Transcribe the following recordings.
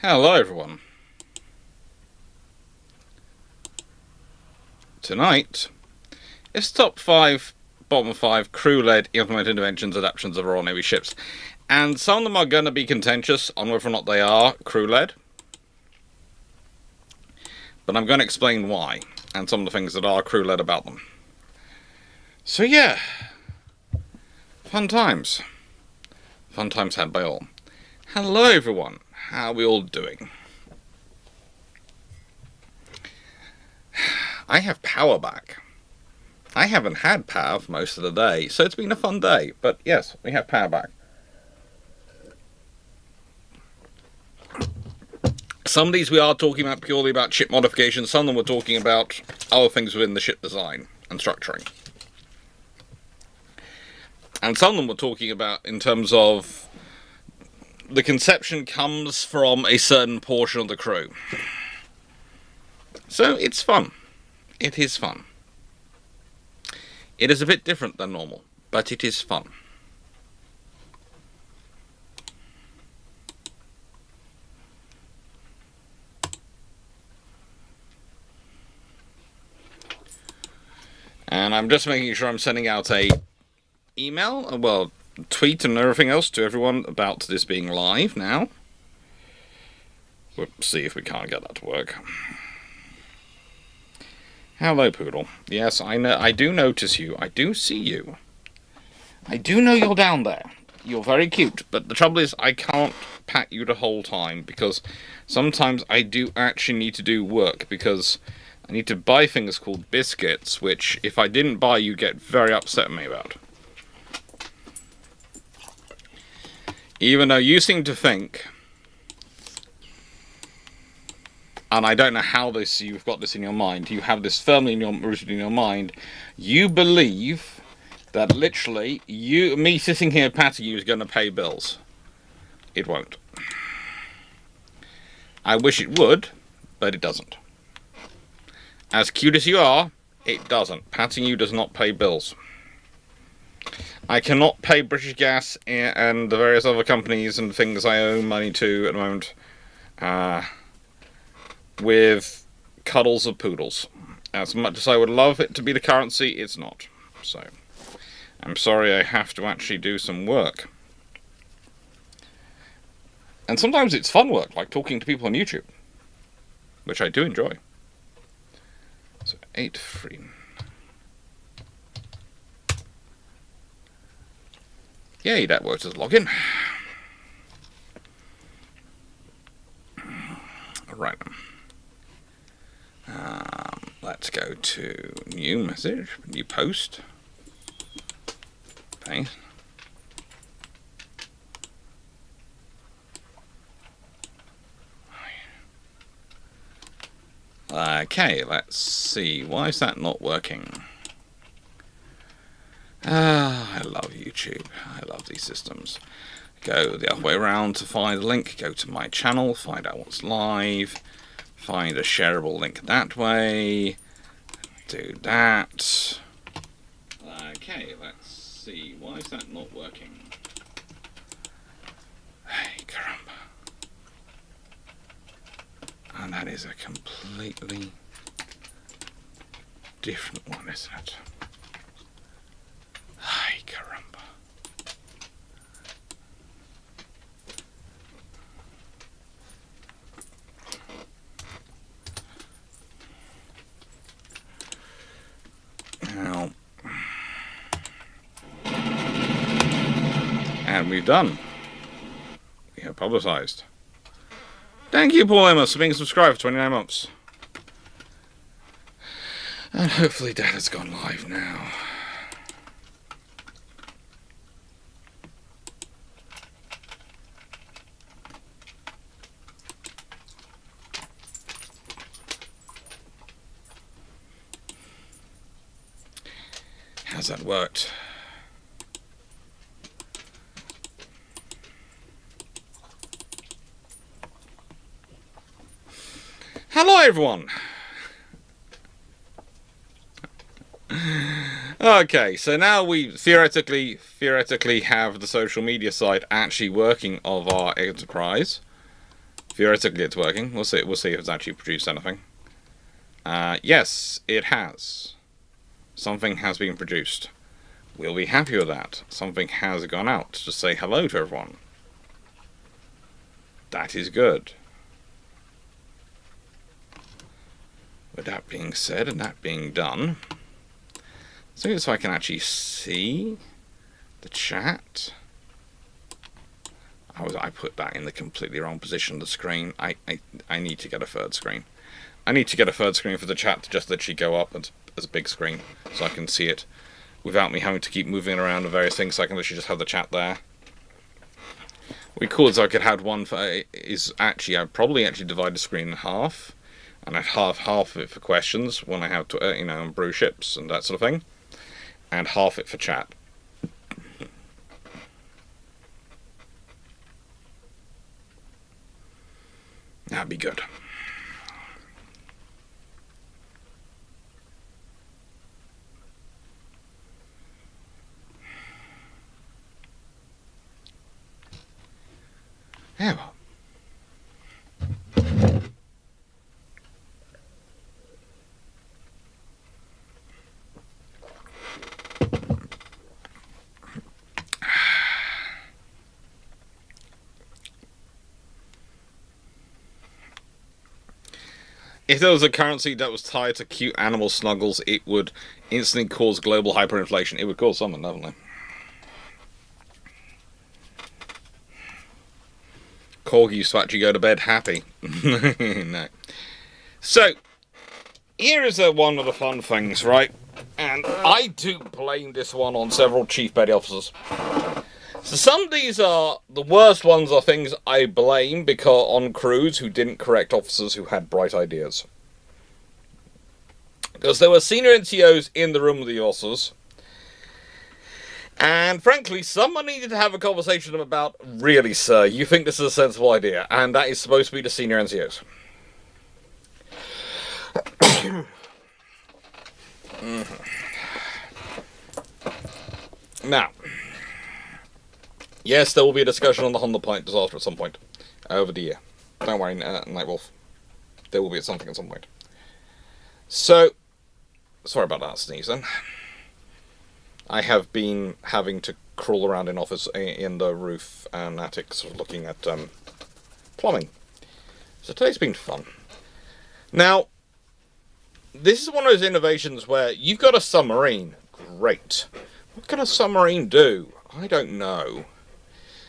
Hello everyone. Tonight is top 5, bottom 5 crew-led implemented inventions adaptations of Royal Navy ships. And some of them are going to be contentious on whether or not they are crew-led. But I'm going to explain why, and some of the things that are crew-led about them. So yeah, fun times. Fun times had by all. Hello everyone, how are we all doing? I have power back. I haven't had power for most of the day, so it's been a fun day. But yes, we have power back. Some of these we are talking about purely about ship modifications. Some of them we're talking about other things within the ship design and structuring. And some of them we're talking about in terms of the conception comes from a certain portion of the crew. So it's fun. It is fun. It is a bit different than normal, but it is fun. And I'm just making sure I'm sending out a email, well, tweet and everything else to everyone about this being live now. We'll see if we can't get that to work. Hello, Poodle. Yes, I know. I do notice you. I do see you. I do know you're down there. You're very cute, but the trouble is I can't pat you the whole time because sometimes I do actually need to do work because I need to buy things called biscuits, which if I didn't buy, you get very upset with me about. Even though you seem to think, and I don't know how you've got this in your mind, you have this firmly rooted in your mind, you believe that literally me sitting here patting you is going to pay bills. It won't. I wish it would, but it doesn't. As cute as you are, it doesn't. Patting you does not pay bills. I cannot pay British Gas and the various other companies and things I owe money to at the moment with cuddles of poodles. As much as I would love it to be the currency, it's not. So, I'm sorry I have to actually do some work. And sometimes it's fun work, like talking to people on YouTube, which I do enjoy. So, 8-3. Yay, that works as login. Right. Let's go to new message, new post. Paste. Okay, let's see. Why is that not working? I love YouTube. I love these systems. Go the other way around to find the link. Go to my channel, find out what's live. Find a shareable link that way. Do that. Okay, let's see. Why is that not working? Hey, caramba. And that is a completely different one, isn't it? Ay, caramba. Now, and we've done. We have publicized. Thank you, Paul Amos, for being subscribed for 29 months. And hopefully that has gone live now. How's that worked? Hello everyone! Okay, so now we theoretically have the social media side actually working of our enterprise. Theoretically, it's working. We'll see. We'll see if it's actually produced anything. Yes, it has. Something has been produced. We'll be happy with that. Something has gone out to say hello to everyone. That is good. With that being said and that being done, so I can actually see the chat. I put that in the completely wrong position of the screen. I need to get a third screen. I need to get a third screen for the chat to just literally go up as a big screen so I can see it without me having to keep moving it around and various things, so I can literally just have the chat there. What would be cool is I could have one for, I'd probably actually divide the screen in half, and I'd half of it for questions when I have to, and brew ships and that sort of thing, and half it for chat. That'd be good. Yeah, well. If there was a currency that was tied to cute animal snuggles, it would instantly cause global hyperinflation. It would cause something, definitely. Corgi used to actually go to bed happy. No. So, here is one of the fun things, right? And I do blame this one on several Chief Petty Officers. So some of these are, the worst ones are things I blame because on crews who didn't correct officers who had bright ideas. Because there were senior NCOs in the room with the officers. And frankly, someone needed to have a conversation with them about, really, sir, you think this is a sensible idea? And that is supposed to be the senior NCOs. Now, yes, there will be a discussion on the Honda Point disaster at some point over the year. Don't worry, Nightwolf. There will be something at some point. So, sorry about that sneeze then. I have been having to crawl around in office in the roof and attic, sort of looking at plumbing. So today's been fun. Now, this is one of those innovations where you've got a submarine. Great. What can a submarine do? I don't know.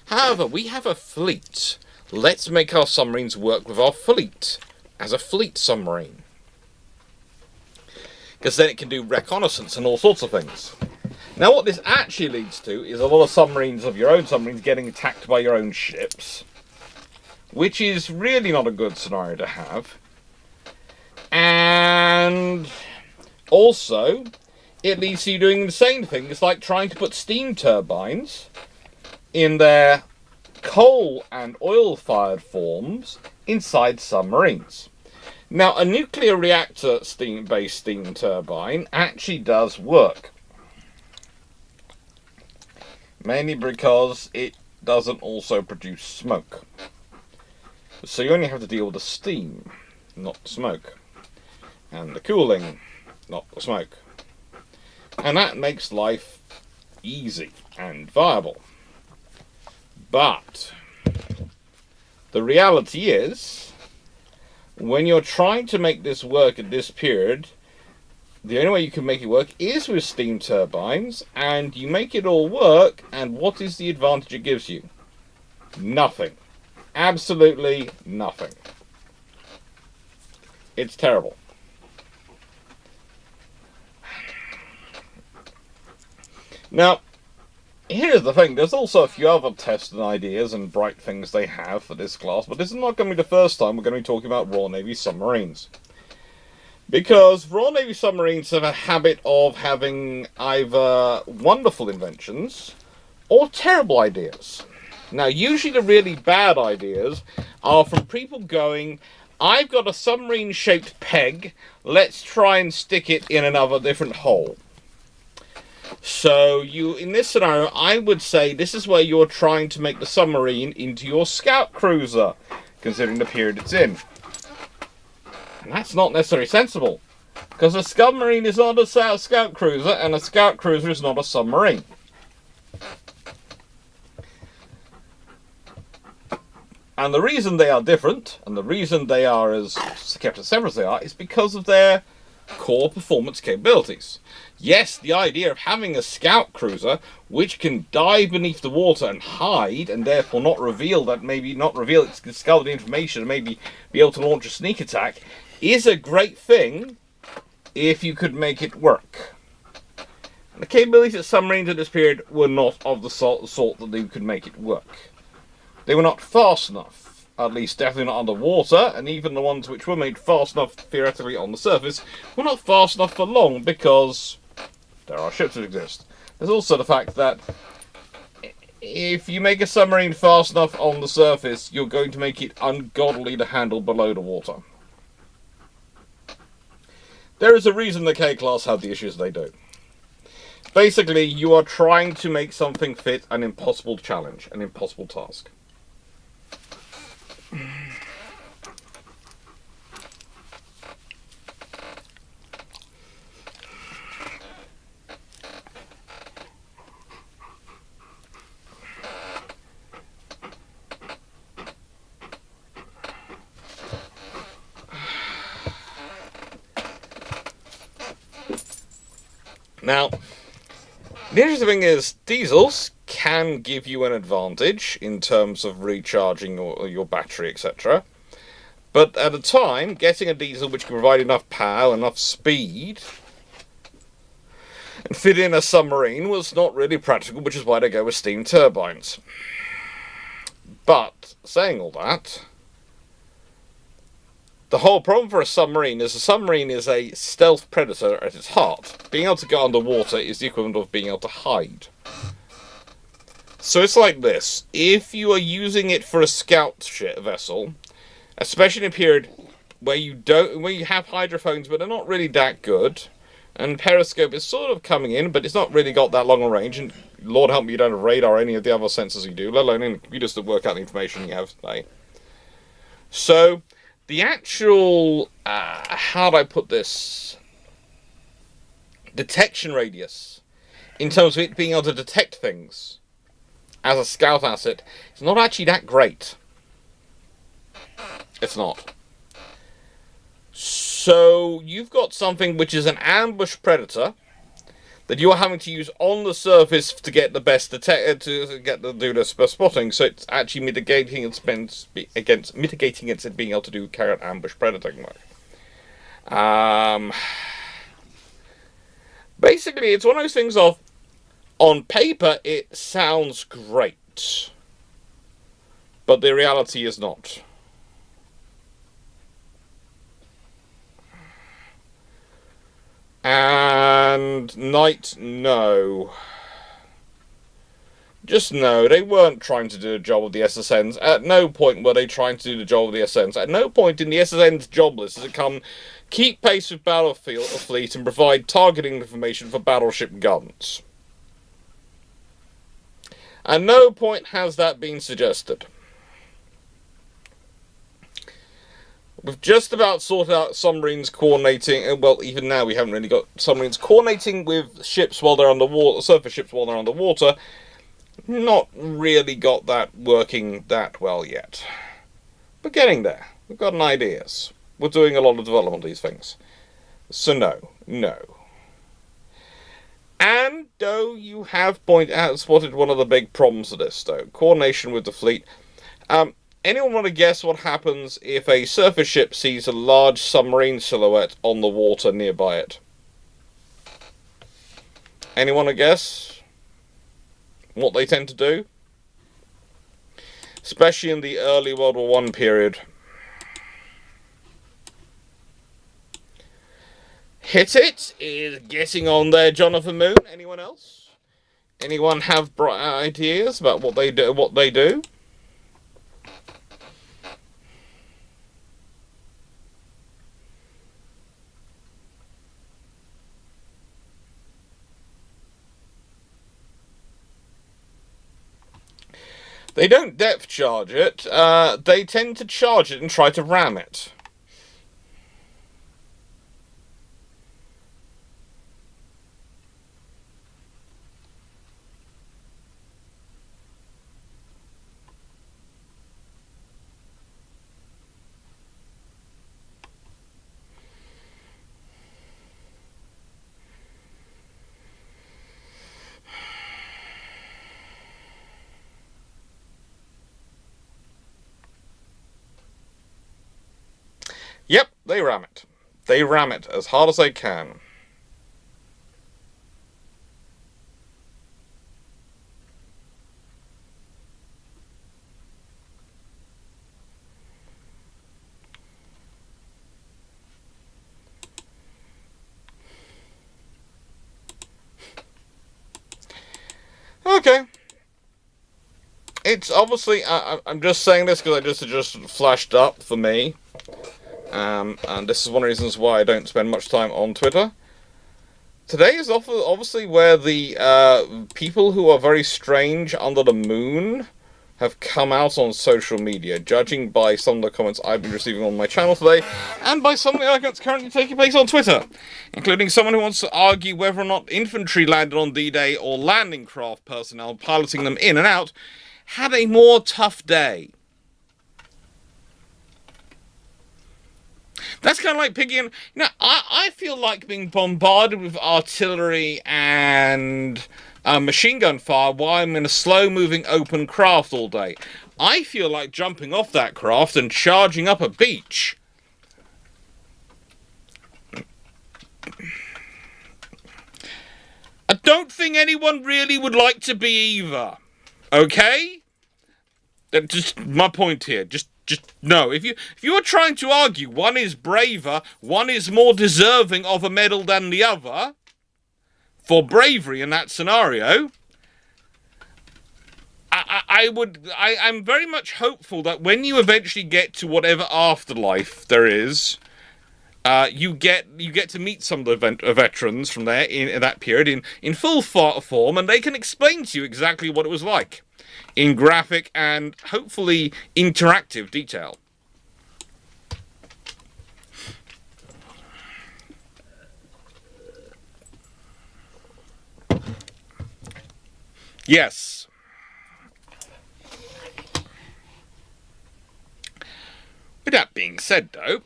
However, we have a fleet. Let's make our submarines work with our fleet as a fleet submarine. Because then it can do reconnaissance and all sorts of things. Now what this actually leads to is a lot of submarines of your own submarines getting attacked by your own ships. Which is really not a good scenario to have. And also, it leads to you doing the same thing. It's like trying to put steam turbines in their coal and oil-fired forms inside submarines. Now, a nuclear reactor based steam turbine actually does work. Mainly because it doesn't also produce smoke. So you only have to deal with the steam, not the smoke. And the cooling, not the smoke. And that makes life easy and viable. But the reality is, when you're trying to make this work at this period, the only way you can make it work is with steam turbines, and you make it all work, and what is the advantage it gives you? Nothing. Absolutely nothing. It's terrible. Now, here's the thing. There's also a few other tests and ideas and bright things they have for this class, but this is not going to be the first time we're going to be talking about Royal Navy submarines. Because Royal Navy submarines have a habit of having either wonderful inventions or terrible ideas. Now, usually the really bad ideas are from people going, I've got a submarine-shaped peg, let's try and stick it in another different hole. So, in this scenario, I would say this is where you're trying to make the submarine into your scout cruiser. considering the period it's in. And that's not necessarily sensible, because a submarine is not a scout cruiser, and a scout cruiser is not a submarine. And the reason they are different, and the reason they are as kept as separate as they are, is because of their core performance capabilities. Yes, the idea of having a scout cruiser which can dive beneath the water and hide, and therefore not reveal its discovered information, and maybe be able to launch a sneak attack, is a great thing if you could make it work. And the capabilities of submarines at this period were not of the sort that they could make it work. They were not fast enough, at least definitely not underwater, and even the ones which were made fast enough theoretically on the surface were not fast enough for long, because there are ships that exist. There's also the fact that if you make a submarine fast enough on the surface, you're going to make it ungodly to handle below the water. There is a reason the K-class had the issues they do. Basically, you are trying to make something fit an impossible challenge, an impossible task. Now, the interesting thing is, diesels can give you an advantage in terms of recharging your battery, etc. But at the time, getting a diesel which can provide enough power, enough speed, and fit in a submarine was not really practical, which is why they go with steam turbines. But, saying all that, the whole problem for a submarine is a stealth predator at its heart. Being able to go underwater is the equivalent of being able to hide. So it's like this. If you are using it for a scout vessel, especially in a period where you have hydrophones but they're not really that good, and periscope is sort of coming in, but it's not really got that long a range, and Lord help me, you don't have radar or any of the other sensors you do, let alone in computers that work out the information you have today. So the actual, how do I put this, detection radius, in terms of it being able to detect things as a scout asset, is not actually that great. It's not. So you've got something which is an ambush predator that you are having to use on the surface to get the best do the best spotting. So it's actually mitigating against it being able to carry out ambush predating work. Basically, it's one of those things of, on paper it sounds great, but the reality is not. And Knight, no. Just no, they weren't trying to do the job of the SSNs. At no point were they trying to do the job of the SSNs. At no point in the SSN's job list does it come, keep pace with battlefield or fleet and provide targeting information for battleship guns. At no point has that been suggested. We've just about sorted out submarines coordinating, well, even now we haven't really got submarines coordinating with ships while they're underwater, surface ships while they're underwater. Not really got that working that well yet. But getting there. We've got an ideas. We're doing a lot of development of these things. So no. And though you have spotted one of the big problems of this, though, coordination with the fleet. Anyone want to guess what happens if a surface ship sees a large submarine silhouette on the water nearby it? Anyone want to guess what they tend to do? Especially in the early World War I period. Hit it is getting on there, Jonathan Moon. Anyone else? Anyone have bright ideas about what they do? They don't depth charge it, they tend to charge it and try to ram it. Yep, they ram it. They ram it as hard as they can. Okay. It's obviously, I'm just saying this because it just flashed up for me. And this is one of the reasons why I don't spend much time on Twitter. Today is obviously where the people who are very strange under the moon have come out on social media, judging by some of the comments I've been receiving on my channel today, and by some of the arguments currently taking place on Twitter, including someone who wants to argue whether or not infantry landed on D-Day or landing craft personnel piloting them in and out had a more tough day. That's kind of like picking... I feel like being bombarded with artillery and machine gun fire while I'm in a slow-moving open craft all day. I feel like jumping off that craft and charging up a beach. I don't think anyone really would like to be either. Okay? That's just my point here. Just no. If you are trying to argue one is braver, one is more deserving of a medal than the other for bravery in that scenario, I'm very much hopeful that when you eventually get to whatever afterlife there is, you get to meet some of the veterans from there in that period in full form, and they can explain to you exactly what it was like in graphic and hopefully interactive detail. Yes. With that being said, though,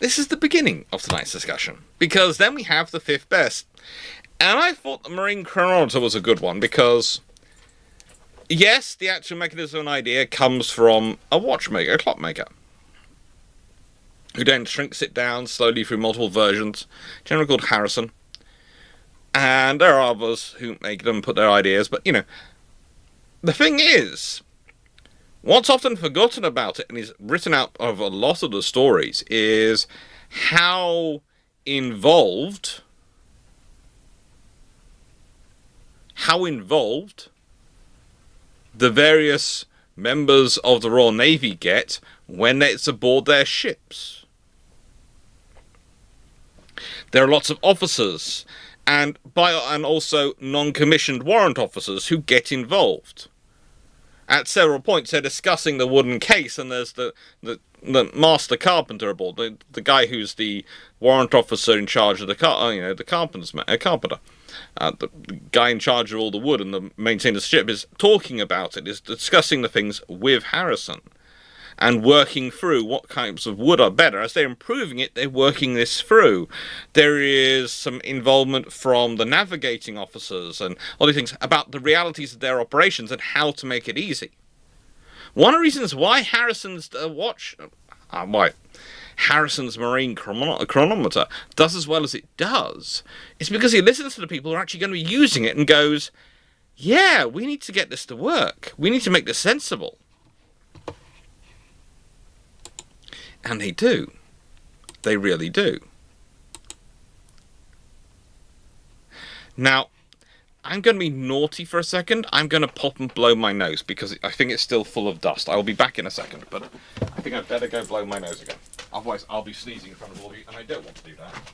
this is the beginning of tonight's discussion, because then we have the fifth best. And I thought the Marine Chronometer was a good one, because, yes, the actual mechanism and idea comes from a watchmaker, a clockmaker, who then shrinks it down slowly through multiple versions, generally called Harrison. And there are others who make them put their ideas, but, the thing is, what's often forgotten about it, and is written out of a lot of the stories, is how involved the various members of the Royal Navy get when it's aboard their ships. There are lots of officers and also non-commissioned warrant officers who get involved. At several points, they're discussing the wooden case, and there's the master carpenter aboard, the guy who's the warrant officer in charge of the carpenter, the guy in charge of all the wood and the maintaining the ship is talking about it, is discussing the things with Harrison, and working through what kinds of wood are better. As they're improving it, they're working this through. There is some involvement from the navigating officers and all these things about the realities of their operations and how to make it easy. One of the reasons why Harrison's Harrison's Marine Chronometer does as well as it does is because he listens to the people who are actually going to be using it and goes, yeah, we need to get this to work. We need to make this sensible. And they do. They really do. Now, I'm going to be naughty for a second. I'm going to pop and blow my nose because I think it's still full of dust. I will be back in a second, but I think I'd better go blow my nose again. Otherwise, I'll be sneezing in front of all of you, and I don't want to do that.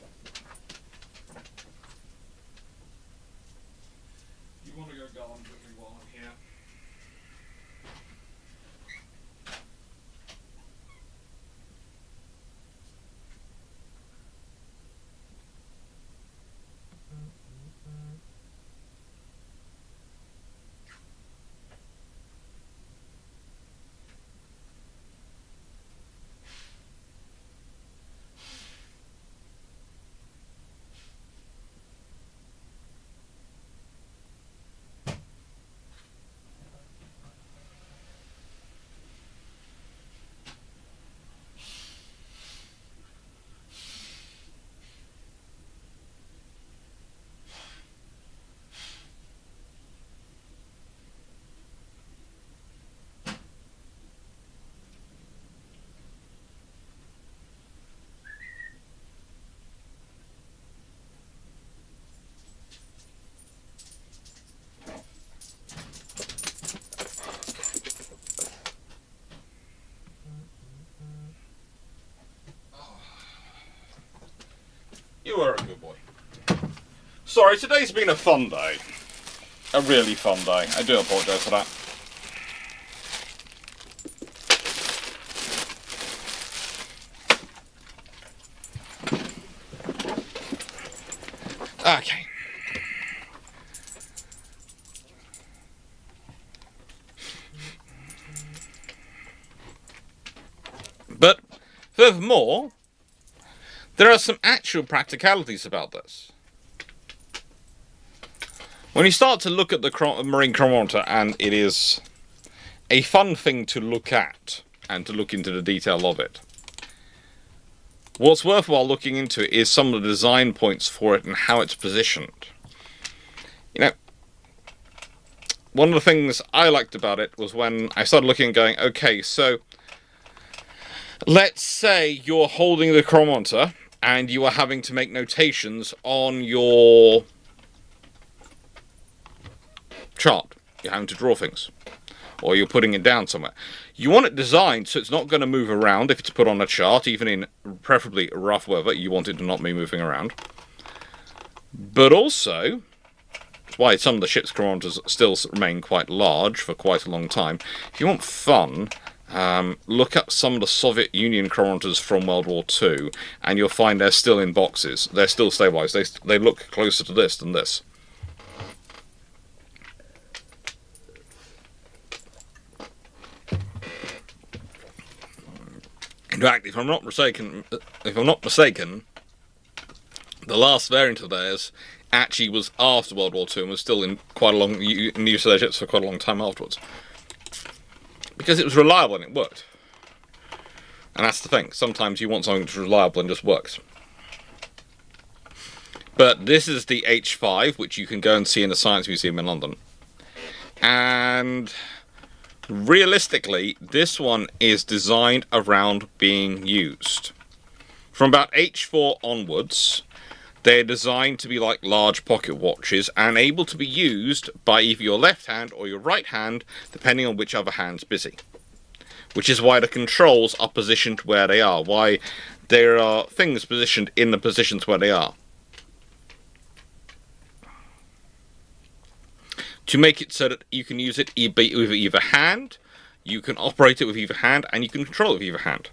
You are a good boy. Sorry, today's been a fun day. A really fun day. I do apologise for that. Okay. But, furthermore, there are some actual practicalities about this. When you start to look at the Marine Chronometer, and it is a fun thing to look at, and to look into the detail of it, what's worthwhile looking into is some of the design points for it and how it's positioned. You know, one of the things I liked about it was when I started looking and going, okay, so let's say you're holding the chronometer and you are having to make notations on your chart. You're having to draw things, or you're putting it down somewhere. You want it designed so it's not going to move around if it's put on a chart, even in preferably rough weather. You want it to not be moving around. But also, that's why some of the ship's chronometers still remain quite large for quite a long time. If you want fun, look at some of the Soviet Union chronometers from World War II, and you'll find they're still in boxes. They're still stabilized. They look closer to this than this. In fact, if I'm not mistaken, the last variant of theirs actually was after World War II and was still in quite a long use of their ships for quite a long time afterwards. Because it was reliable and it worked. And that's the thing. Sometimes you want something that's reliable and just works. But this is the H5, which you can go and see in the Science Museum in London. And realistically, this one is designed around being used. From about H4 onwards, they're designed to be like large pocket watches and able to be used by either your left hand or your right hand, depending on which other hand's busy. Which is why the controls are positioned where they are, why there are things positioned in the positions where they are. To make it so that you can use it with either hand, you can operate it with either hand, and you can control it with either hand.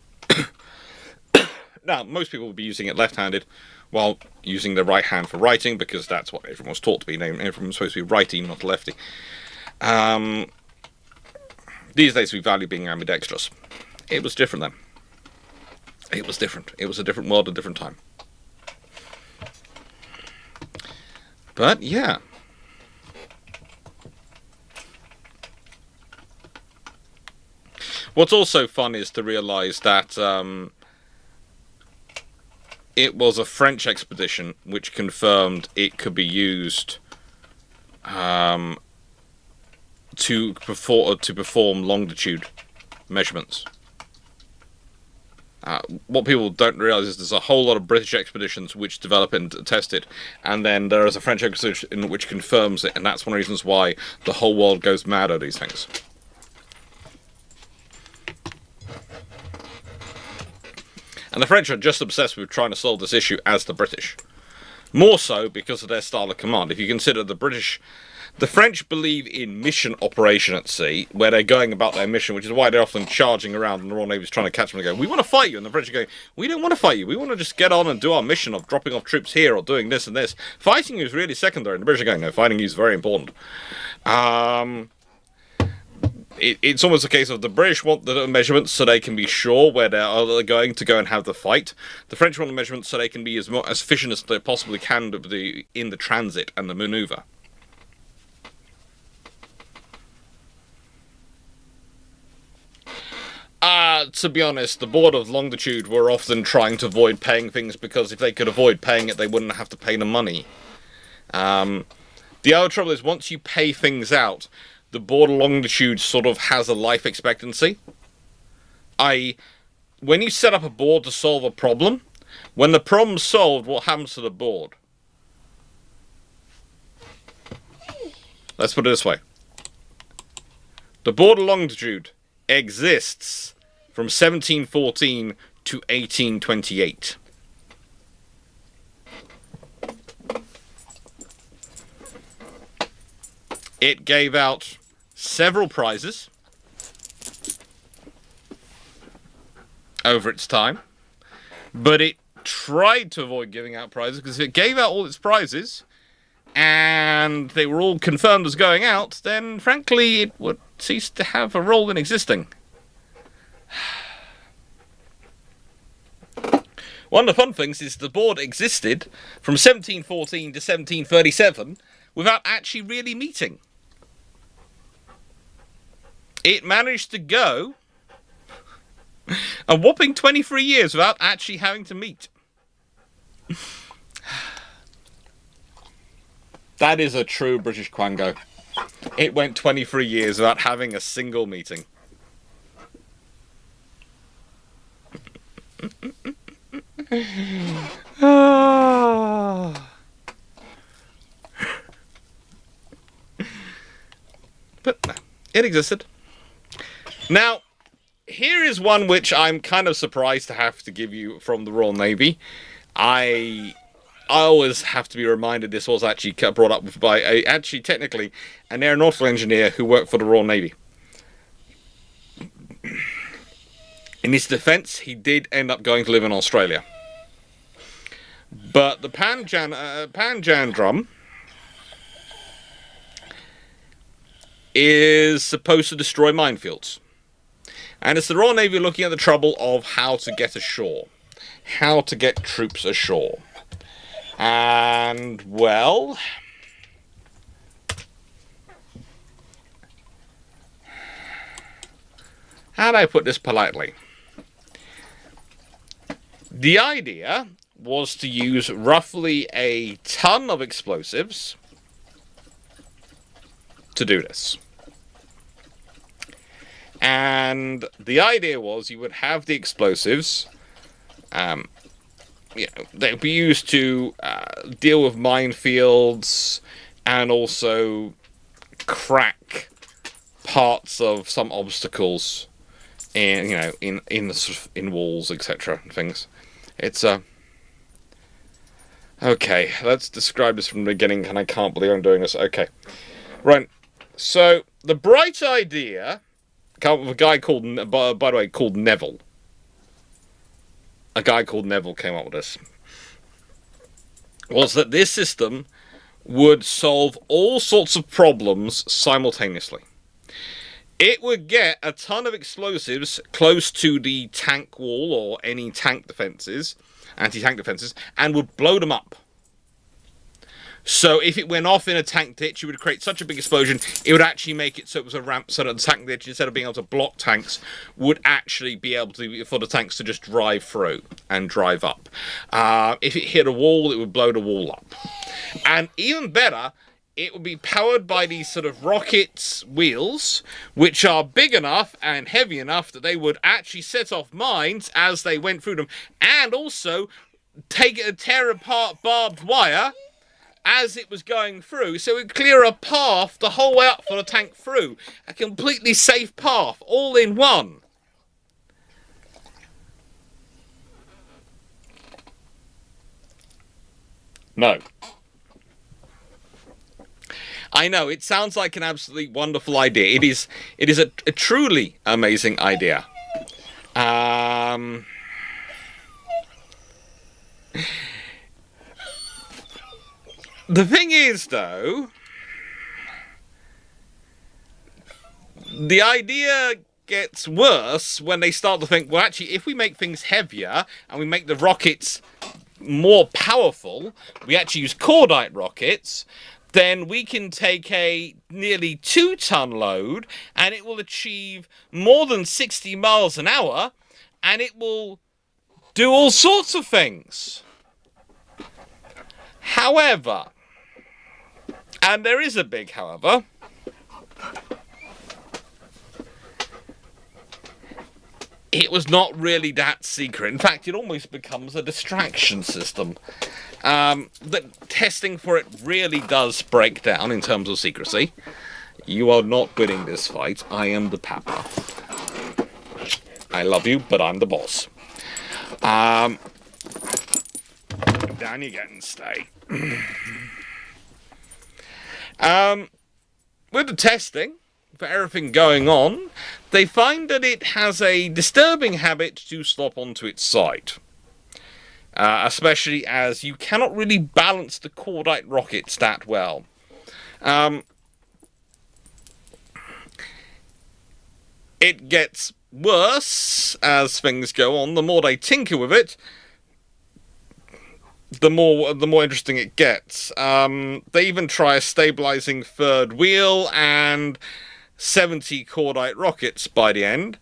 Now, most people will be using it left-handed, while using the right hand for writing, because that's what everyone was taught to be. Everyone's supposed to be righty, not lefty. These days we value being ambidextrous. It was different then. It was different. It was a different world, a different time. But, yeah. What's also fun is to realise that it was a French expedition which confirmed it could be used to perform longitude measurements. What people don't realise is there's a whole lot of British expeditions which develop and test it, and then there is a French expedition which confirms it, and that's one of the reasons why the whole world goes mad at these things. And the French are just obsessed with trying to solve this issue as the British. More so because of their style of command. If you consider the French believe in mission operation at sea, where they're going about their mission, which is why they're often charging around and the Royal Navy's trying to catch them and go, we want to fight you. And the French are going, we don't want to fight you. We want to just get on and do our mission of dropping off troops here or doing this and this. Fighting you is really secondary. And the British are going, no, fighting you is very important. It's almost a case of the British want the measurements so they can be sure where they're going to go and have the fight. The French want the measurements so they can be as efficient as they possibly can in the transit and the manoeuvre. To be honest, the Board of Longitude were often trying to avoid paying things because if they could avoid paying it, they wouldn't have to pay the money. The other trouble is once you pay things out, the Board of Longitude sort of has a life expectancy. When you set up a board to solve a problem, when the problem's solved, what happens to the board? Let's put it this way. The Board of Longitude exists from 1714 to 1828. It gave out several prizes over its time, but it tried to avoid giving out prizes, because if it gave out all its prizes and they were all confirmed as going out, then frankly it would cease to have a role in existing. One of the fun things is the board existed from 1714 to 1737 without actually really meeting. It managed to go a whopping 23 years without actually having to meet. That is a true British quango. It went 23 years without having a single meeting. But no, it existed. Now, here is one which I'm kind of surprised to have to give you from the Royal Navy. I always have to be reminded this was actually brought up by technically an aeronautical engineer who worked for the Royal Navy. In his defence, he did end up going to live in Australia. But the Panjandrum is supposed to destroy minefields. And it's the Royal Navy looking at the trouble of how to get ashore. How to get troops ashore. And, well, how do I put this politely? The idea was to use roughly a ton of explosives to do this. And the idea was you would have the explosives, they'd be used to deal with minefields and also crack parts of some obstacles in in walls, etc. and things. It's okay, let's describe this from the beginning, and I can't believe I'm doing this. Okay. Right. So the bright idea came up with a guy called, by the way, called Naval. A guy called Naval came up with this. Was that this system would solve all sorts of problems simultaneously. It would get a ton of explosives close to the tank wall or any tank defences, anti-tank defences, and would blow them up. So if it went off in a tank ditch, it would create such a big explosion, it would actually make it so it was a ramp, so that the tank ditch, instead of being able to block tanks, would actually be able to, for the tanks to just drive through and drive up. If it hit a wall, it would blow the wall up. And even better, it would be powered by these sort of rockets wheels, which are big enough and heavy enough that they would actually set off mines as they went through them, and also tear apart barbed wire as it was going through, so it would clear a path the whole way up for the tank through. A completely safe path, all in one. No. I know, it sounds like an absolutely wonderful idea. It is a truly amazing idea. The thing is, though, the idea gets worse when they start to think, well, actually, if we make things heavier and we make the rockets more powerful, we actually use cordite rockets, then we can take a nearly 2-ton load and it will achieve more than 60 miles an hour and it will do all sorts of things. However, and there is a big however, it was not really that secret. In fact, it almost becomes a distraction system. The testing for it really does break down in terms of secrecy. You are not winning this fight. I am the papa. I love you, but I'm the boss. Down you get and stay. with the testing, for everything going on, they find that it has a disturbing habit to slop onto its side. Especially as you cannot really balance the cordite rockets that well. It gets worse as things go on. The more they tinker with it, the more interesting it gets. They even try a stabilizing third wheel and 70 cordite rockets by the end.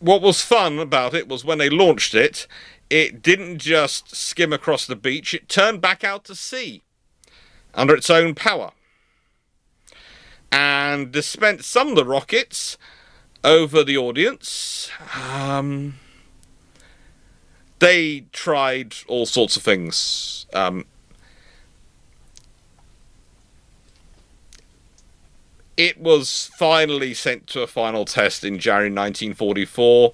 What was fun about it was when they launched it, it didn't just skim across the beach, it turned back out to sea under its own power. And dispensed some of the rockets over the audience. They tried all sorts of things. It was finally sent to a final test in January 1944,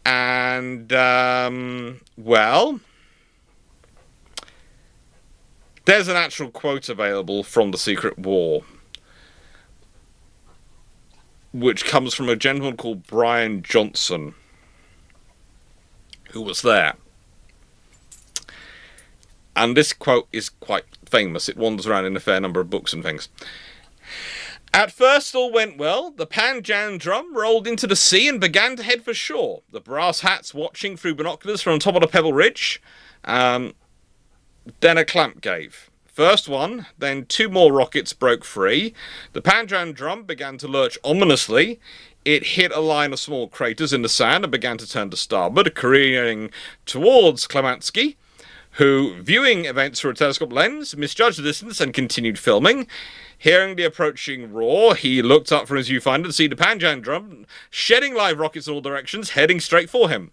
and, well, there's an actual quote available from the Secret War, which comes from a gentleman called Brian Johnson, who was there. And this quote is quite famous. It wanders around in a fair number of books and things. At first all went well. The Panjandrum rolled into the sea and began to head for shore. The brass hats watching through binoculars from on top of the pebble ridge. Then a clamp gave. First one, then two more rockets broke free. The Panjandrum began to lurch ominously. It hit a line of small craters in the sand and began to turn to starboard, careening towards Klemanski, who, viewing events through a telescope lens, misjudged the distance and continued filming. Hearing the approaching roar, he looked up from his viewfinder to see the Panjandrum shedding live rockets in all directions, heading straight for him.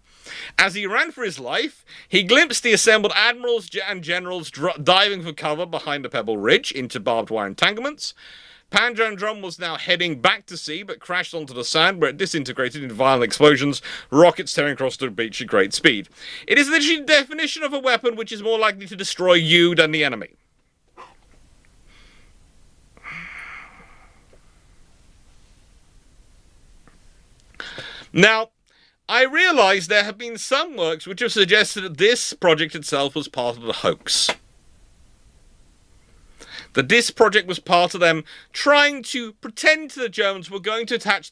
As he ran for his life, he glimpsed the assembled admirals and generals diving for cover behind the pebble ridge into barbed wire entanglements. Panjandrum was now heading back to sea, but crashed onto the sand, where it disintegrated in violent explosions, rockets tearing across the beach at great speed. It is literally the definition of a weapon which is more likely to destroy you than the enemy. Now, I realise there have been some works which have suggested that this project itself was part of the hoax. That this project was part of them trying to pretend to the Germans were going to attack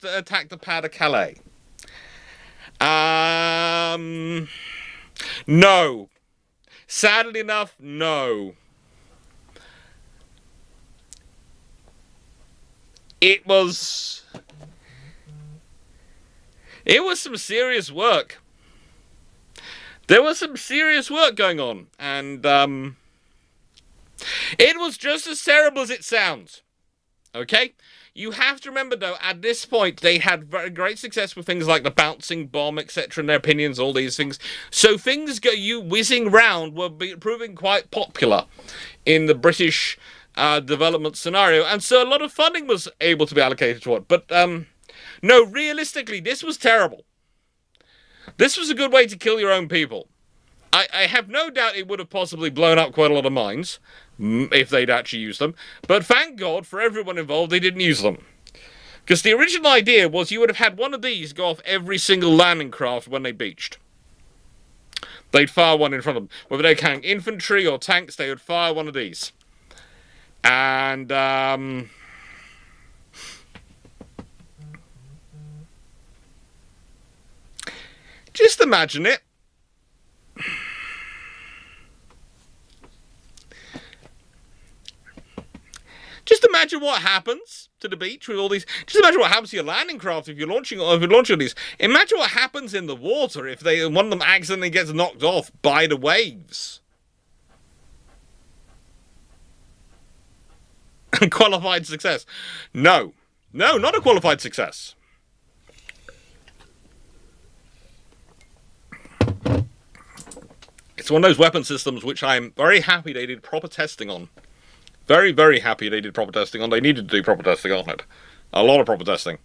the Pas de Calais. No. Sadly enough, no. It was some serious work. There was some serious work going on, and it was just as terrible as it sounds. Okay? You have to remember, though, at this point, they had very great success with things like the bouncing bomb, etc., in their opinions, all these things. So things whizzing round were proving quite popular in the British development scenario, and so a lot of funding was able to be allocated to it. But, no, realistically, this was terrible. This was a good way to kill your own people. I have no doubt it would have possibly blown up quite a lot of mines, if they'd actually used them. But thank God, for everyone involved, they didn't use them. Because the original idea was you would have had one of these go off every single landing craft when they beached. They'd fire one in front of them. Whether they're carrying infantry or tanks, they would fire one of these. And, just imagine it. Just imagine what happens to the beach with all these. Just imagine what happens to your landing craft if you're launching these. Imagine what happens in the water if one of them accidentally gets knocked off by the waves. Qualified success. No, not a qualified success. It's one of those weapon systems which I'm very happy they did proper testing on. Very, very happy they did proper testing on. They needed to do proper testing on it. A lot of proper testing.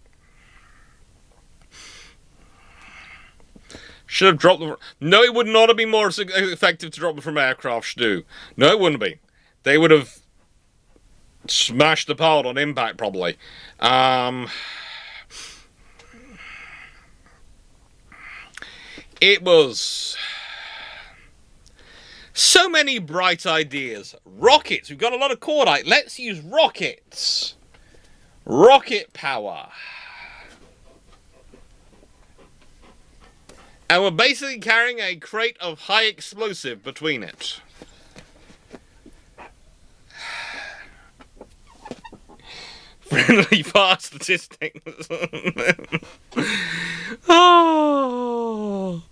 Should have dropped them. No, it would not have been more effective to drop them from aircraft, Stu. No, it wouldn't be. They would have Smashed apart on impact, probably. It was so many bright ideas. Rockets. We've got a lot of cordite. Let's use rockets. Rocket power. And we're basically carrying a crate of high explosive between it. Friendly fire statistics. Oh.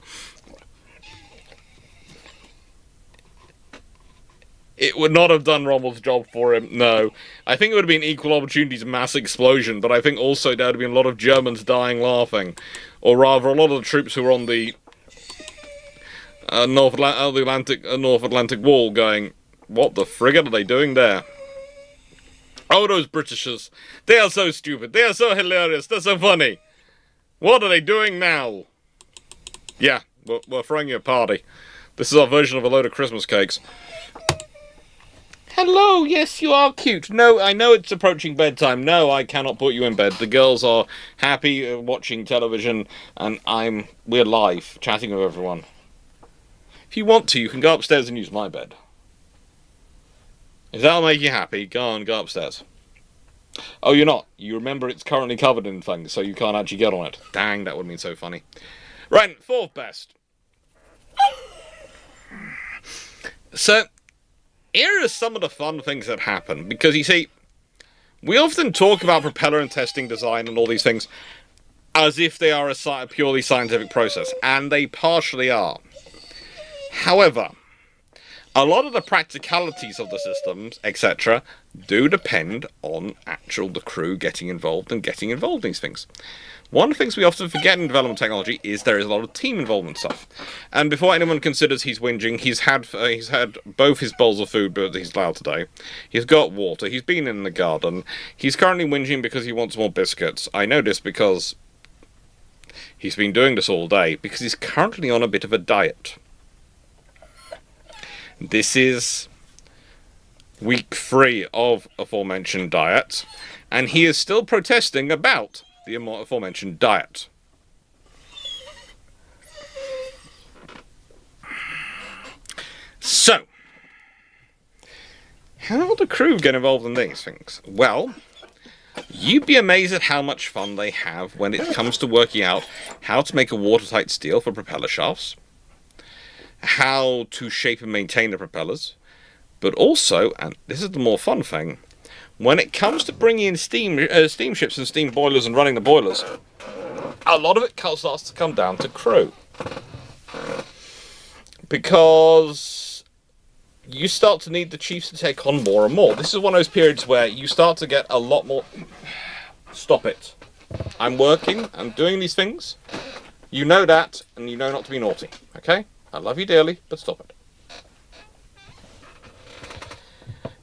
It would not have done Rommel's job for him, no. I think it would have been equal opportunities mass explosion, but I think also there would have been a lot of Germans dying laughing. Or rather, a lot of the troops who were on the North Atlantic Wall going, what the frigate are they doing there? Oh, those Britishers. They are so stupid. They are so hilarious. They're so funny. What are they doing now? Yeah, we're throwing you a party. This is our version of a load of Christmas cakes. Hello, yes, you are cute. No, I know it's approaching bedtime. No, I cannot put you in bed. The girls are happy watching television, and we're live, chatting with everyone. If you want to, you can go upstairs and use my bed. If that'll make you happy, go upstairs. Oh, you're not. You remember it's currently covered in things, so you can't actually get on it. Dang, that would have been so funny. Right, fourth best. So, here are some of the fun things that happen, because you see, we often talk about propeller and testing design and all these things as if they are a purely scientific process, and they partially are. However, a lot of the practicalities of the systems, etc., do depend on the crew getting involved in these things. One of the things we often forget in development technology is there is a lot of team involvement stuff. And before anyone considers he's whinging, he's had both his bowls of food, but he's allowed today. He's got water. He's been in the garden. He's currently whinging because he wants more biscuits. I know this because he's been doing this all day, because he's currently on a bit of a diet. This is week 3 of aforementioned diet, and he is still protesting about the aforementioned diet. So, how will the crew get involved in these things? Well, you'd be amazed at how much fun they have when it comes to working out how to make a watertight steel for propeller shafts, how to shape and maintain the propellers, but also, and this is the more fun thing, when it comes to bringing in steamships and steam boilers and running the boilers, a lot of it starts to come down to crew. Because you start to need the chiefs to take on more and more. This is one of those periods where you start to get a lot more... Stop it. I'm working, I'm doing these things. You know that, and you know not to be naughty, okay? I love you dearly, but stop it.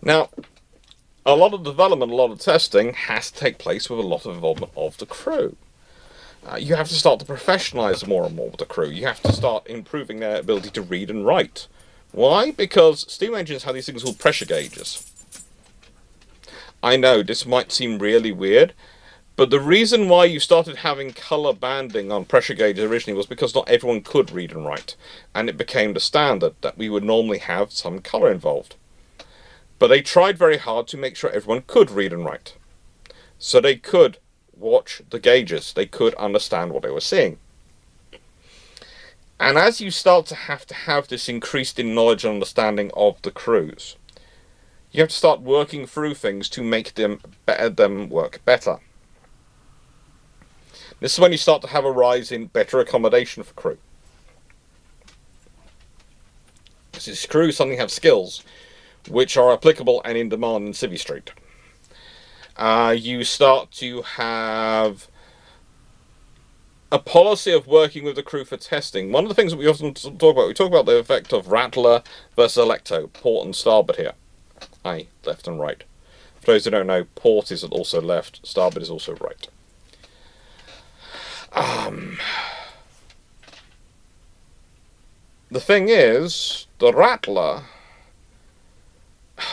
Now, a lot of development, a lot of testing has to take place with a lot of involvement of the crew. You have to start to professionalise more and more with the crew. You have to start improving their ability to read and write. Why? Because steam engines have these things called pressure gauges. I know, this might seem really weird, but the reason why you started having colour banding on pressure gauges originally was because not everyone could read and write, and it became the standard that we would normally have some colour involved. But they tried very hard to make sure everyone could read and write, so they could watch the gauges, they could understand what they were seeing. And as you start to have this increased in knowledge and understanding of the crews, you have to start working through things to make them work better. This is when you start to have a rise in better accommodation for crew. Because these crews suddenly have skills which are applicable and in demand in Civvy Street. You start to have a policy of working with the crew for testing. One of the things that we often talk about, we talk about the effect of Rattler versus Electo, port and starboard here. Aye, left and right. For those who don't know, port is also left, starboard is also right. The thing is, the Rattler,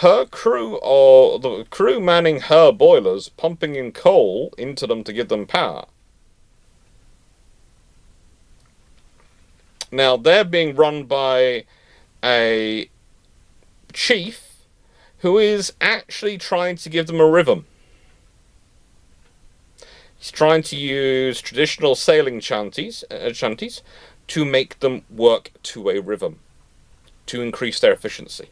her crew, or the crew manning her boilers, pumping in coal into them to give them power. Now, they're being run by a chief who is actually trying to give them a rhythm. He's trying to use traditional sailing shanties to make them work to a rhythm, to increase their efficiency.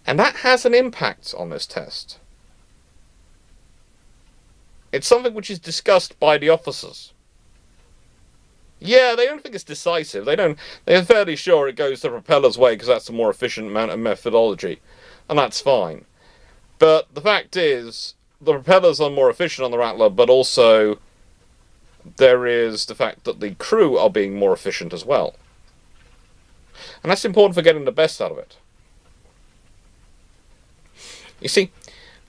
And that has an impact on this test. It's something which is discussed by the officers. Yeah, they don't think it's decisive. They're fairly sure it goes the propeller's way because that's a more efficient methodology. And that's fine. But the fact is, the propellers are more efficient on the Rattler, but also there is the fact that the crew are being more efficient as well. And that's important for getting the best out of it. You see,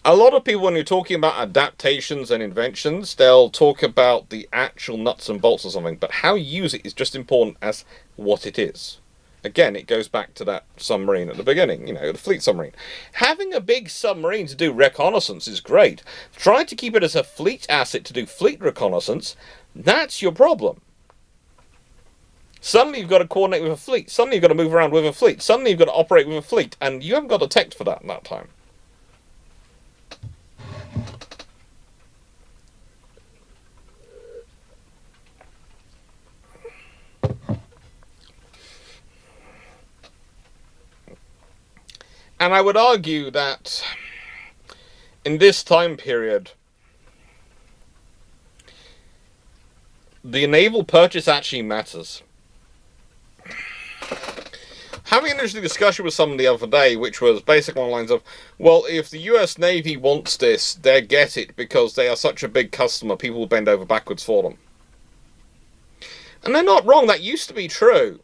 a lot of people, when you're talking about adaptations and inventions, they'll talk about the actual nuts and bolts or something, but how you use it is just important as what it is. Again, it goes back to that submarine at the beginning, the fleet submarine. Having a big submarine to do reconnaissance is great. Trying to keep it as a fleet asset to do fleet reconnaissance, that's your problem. Suddenly you've got to coordinate with a fleet. Suddenly you've got to move around with a fleet. Suddenly you've got to operate with a fleet, and you haven't got the tech for that in that time. And I would argue that in this time period, the naval purchase actually matters. Having an interesting discussion with someone the other day, which was basically on the lines of, well, if the US Navy wants this, they'll get it because they are such a big customer, people will bend over backwards for them. And they're not wrong, that used to be true.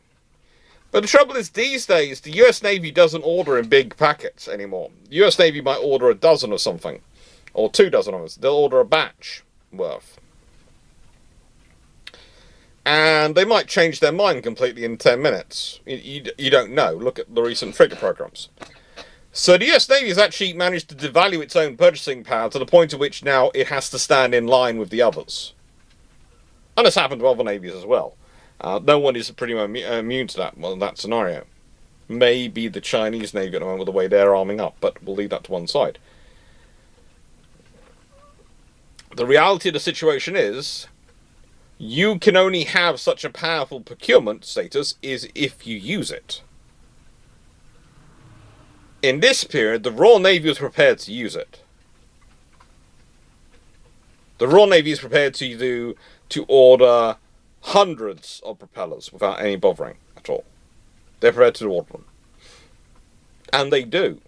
But the trouble is, these days, the US Navy doesn't order in big packets anymore. The US Navy might order a dozen or something, or 2 dozen of us. They'll order a batch worth. And they might change their mind completely in 10 minutes. You don't know. Look at the recent frigate programs. So the US Navy has actually managed to devalue its own purchasing power to the point at which now it has to stand in line with the others. And it's happened to other navies as well. No one is pretty much immune to that scenario. Maybe the Chinese Navy at the moment with the way they're arming up, but we'll leave that to one side. The reality of the situation is, you can only have such a powerful procurement status is if you use it. In this period, the Royal Navy was prepared to use it. The Royal Navy is prepared to order hundreds of propellers without any bothering at all. They're prepared to order them. And they do.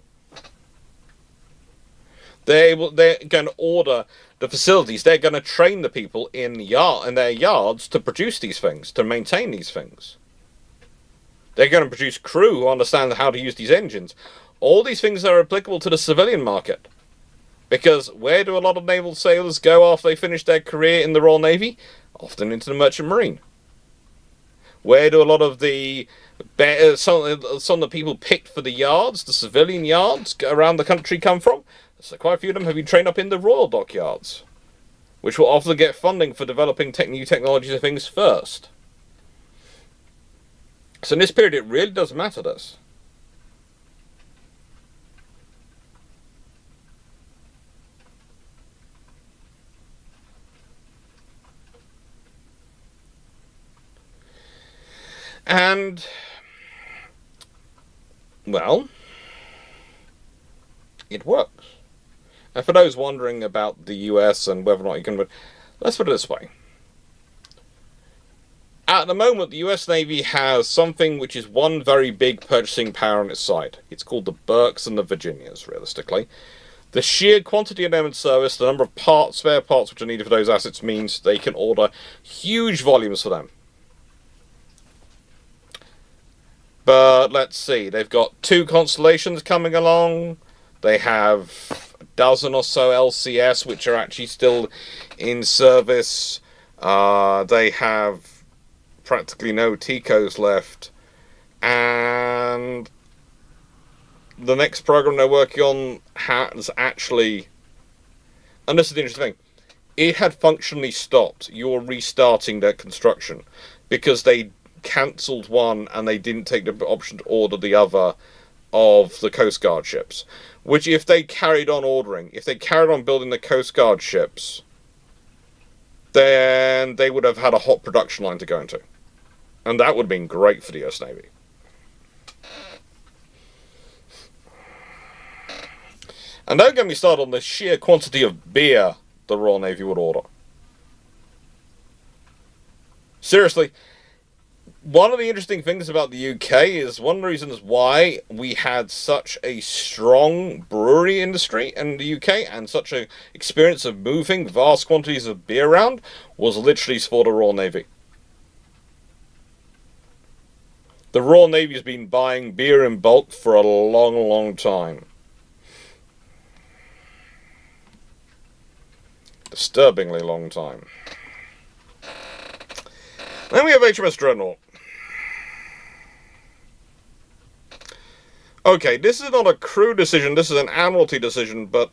They're going to order the facilities. They're going to train the people in their yards to produce these things, to maintain these things. They're going to produce crew who understand how to use these engines. All these things are applicable to the civilian market. Because where do a lot of naval sailors go after they finish their career in the Royal Navy? Often into the Merchant Marine. Where do a lot of some of the people picked for the yards, the civilian yards around the country come from? So quite a few of them have been trained up in the Royal Dockyards, which will often get funding for developing new technologies and things first. So in this period, it really does matter, this. And, well, it works. And for those wondering about the US and whether or not you can... Let's put it this way. At the moment, the US Navy has something which is one very big purchasing power on its side. It's called the Berks and the Virginias, realistically. The sheer quantity of them in service, the number of spare parts which are needed for those assets means they can order huge volumes for them. But let's see, they've got 2 constellations coming along. They have a dozen or so LCS which are actually still in service. They have practically no TCOs left. And the next program they're working on has actually, and this is the interesting thing, it had functionally stopped. You're restarting their construction because they cancelled one and they didn't take the option to order the other of the Coast Guard ships. Which, if they carried on ordering, if they carried on building the Coast Guard ships, then they would have had a hot production line to go into. And that would have been great for the US Navy. And don't get me started on the sheer quantity of beer the Royal Navy would order. Seriously, one of the interesting things about the UK is one of the reasons why we had such a strong brewery industry in the UK and such an experience of moving vast quantities of beer around was literally for the Royal Navy. The Royal Navy has been buying beer in bulk for a long, long time. Disturbingly long time. Then we have HMS Dreadnought. Okay, this is not a crew decision, this is an Admiralty decision, but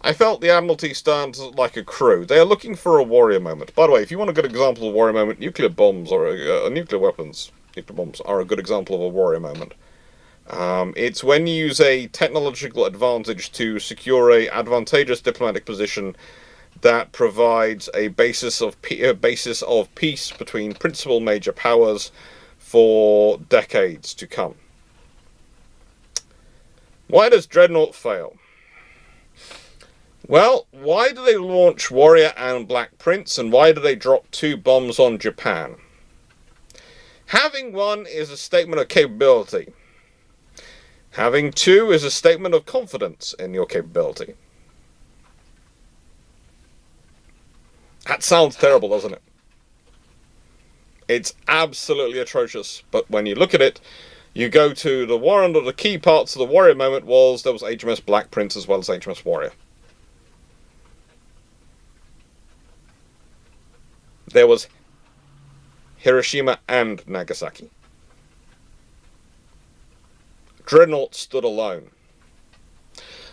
I felt the Admiralty stands like a crew. They are looking for a warrior moment. By the way, if you want a good example of a warrior moment, nuclear bombs or nuclear weapons, nuclear bombs are a good example of a warrior moment. It's when you use a technological advantage to secure a advantageous diplomatic position that provides a basis of peace between principal major powers for decades to come. Why does Dreadnought fail? Well, why do they launch Warrior and Black Prince, and why do they drop 2 bombs on Japan? Having 1 is a statement of capability. Having 2 is a statement of confidence in your capability. That sounds terrible, doesn't it? It's absolutely atrocious, but when you look at it, you go to one of the key parts of the Warrior moment was there was HMS Black Prince as well as HMS Warrior. There was Hiroshima and Nagasaki. Dreadnought stood alone.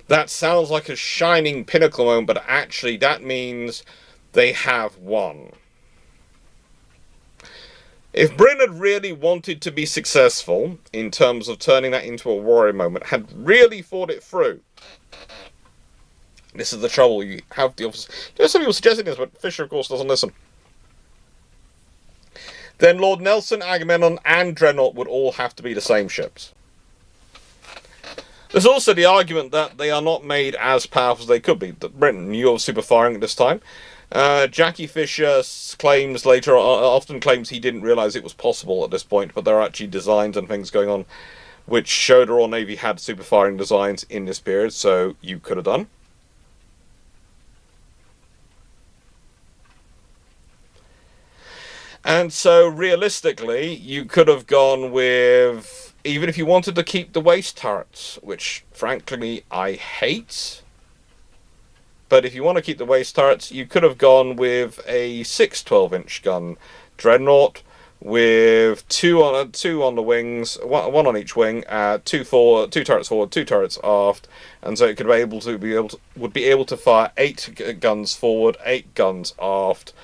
That sounds like a shining pinnacle moment, but actually that means they have won. If Britain had really wanted to be successful in terms of turning that into a warrior moment, had really thought it through, this is the trouble. You have the office. There's some people suggesting this, but Fisher, of course, doesn't listen. Then Lord Nelson, Agamemnon, and Dreadnought would all have to be the same ships. There's also the argument that they are not made as powerful as they could be. That Britain knew of super firing at this time. Jackie Fisher claims later, often claims he didn't realise it was possible at this point, but there are actually designs and things going on which showed the Royal Navy had super firing designs in this period, so you could have done. And so realistically, you could have gone with, even if you wanted to keep the waist turrets, which frankly I hate. But if you want to keep the waist turrets, you could have gone with a 6 12-inch gun Dreadnought with two on the wings, one on each wing, 2 turrets forward, 2 turrets aft, and so it could would be able to fire 8 guns forward, 8 guns aft,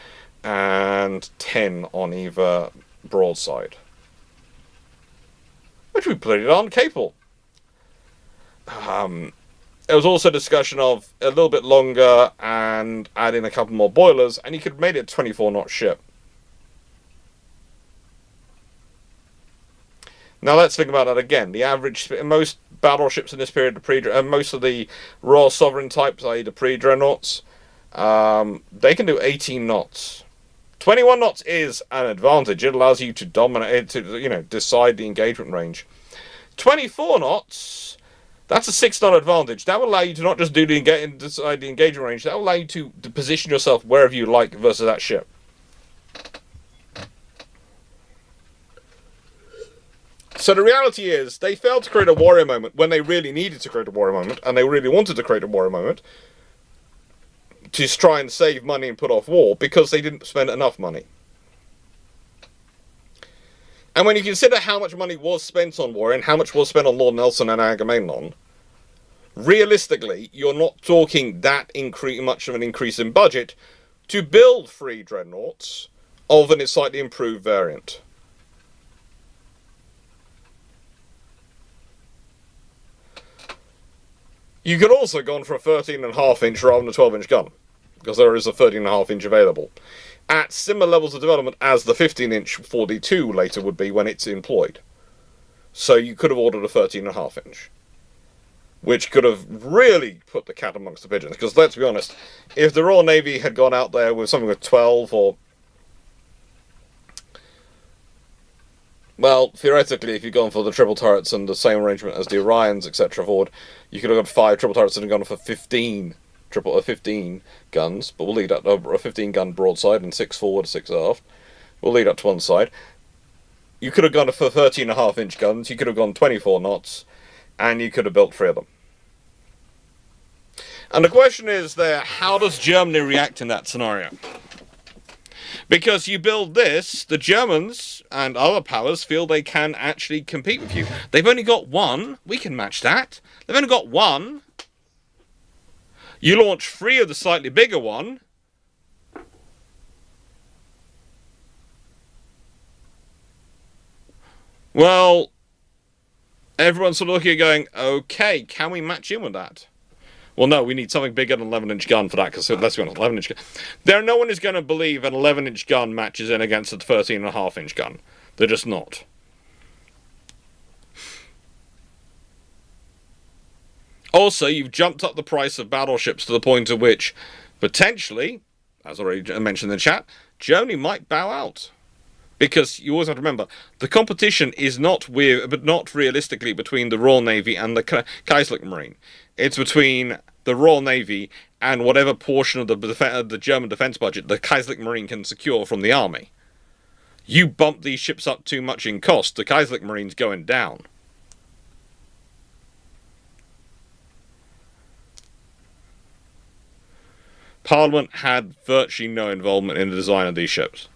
and 10 on either broadside, which would be pretty darn capable. There was also discussion of a little bit longer and adding a couple more boilers, and you could have made it a 24-knot ship. Now let's think about that again. The average, most battleships in this period, most of the Royal Sovereign types, i.e. the pre-dreadnoughts, they can do 18 knots. 21 knots is an advantage. It allows you to dominate, to decide the engagement range. 24 knots, that's a 6-knot advantage. That will allow you to not just decide the engagement range. That will allow you to position yourself wherever you like versus that ship. So the reality is, they failed to create a warrior moment when they really needed to create a warrior moment, and they really wanted to create a warrior moment to try and save money and put off war, because they didn't spend enough money. And when you consider how much money was spent on war and how much was spent on Lord Nelson and Agamemnon, realistically, you're not talking that much of an increase in budget to build 3 dreadnoughts of a slightly improved variant. You could also have gone for a 13.5-inch rather than a 12-inch gun, because there is a 13.5-inch available, at similar levels of development as the 15-inch 42 later would be when it's employed. So you could have ordered a 13.5-inch, which could have really put the cat amongst the pigeons, because let's be honest, if the Royal Navy had gone out there with something with 12 or... Well, theoretically, if you'd gone for the triple turrets and the same arrangement as the Orions, etc. forward, you could have got 5 triple turrets and gone for 15 guns, but we'll lead up to a 15-gun broadside and 6 forward, 6 aft. We'll lead up to one side. You could have gone for 13.5-inch guns, you could have gone 24 knots, and you could have built 3 of them. And the question is there, how does Germany react in that scenario? Because you build this, the Germans and other powers feel they can actually compete with you. They've only got 1. We can match that. They've only got 1. You launch 3 of the slightly bigger one. Well, everyone's sort of looking at going, okay, can we match in with that? Well, no, we need something bigger than an 11-inch gun for that, because let's be honest, 11-inch gun. No one is going to believe an 11-inch gun matches in against a 13.5-inch gun. They're just not. Also, you've jumped up the price of battleships to the point at which, potentially, as already mentioned in the chat, Germany might bow out. Because you always have to remember, the competition is not realistically between the Royal Navy and the Kaiserlich Marine. It's between the Royal Navy and whatever portion of the German defense budget the Kaiserlich Marine can secure from the army. You bump these ships up too much in cost, the Kaiserlich Marine's going down. Parliament had virtually no involvement in the design of these ships.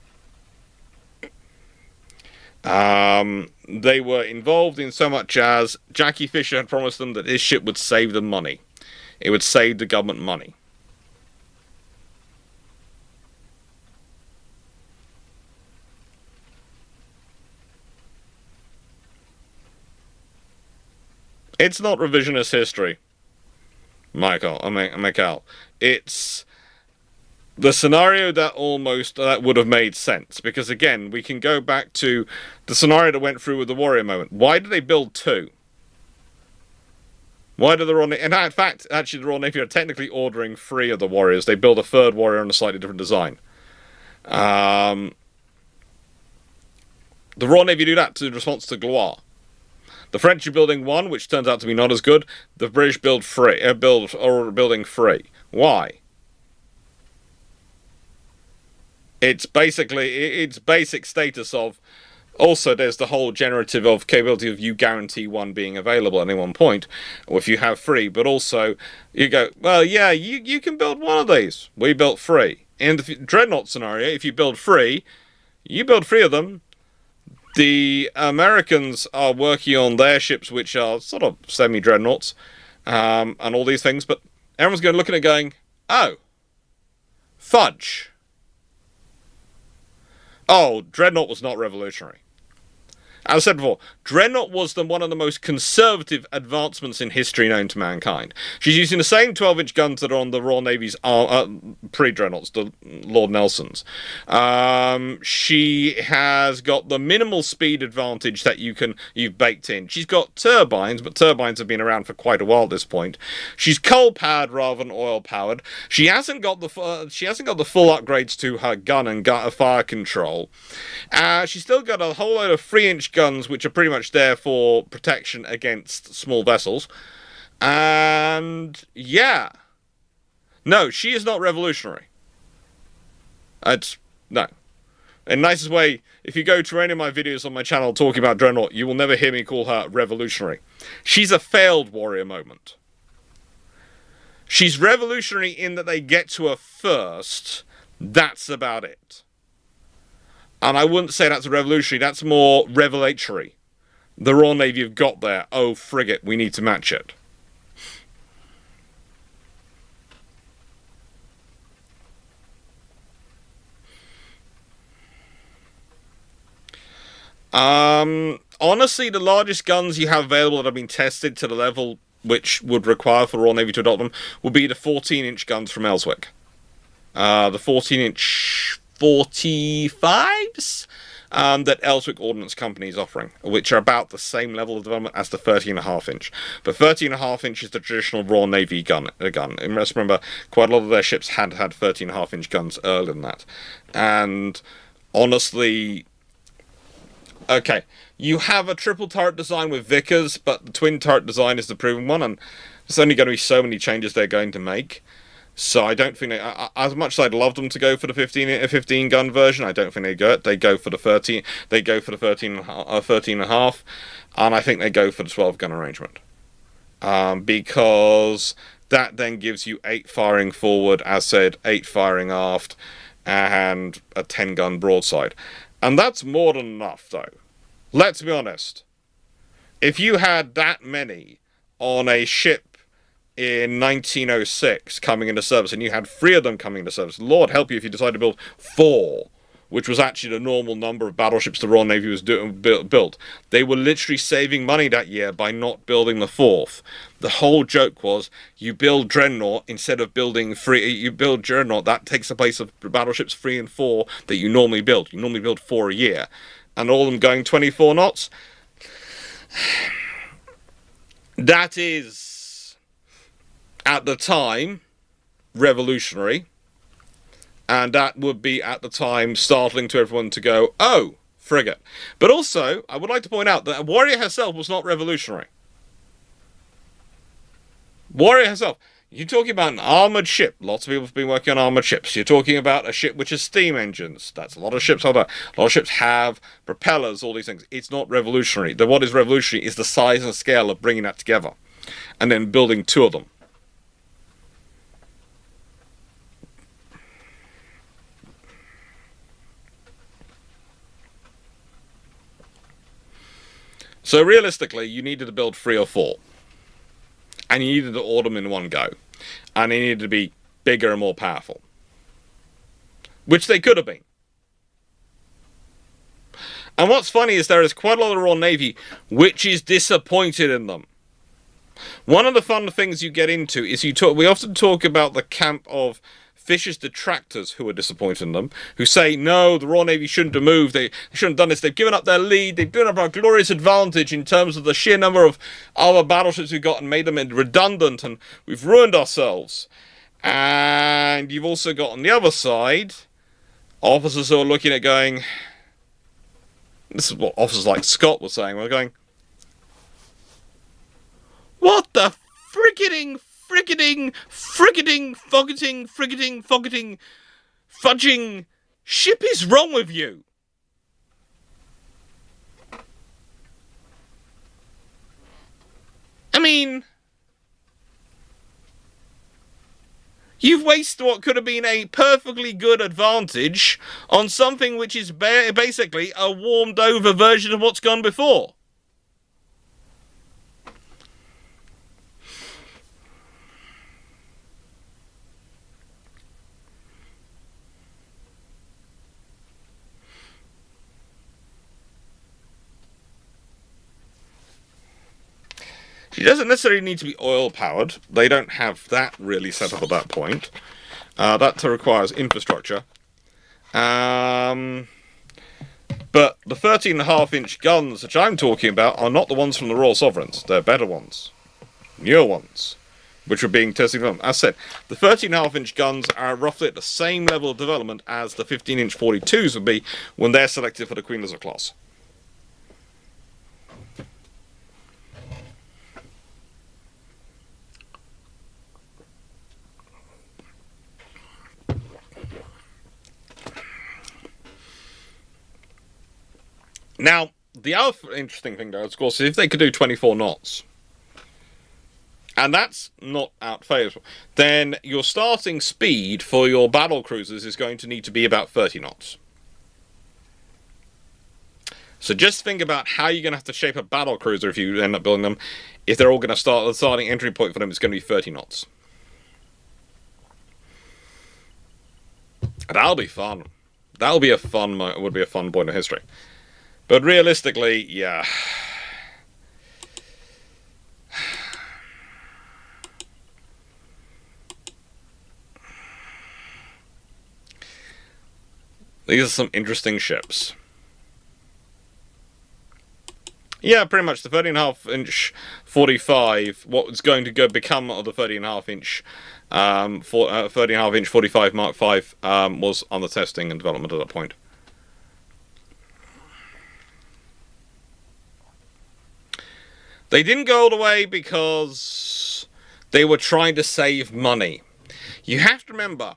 They were involved in so much as Jackie Fisher had promised them that his ship would save them money. It would save the government money. It's not revisionist history, Michael. It's the scenario that would have made sense, because again, we can go back to the scenario that went through with the Warrior moment. Why did they build 2? Why did the Royal Navy... And in fact, actually, the Royal Navy are technically ordering 3 of the Warriors. They build a 3rd Warrior on a slightly different design. The Royal Navy do that in response to Gloire. The French are building 1, which turns out to be not as good. The British building 3. Why? It's basically its basic status of. Also, there's the whole generative of capability of you guarantee 1 being available at any one point, or if you have 3. But also, you go, well, yeah, you can build 1 of these. We built 3. In the Dreadnought scenario, if you build 3, you build 3 of them. The Americans are working on their ships, which are sort of semi-dreadnoughts, and all these things. But everyone's going to look at it going, oh, fudge. Oh, Dreadnought was not revolutionary. As I said before, Dreadnought was one of the most conservative advancements in history known to mankind. She's using the same 12-inch guns that are on the Royal Navy's pre-Dreadnoughts, the Lord Nelsons. She has got the minimal speed advantage that you've baked in. She's got turbines, but turbines have been around for quite a while at this point. She's coal-powered rather than oil-powered. She hasn't got the full upgrades to her gun and fire control. She's still got a whole load of 3-inch guns, which are pretty much there for protection against small vessels. And yeah, no, she is not revolutionary. No. In the nicest way, if you go to any of my videos on my channel talking about Dreadnought, you will never hear me call her revolutionary. She's a failed warrior moment. She's revolutionary in that they get to her first. That's about it. And I wouldn't say that's revolutionary, that's more revelatory. The Royal Navy have got there, oh frigate, we need to match it. Honestly, the largest guns you have available that have been tested to the level which would require for the Royal Navy to adopt them would be the 14-inch guns from Ellswick. The 14-inch 45s that Ellswick Ordnance Company is offering, which are about the same level of development as the 13.5-inch. But 13.5-inch is the traditional Royal Navy gun. And let's remember, quite a lot of their ships had 13.5-inch guns earlier than that. And honestly, okay, you have a triple turret design with Vickers, but the twin turret design is the proven one, and there's only going to be so many changes they're going to make. So I don't think as much as I'd love them to go for the 15 gun version, I don't think they go it. They go for the 13. They go for the 13 and a half, and I think they go for the 12 gun arrangement, because that then gives you 8 firing forward, as said, 8 firing aft, and a 10 gun broadside, and that's more than enough, though. Let's be honest. If you had that many on a ship in 1906 coming into service, and you had 3 of them coming into service, Lord help you if you decided to build 4, which was actually the normal number of battleships the Royal Navy was built. They were literally saving money that year by not building the 4th. The whole joke was, you build Dreadnought instead of building 3. You build Dreadnought, that takes the place of battleships 3 and 4 that you normally build. You normally build 4 a year. And all of them going 24 knots. That is, at the time, revolutionary. And that would be, at the time, startling to everyone to go, oh, frigate. But also, I would like to point out that Warrior herself was not revolutionary. Warrior herself. You're talking about an armoured ship. Lots of people have been working on armoured ships. You're talking about a ship which has steam engines. That's a lot of ships like that. A lot of ships have propellers, all these things. It's not revolutionary. What is revolutionary is the size and scale of bringing that together. And then building 2 of them. So realistically, you needed to build 3 or 4. And you needed to order them in one go. And they needed to be bigger and more powerful. Which they could have been. And what's funny is there is quite a lot of the Royal Navy which is disappointed in them. One of the fun things you get into is we often talk about the camp of Fisher's detractors who are disappointed in them, who say, no, the Royal Navy shouldn't have moved, they shouldn't have done this, they've given up their lead, they've given up our glorious advantage in terms of the sheer number of other battleships we've got and made them redundant, and we've ruined ourselves. And you've also got on the other side, officers who are looking at going, this is what officers like Scott were saying, we're going, what the fricketing fudging ship is wrong with you? I mean, you've wasted what could have been a perfectly good advantage on something which is basically a warmed over version of what's gone before. She doesn't necessarily need to be oil-powered. They don't have that really set up at that point. That requires infrastructure. But the 13.5-inch guns which I'm talking about are not the ones from the Royal Sovereigns. They're better ones. Newer ones. Which are being tested on. As I said, the 13.5-inch guns are roughly at the same level of development as the 15-inch 42s would be when they're selected for the Queen Elizabeth class. Now, the other interesting thing, though, of course, is if they could do 24 knots, and that's not outfavourable, then your starting speed for your battle cruisers is going to need to be about 30 knots. So just think about how you're going to have to shape a battle cruiser if you end up building them. If they're all going to start, the starting entry point for them is going to be 30 knots. That'll be fun. That'll be a fun, would be a fun point of history. But realistically, yeah. These are some interesting ships. Yeah, pretty much the 30.5-inch 45. What's going to become of the 30.5-inch 30.5-inch 45 Mark V was on the testing and development at that point. They didn't go all the way because they were trying to save money. You have to remember,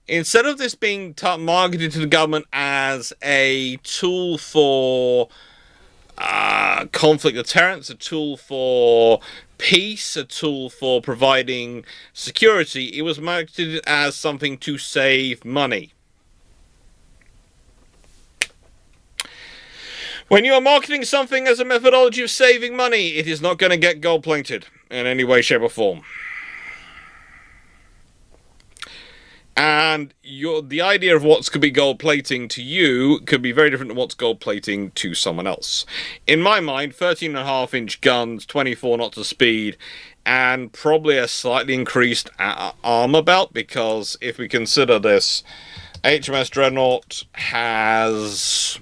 instead of this being marketed to the government as a tool for conflict deterrence, a tool for peace, a tool for providing security, it was marketed as something to save money. When you are marketing something as a methodology of saving money, it is not going to get gold-plated in any way, shape, or form. And the idea of what could be gold plating to you could be very different than what's gold plating to someone else. In my mind, 13.5-inch guns, 24 knots of speed, and probably a slightly increased armor belt, because if we consider this, HMS Dreadnought has,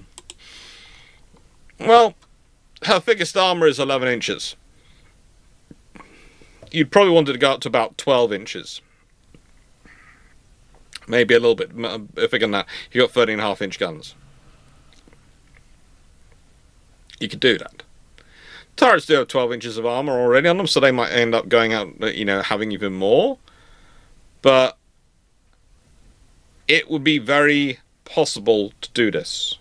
well, her thickest armor is 11 inches. You'd probably want it to go up to about 12 inches. Maybe a little bit bigger than that. You've got 13.5-inch guns. You could do that. Turrets do have 12 inches of armor already on them, so they might end up going out, having even more. But it would be very possible to do this.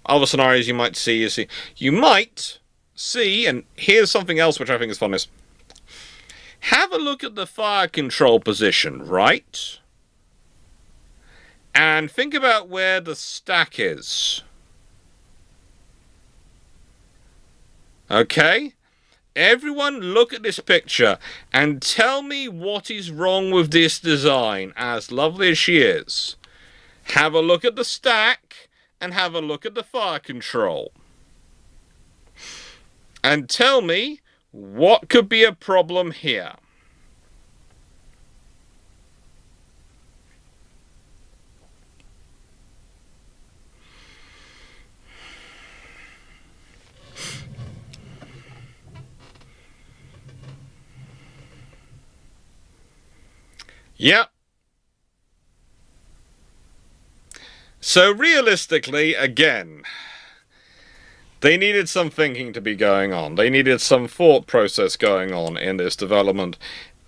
Other scenarios you might see is you might see, and here's something else which I think is fun, is have a look at the fire control position, right? And think about where the stack is. Okay? Everyone look at this picture and tell me what is wrong with this design, as lovely as she is. Have a look at the stack and have a look at the fire control. And tell me what could be a problem here? Yep. So realistically, again, they needed some thinking to be going on. They needed some thought process going on in this development,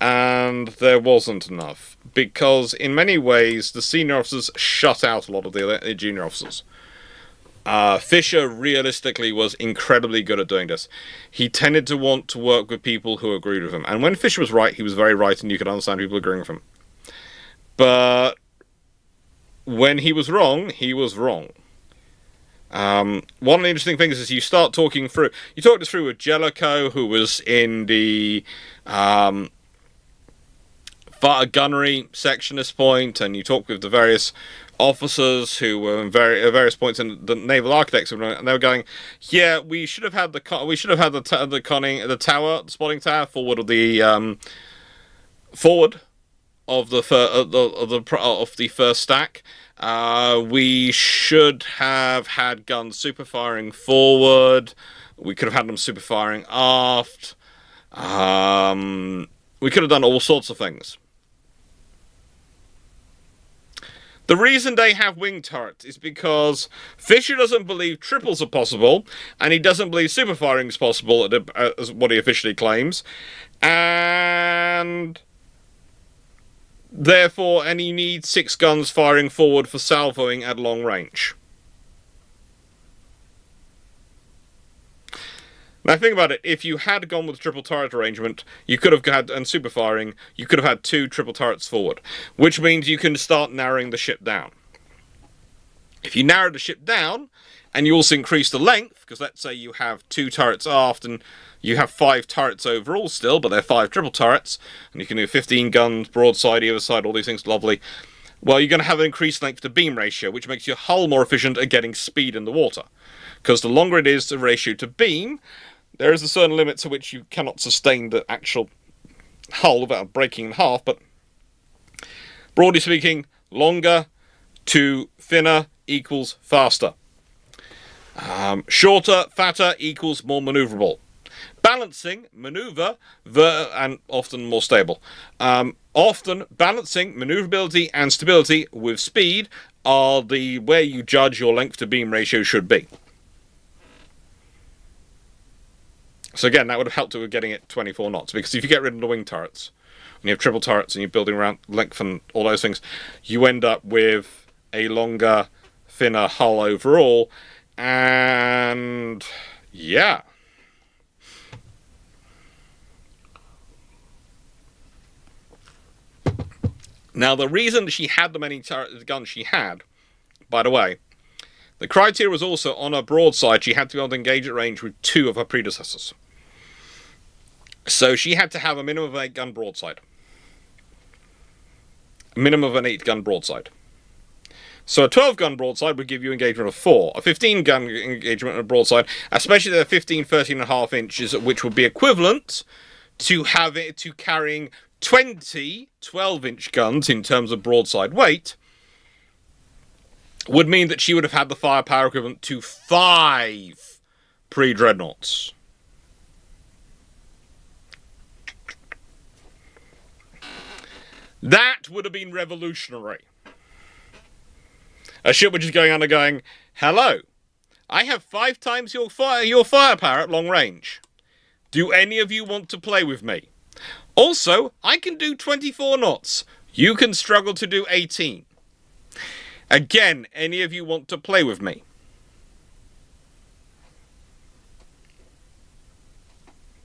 and there wasn't enough. Because in many ways, the senior officers shut out a lot of the junior officers. Fisher realistically was incredibly good at doing this. He tended to want to work with people who agreed with him. And when Fisher was right, he was very right, and you could understand people agreeing with him. But when he was wrong, he was wrong. One of the interesting things is you start talking through... You talked this through with Jellicoe, who was in the gunnery section at this point, and you talk with the various officers who were in various points in the naval architects, and they were going, "Yeah, we should have had the tower, the spotting tower forward of the first stack. We should have had guns super firing forward. We could have had them super firing aft. We could have done all sorts of things." The reason they have wing turrets is because Fisher doesn't believe triples are possible, and he doesn't believe super firing is possible, as what he officially claims, and therefore, he needs 6 guns firing forward for salvoing at long range. Now think about it, if you had gone with the triple turret arrangement, you could have had, and super firing, you could have had 2 triple turrets forward, which means you can start narrowing the ship down. If you narrow the ship down, and you also increase the length, because let's say you have 2 turrets aft and you have 5 turrets overall still, but they're 5 triple turrets, and you can do 15 guns, broadside, either side, all these things, lovely. Well, you're going to have an increased length to beam ratio, which makes your hull more efficient at getting speed in the water. Because the longer it is the ratio to beam, there is a certain limit to which you cannot sustain the actual hull without breaking in half, but broadly speaking, longer to thinner equals faster. Shorter, fatter equals more maneuverable. Balancing, maneuver, and often more stable. Often, balancing maneuverability and stability with speed are the where you judge your length to beam ratio should be. So again, that would have helped with getting it 24 knots, because if you get rid of the wing turrets, and you have triple turrets, and you're building around length and all those things, you end up with a longer, thinner hull overall, and yeah. Now, the reason she had the many guns she had, by the way, the criteria was also on her broadside, she had to be able to engage at range with 2 of her predecessors. So she had to have a minimum of an 8-gun broadside. A minimum of an 8-gun broadside. So a 12-gun broadside would give you engagement of 4. A 15-gun engagement on a broadside, especially the 15, 13.5 inches, which would be equivalent to carrying 20 12-inch guns in terms of broadside weight, would mean that she would have had the firepower equivalent to 5 pre-dreadnoughts. That would have been revolutionary. A ship which is going under going, hello, I have 5 times your firepower at long range. Do any of you want to play with me? Also, I can do 24 knots. You can struggle to do 18. Again, any of you want to play with me?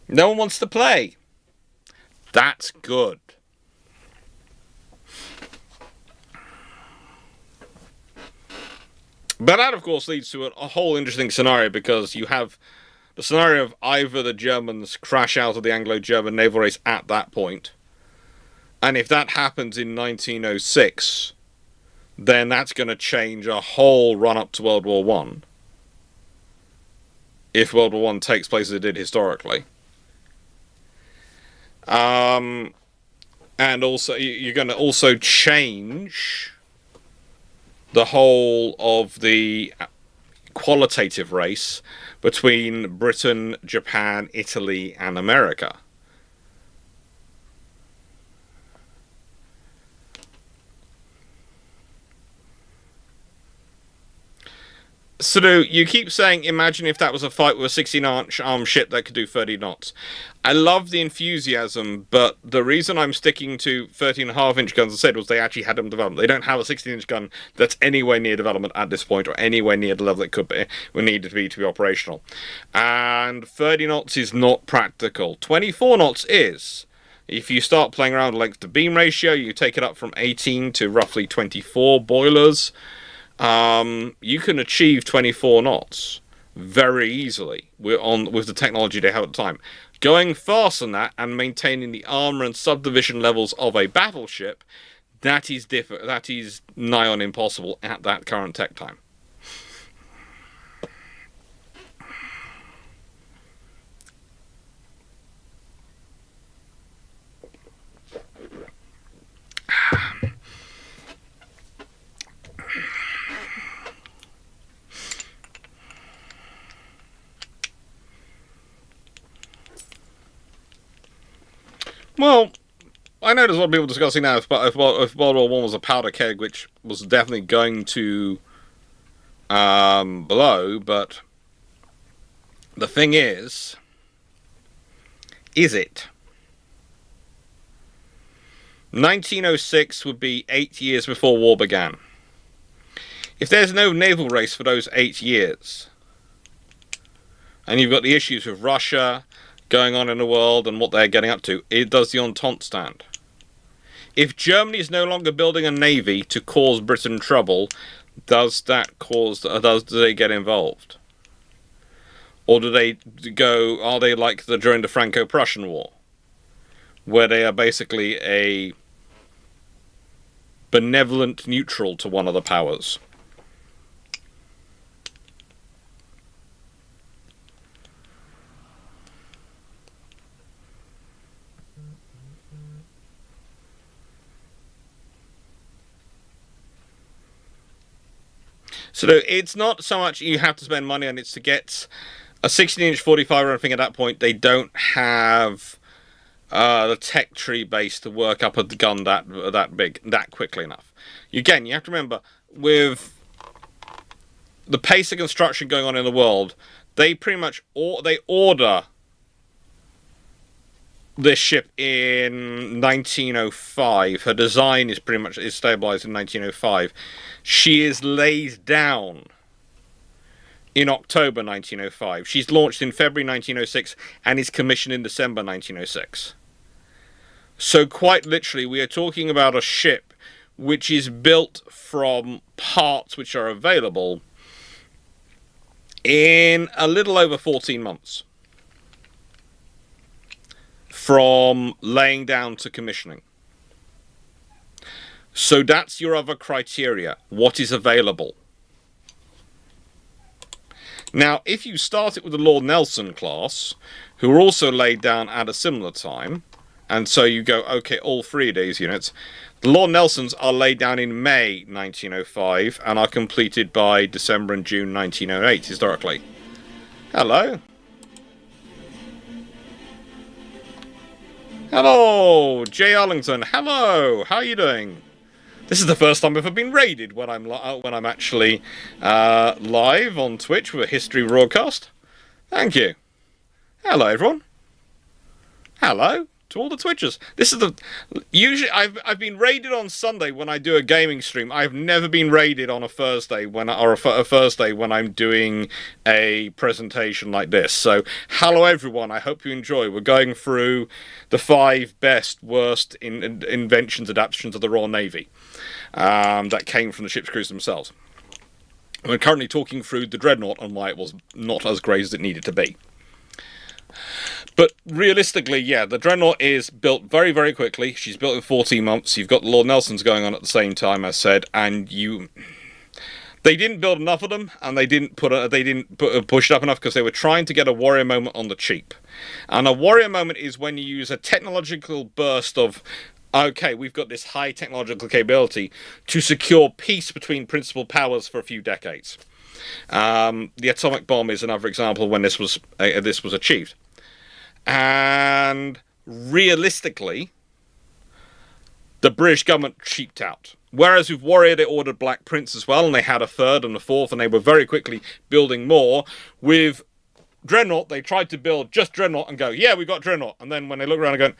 No one wants to play. That's good. But that, of course, leads to a whole interesting scenario, because you have the scenario of either the Germans crash out of the Anglo-German naval race at that point, and if that happens in 1906, then that's going to change a whole run-up to World War One. If World War One takes place as it did historically. And also, you're going to also change the whole of the qualitative race between Britain, Japan, Italy, and America. So you keep saying, imagine if that was a fight with a 16-inch armed ship that could do 30 knots. I love the enthusiasm, but the reason I'm sticking to 13.5-inch guns, as I said, was they actually had them developed. They don't have a 16-inch gun that's anywhere near development at this point, or anywhere near the level it could be, or needed to be operational. And 30 knots is not practical. 24 knots is. If you start playing around with length to beam ratio, you take it up from 18 to roughly 24 boilers. You can achieve 24 knots very easily with the technology they have at the time. Going faster than that and maintaining the armor and subdivision levels of a battleship, that is nigh on impossible at that current tech time. Well, I know there's a lot of people discussing now if World War One was a powder keg, which was definitely going to blow, but the thing is it? 1906 would be 8 years before war began. If there's no naval race for those 8 years, and you've got the issues with Russia going on in the world and what they're getting up to, it does the Entente stand. If Germany is no longer building a navy to cause Britain trouble, Does that cause? Do they get involved, or do they go? Are they like during the Franco-Prussian War, where they are basically a benevolent neutral to one of the powers? So it's not so much you have to spend money on it to get a 16-inch 45 or anything. At that point, they don't have the tech tree base to work up a gun that big that quickly enough. Again, you have to remember, with the pace of construction going on in the world, they pretty much they order this ship in 1905. Her design is pretty much stabilized in 1905. She is laid down in October 1905. She's launched in February 1906 and is commissioned in December 1906. So quite literally, we are talking about a ship which is built from parts which are available in a little over 14 months. From laying down to commissioning. So that's your other criteria. What is available? Now, if you start it with the Lord Nelson class, who are also laid down at a similar time, and so you go, okay, all three of these units, the Lord Nelsons are laid down in May 1905 and are completed by December and June 1908, historically. Hello. Hello, Jay Arlington. Hello, how are you doing? This is the first time I've ever been raided when I'm actually live on Twitch with a history broadcast. Thank you. Hello, everyone. Hello to all the Twitchers. This is usually I've been raided on Sunday when I do a gaming stream. I've never been raided on a Thursday a Thursday when I'm doing a presentation like this. So, hello everyone. I hope you enjoy. We're going through the 5 best, worst inventions, adaptations of the Royal Navy that came from the ship's crews themselves. We're currently talking through the Dreadnought and why it was not as great as it needed to be. But realistically, yeah, the Dreadnought is built very, very quickly. She's built in 14 months. You've got the Lord Nelsons going on at the same time, as said, and they didn't build enough of them, and they didn't push it up enough because they were trying to get a warrior moment on the cheap. And a warrior moment is when you use a technological burst of, okay, we've got this high technological capability to secure peace between principal powers for a few decades. The atomic bomb is another example when this was achieved. And realistically, the British government cheaped out. Whereas with Warrior, they ordered Black Prince as well, and they had a third and a fourth, and they were very quickly building more. With Dreadnought, they tried to build just Dreadnought and go, yeah, we got Dreadnought. And then when they look around and go,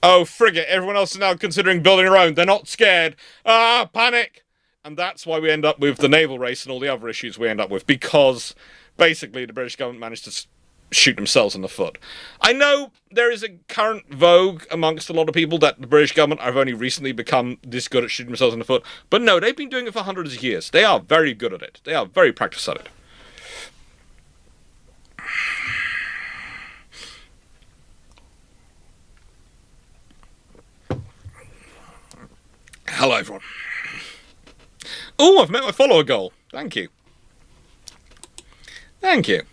oh, frigate, everyone else is now considering building their own. They're not scared. Panic! And that's why we end up with the naval race and all the other issues we end up with, because basically the British government managed to shoot themselves in the foot. I know there is a current vogue amongst a lot of people that the British government have only recently become this good at shooting themselves in the foot, but no, they've been doing it for hundreds of years. They are very good at it. They are very practiced at it. Hello, everyone. Oh, I've met my follower goal. Thank you. Thank you.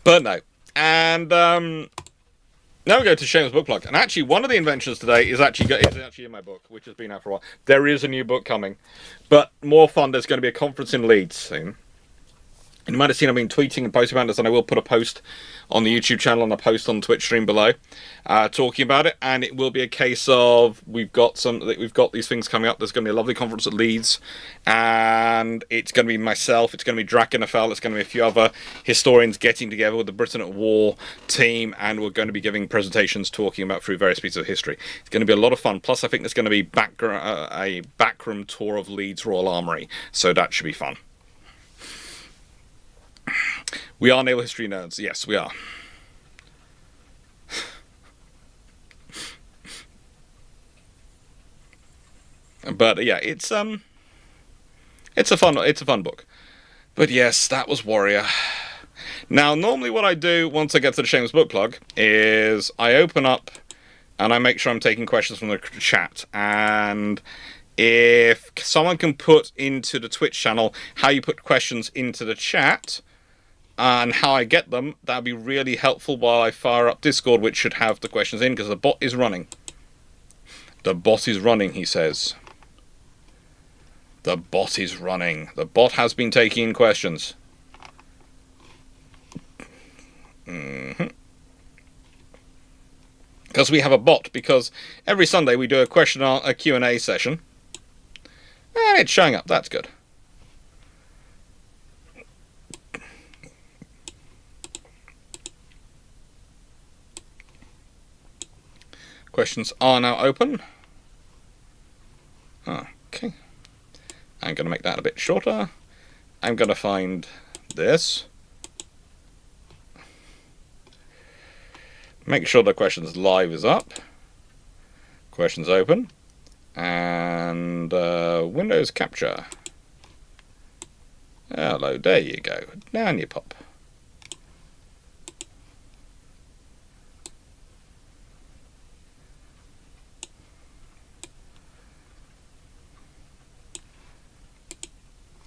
But no. And now we go to Shameless Book Plug. And actually, one of the inventions today is actually in my book, which has been out for a while. There is a new book coming. But more fun, there's going to be a conference in Leeds soon. And you might have seen I've been tweeting and posting about this, and I will put a post on the YouTube channel and a post on the Twitch stream below talking about it. And it will be a case of we've got these things coming up. There's going to be a lovely conference at Leeds, and it's going to be myself, it's going to be Draken Naval, it's going to be a few other historians getting together with the Britain at War team, and we're going to be giving presentations talking about through various pieces of history. It's going to be a lot of fun. Plus, I think there's going to be a backroom tour of Leeds Royal Armoury, so that should be fun. We are naval history nerds. Yes, we are. But yeah, it's a fun book. But yes, that was Warrior. Now, normally what I do once I get to the Shameless Book Plug is I open up and I make sure I'm taking questions from the chat. And if someone can put into the Twitch channel how you put questions into the chat and how I get them, that'd be really helpful while I fire up Discord, which should have the questions in, because the bot is running. The bot is running, he says. The bot is running. The bot has been taking questions. Because we have a bot, because every Sunday we do a Q&A session. And it's showing up, that's good. Questions are now open. Okay. I'm going to make that a bit shorter. I'm going to find this. Make sure the questions live is up. Questions open. And Windows capture. Hello, there you go. Down you pop.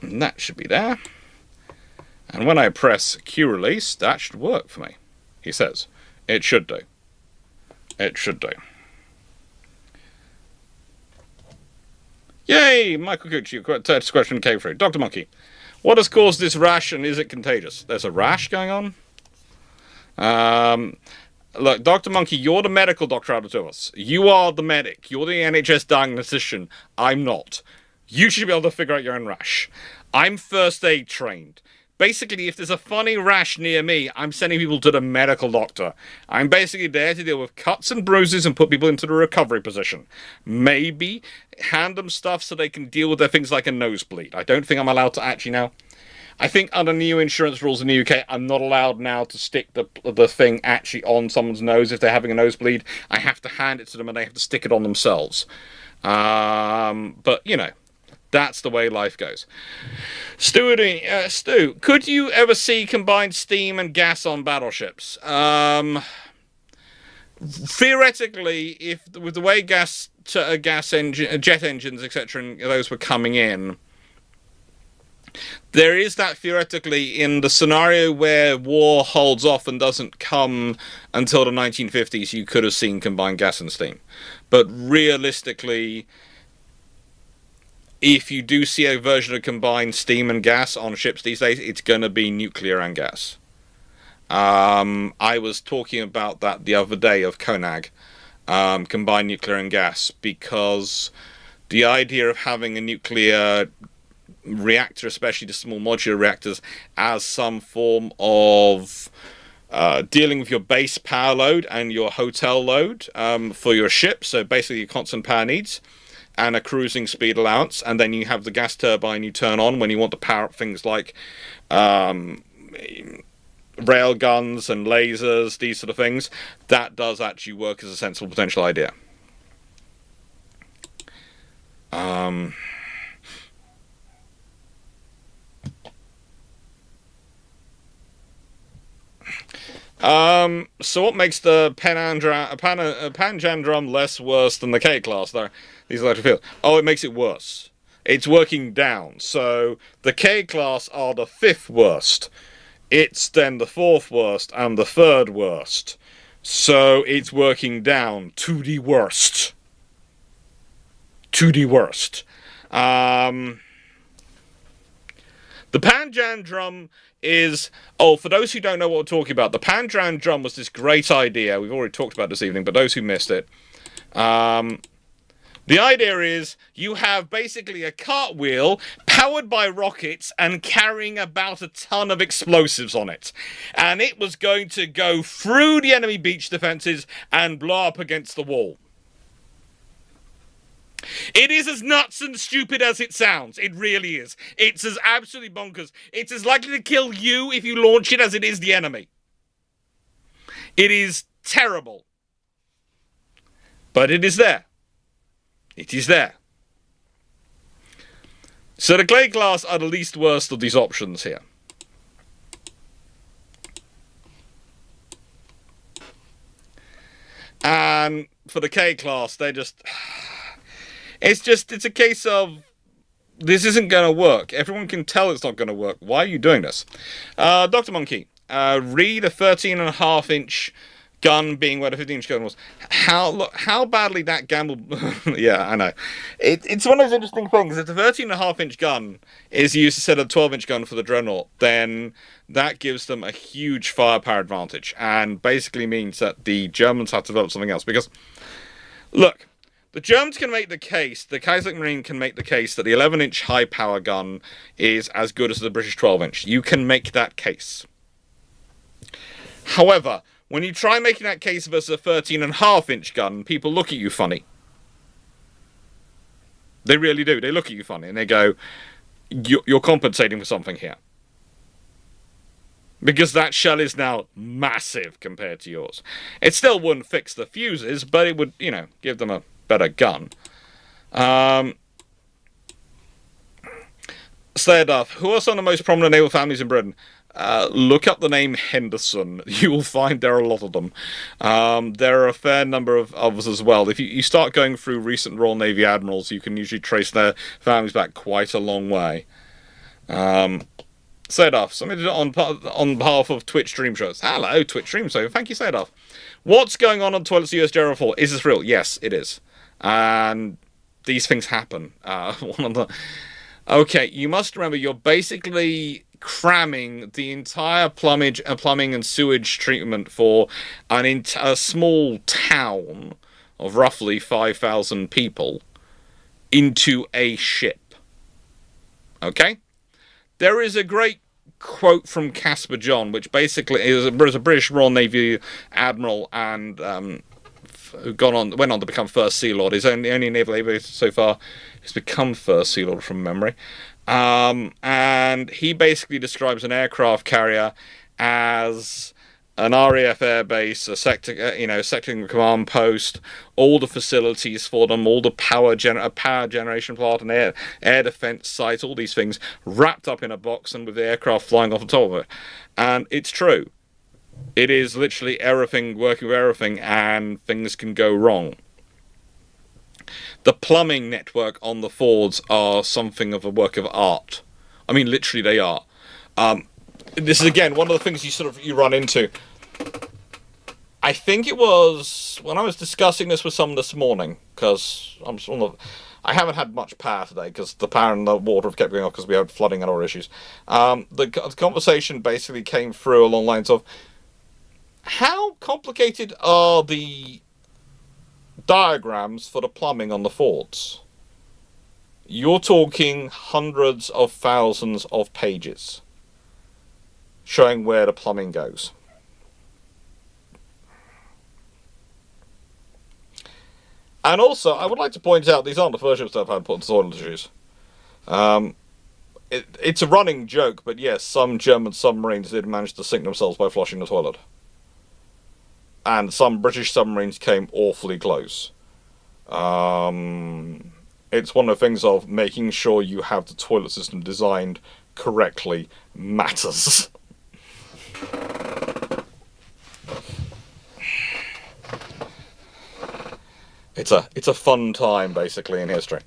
And that should be there. And when I press Q release, that should work for me, he says. It should do. It should do. Yay! Michael Cucci, question came through. Dr. Monkey, what has caused this rash and is it contagious? There's a rash going on? Look, Dr. Monkey, you're the medical doctor out of the two of us. You are the medic. You're the NHS diagnostician. I'm not. You should be able to figure out your own rash. I'm first aid trained. Basically, if there's a funny rash near me, I'm sending people to the medical doctor. I'm basically there to deal with cuts and bruises and put people into the recovery position. Maybe hand them stuff so they can deal with their things like a nosebleed. I don't think I'm allowed to actually now. I think under new insurance rules in the UK, I'm not allowed now to stick the thing actually on someone's nose if they're having a nosebleed. I have to hand it to them and they have to stick it on themselves. But, you know. That's the way life goes. Stu, could you ever see combined steam and gas on battleships? Theoretically, if with the way jet engines, etc., and those were coming in, there is that theoretically in the scenario where war holds off and doesn't come until the 1950s, you could have seen combined gas and steam. But realistically, if you do see a version of combined steam and gas on ships these days, it's going to be nuclear and gas. I was talking about that the other day of CONAG, combined nuclear and gas, because the idea of having a nuclear reactor, especially the small modular reactors, as some form of dealing with your base power load and your hotel load for your ship, so basically your constant power needs, and a cruising speed allowance, and then you have the gas turbine you turn on when you want to power up things like rail guns and lasers, these sort of things. That does actually work as a sensible potential idea. So what makes the Panjandrum less worse than the K-class? These electric fields. Oh, it makes it worse. It's working down. So the K-class are the 5th worst. It's then the 4th worst and the 3rd worst. So it's working down to the worst. To the worst. The Panjandrum is... Oh, for those who don't know what we're talking about, the Panjandrum was this great idea. We've already talked about it this evening, but those who missed it... the idea is you have basically a cartwheel powered by rockets and carrying about a ton of explosives on it. And it was going to go through the enemy beach defenses and blow up against the wall. It is as nuts and stupid as it sounds. It really is. It's as absolutely bonkers. It's as likely to kill you if you launch it as it is the enemy. It is terrible. But it is there. It is there. So the Clay class are the least worst of these options here. And for the K class, they're just... It's a case of... This isn't going to work. Everyone can tell it's not going to work. Why are you doing this? Dr. Monkey, read a 13.5-inch gun being where the 15-inch gun was. How badly that gamble... Yeah, I know. It's one of those interesting things. If the 13.5-inch gun is used instead of a 12-inch gun for the Dreadnought, then that gives them a huge firepower advantage, and basically means that the Germans have to develop something else. Because, look, the Germans can make the case, the Kriegsmarine can make the case that the 11-inch high-power gun is as good as the British 12-inch. You can make that case. However, when you try making that case versus a 13.5-inch gun, people look at you funny. They really do. They look at you funny and they go, you're compensating for something here. Because that shell is now massive compared to yours. It still wouldn't fix the fuses, but it would, give them a better gun. Slayer Duff, who are some of the most prominent naval families in Britain? Look up the name Henderson. You will find there are a lot of them. There are a fair number of others as well. If you start going through recent Royal Navy admirals, you can usually trace their families back quite a long way. Slayer Duff, something to do on behalf of Twitch Stream Shows. Hello, Twitch Stream Show. Thank you, Slayer Duff. What's going on toilets US General 4? Is this real? Yes, it is. And these things happen. Okay, you must remember you're basically cramming the entire plumbing and sewage treatment for a small town of roughly 5,000 people into a ship. Okay? There is a great quote from Caspar John, which basically is a British Royal Navy admiral and who went on to become First Sea Lord. He's only naval aviator so far who's become First Sea Lord from memory. And he basically describes an aircraft carrier as an RAF airbase, a sector command post, all the facilities for them, all the power generation plant, an air defense site, all these things wrapped up in a box and with the aircraft flying off the top of it. And it's true. It is literally everything, working with everything, and things can go wrong. The plumbing network on the Fords are something of a work of art. I mean, literally they are. This is, again, one of the things you run into. I think it was when I was discussing this with someone this morning, because I haven't had much power today, because the power and the water have kept going off because we had flooding and other issues. The conversation basically came through along the lines of, how complicated are the diagrams for the plumbing on the Fords? You're talking hundreds of thousands of pages showing where the plumbing goes. And also, I would like to point out, these aren't the first ships that have had toilet issues. It's a running joke, but yes, some German submarines did manage to sink themselves by flushing the toilet. And some British submarines came awfully close. It's one of the things of making sure you have the toilet system designed correctly matters. It's a fun time, basically, in history.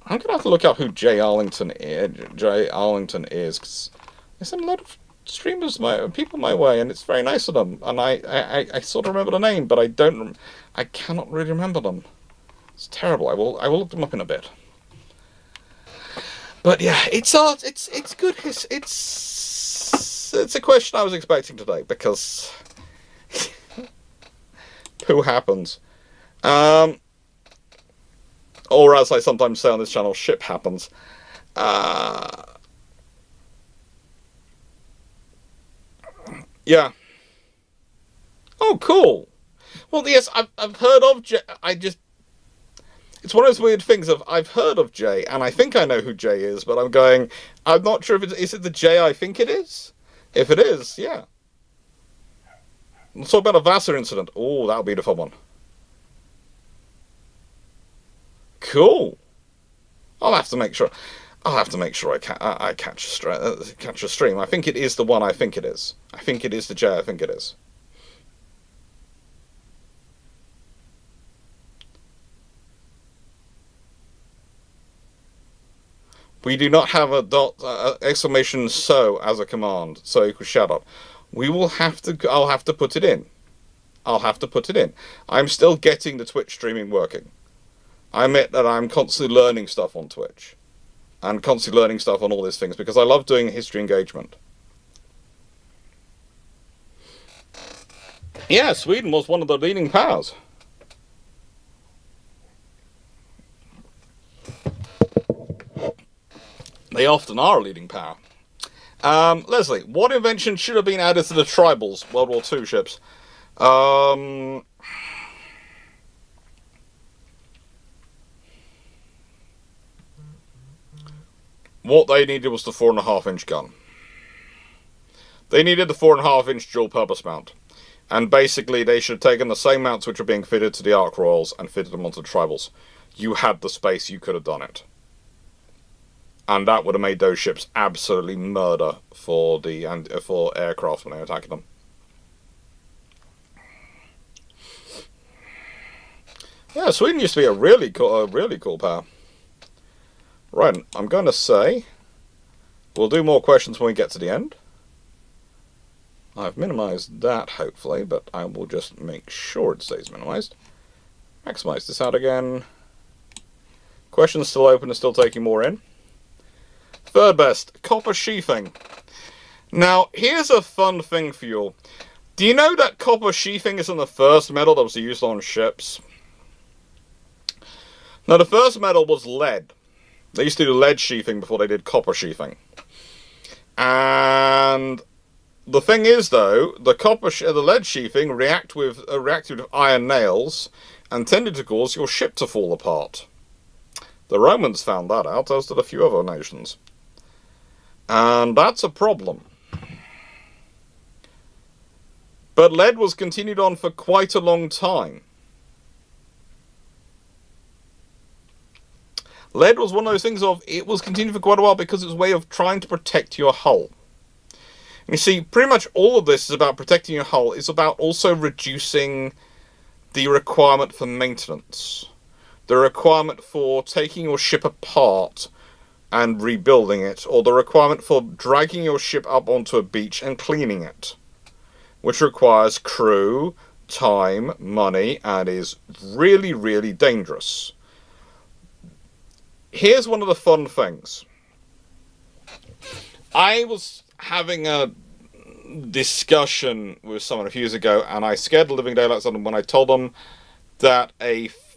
I'm going to have to look up who Jay Arlington is, because there's a lot of streamers, people my way, and it's very nice of them. And I sort of remember the name, but I cannot really remember them. It's terrible. I will look them up in a bit. But yeah, it's good. It's a question I was expecting today, because poo happens. Or as I sometimes say on this channel, ship happens. Yeah. Oh, cool. Well, yes, I've heard of Jay. It's one of those weird things of, I've heard of Jay, and I think I know who Jay is, but I'm not sure if is it the Jay I think it is? If it is, yeah. Let's talk about a Vassar incident. Oh, that'll be the fun one. Cool. I'll have to make sure. I'll have to make sure I catch a stream. I think it is the one I think it is. I think it is the J I think it is. We do not have a exclamation so as a command, so equals shout out. We will have to, I'll have to put it in. I'll have to put it in. I'm still getting the Twitch streaming working. I admit that I'm constantly learning stuff on Twitch. And constantly learning stuff on all these things, because I love doing history engagement. Yeah, Sweden was one of the leading powers. They often are a leading power. Leslie, what invention should have been added to the Tribals World War II ships? What they needed was the 4.5-inch gun. They needed the 4.5-inch dual-purpose mount. And basically, they should have taken the same mounts which are being fitted to the Ark Royals and fitted them onto the Tribals. You had the space, you could have done it. And that would have made those ships absolutely murder for aircraft when they were attacking them. Yeah, Sweden used to be a really cool power. Right, I'm going to say we'll do more questions when we get to the end. I've minimised that, hopefully, but I will just make sure it stays minimised. Maximise this out again. Questions still open and still taking more in. Third best, copper sheathing. Now, here's a fun thing for you all. Do you know that copper sheathing isn't the first metal that was used on ships? Now, the first metal was lead. They used to do lead sheathing before they did copper sheathing. And the thing is, though, the lead sheathing reacted with iron nails and tended to cause your ship to fall apart. The Romans found that out, as did a few other nations. And that's a problem. But lead was continued on for quite a long time. Lead was one of those things it was continued for quite a while because it was a way of trying to protect your hull. And you see, pretty much all of this is about protecting your hull. It's about also reducing the requirement for maintenance. The requirement for taking your ship apart and rebuilding it, or the requirement for dragging your ship up onto a beach and cleaning it, which requires crew, time, money, and is really, really dangerous. Here's one of the fun things. I was having a discussion with someone a few years ago, and I scared the living daylights out of them when I told them that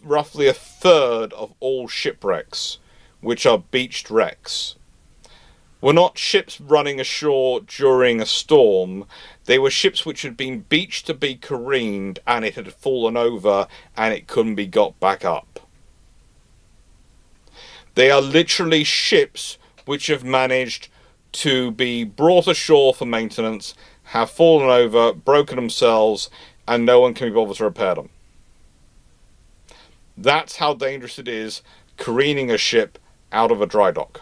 roughly a third of all shipwrecks, which are beached wrecks, were not ships running ashore during a storm. They were ships which had been beached to be careened, and it had fallen over, and it couldn't be got back up. They are literally ships which have managed to be brought ashore for maintenance, have fallen over, broken themselves, and no one can be bothered to repair them. That's how dangerous it is careening a ship out of a dry dock.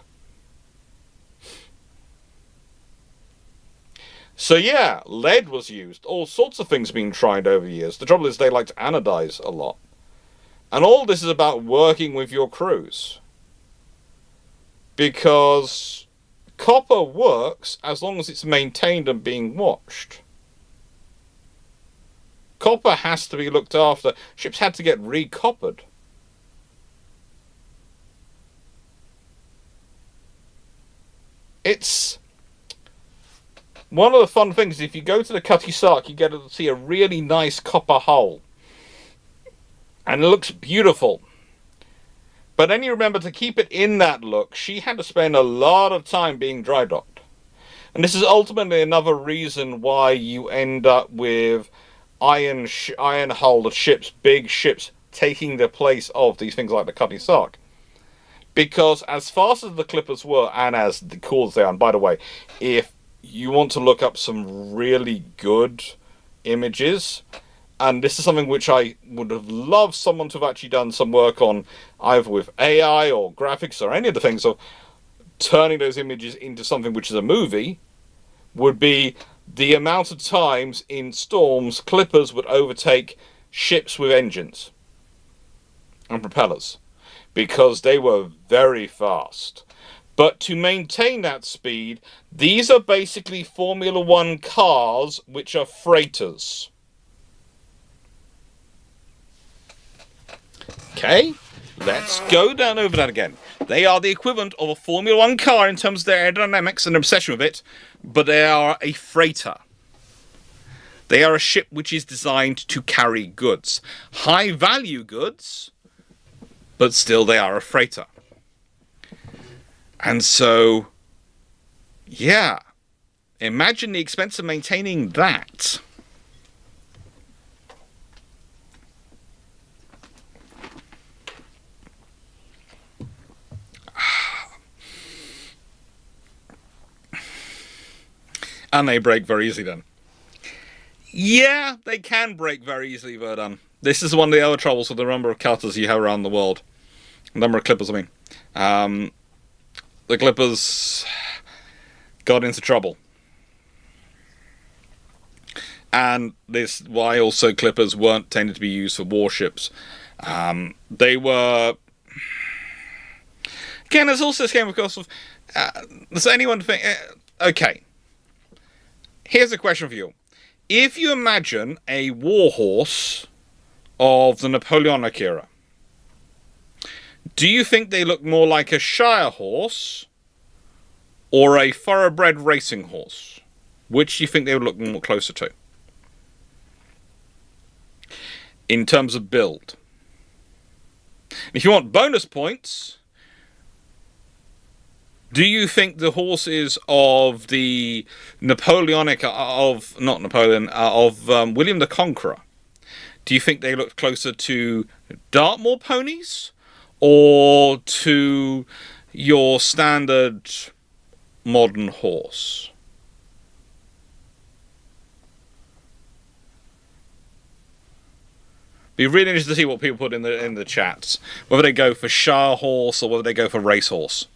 So yeah, lead was used. All sorts of things being tried over the years. The trouble is they like to anodize a lot. And all this is about working with your crews. Because copper works as long as it's maintained and being watched. Copper has to be looked after. Ships had to get recoppered. It's one of the fun things. If you go to the Cutty Sark, you get to see a really nice copper hull. And it looks beautiful. But then you remember, to keep it in that look, she had to spend a lot of time being dry docked. And this is ultimately another reason why you end up with iron hulled ships, big ships, taking the place of these things like the Cutty Sark. Because as fast as the Clippers were, and as cool as they are, and by the way, if you want to look up some really good images, and this is something which I would have loved someone to have actually done some work on, either with AI or graphics or any of the things, of turning those images into something which is a movie, would be the amount of times in storms clippers would overtake ships with engines and propellers, because they were very fast. But to maintain that speed, these are basically Formula One cars, which are freighters. Okay, let's go down over that again. They are the equivalent of a Formula One car in terms of their aerodynamics and obsession with it, but they are a freighter. They are a ship which is designed to carry goods. High value goods, but still they are a freighter. And so, yeah, imagine the expense of maintaining that. And they break very easily then. Yeah, they can break very easily, Verdun. This is one of the other troubles with the number of cutters you have around the world. The number of clippers, I mean. The clippers got into trouble. And this is why also clippers weren't tended to be used for warships. They were... Again, there's also this game, of course, of... does anyone think... okay. Here's a question for you. If you imagine a warhorse of the Napoleonic era, do you think they look more like a Shire horse or a thoroughbred racing horse? Which do you think they would look more closer to? In terms of build. If you want bonus points, do you think the horses of the Napoleonic, of William the Conqueror, do you think they look closer to Dartmoor ponies or to your standard modern horse? Be really interested to see what people put in the chats, whether they go for Shire horse or whether they go for race horse.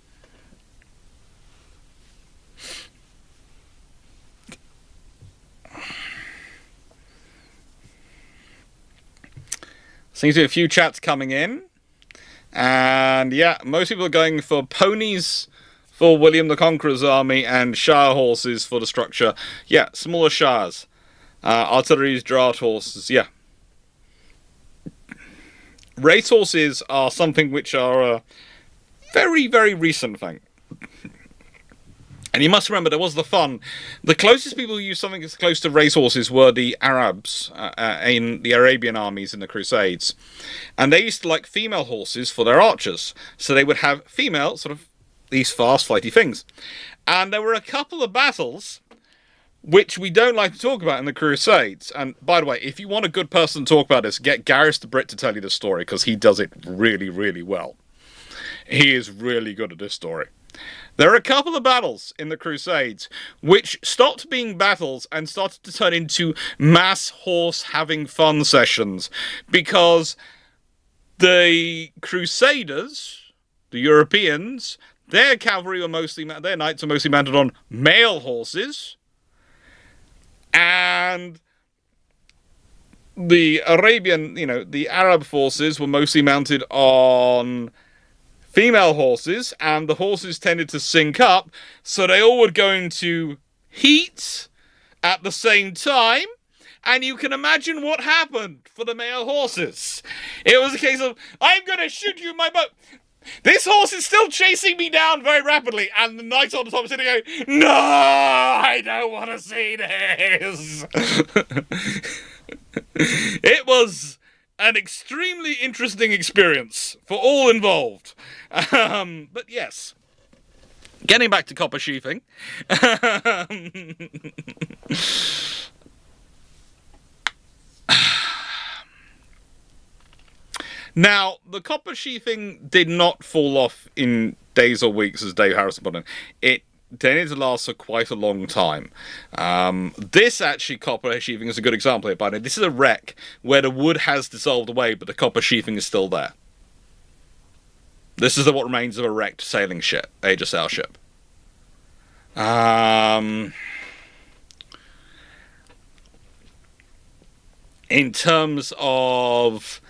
Seems to be a few chats coming in. And yeah, most people are going for ponies for William the Conqueror's army and Shire horses for the structure. Yeah, smaller Shires. Artillery's draft horses, yeah. Race horses are something which are a very, very recent thing. And you must remember, there was the fun. The closest people who used something as close to racehorses were the Arabs in the Arabian armies in the Crusades. And they used to like female horses for their archers. So they would have female, sort of, these fast, flighty things. And there were a couple of battles which we don't like to talk about in the Crusades. And by the way, if you want a good person to talk about this, get Gareth the Brit to tell you the story, because he does it really, really well. He is really good at this story. There are a couple of battles in the Crusades which stopped being battles and started to turn into mass horse having fun sessions, because the Crusaders, the Europeans, their cavalry were mostly, their knights were mostly mounted on male horses, and the Arabian, the Arab forces were mostly mounted on female horses, and the horses tended to sync up, so they all would go into heat at the same time, and you can imagine what happened for the male horses. It was a case of, I'm going to shoot you with my bow. This horse is still chasing me down very rapidly, and the knight on the top is sitting going, no, I don't want to see this. It was an extremely interesting experience for all involved. But yes, getting back to copper sheathing. Now, the copper sheathing did not fall off in days or weeks, as Dave Harrison put in. It they need to last for quite a long time. This actually copper sheathing is a good example here, but this is a wreck where the wood has dissolved away, but the copper sheathing is still there. This is what remains of a wrecked sailing ship, Age of Sail ship. In terms of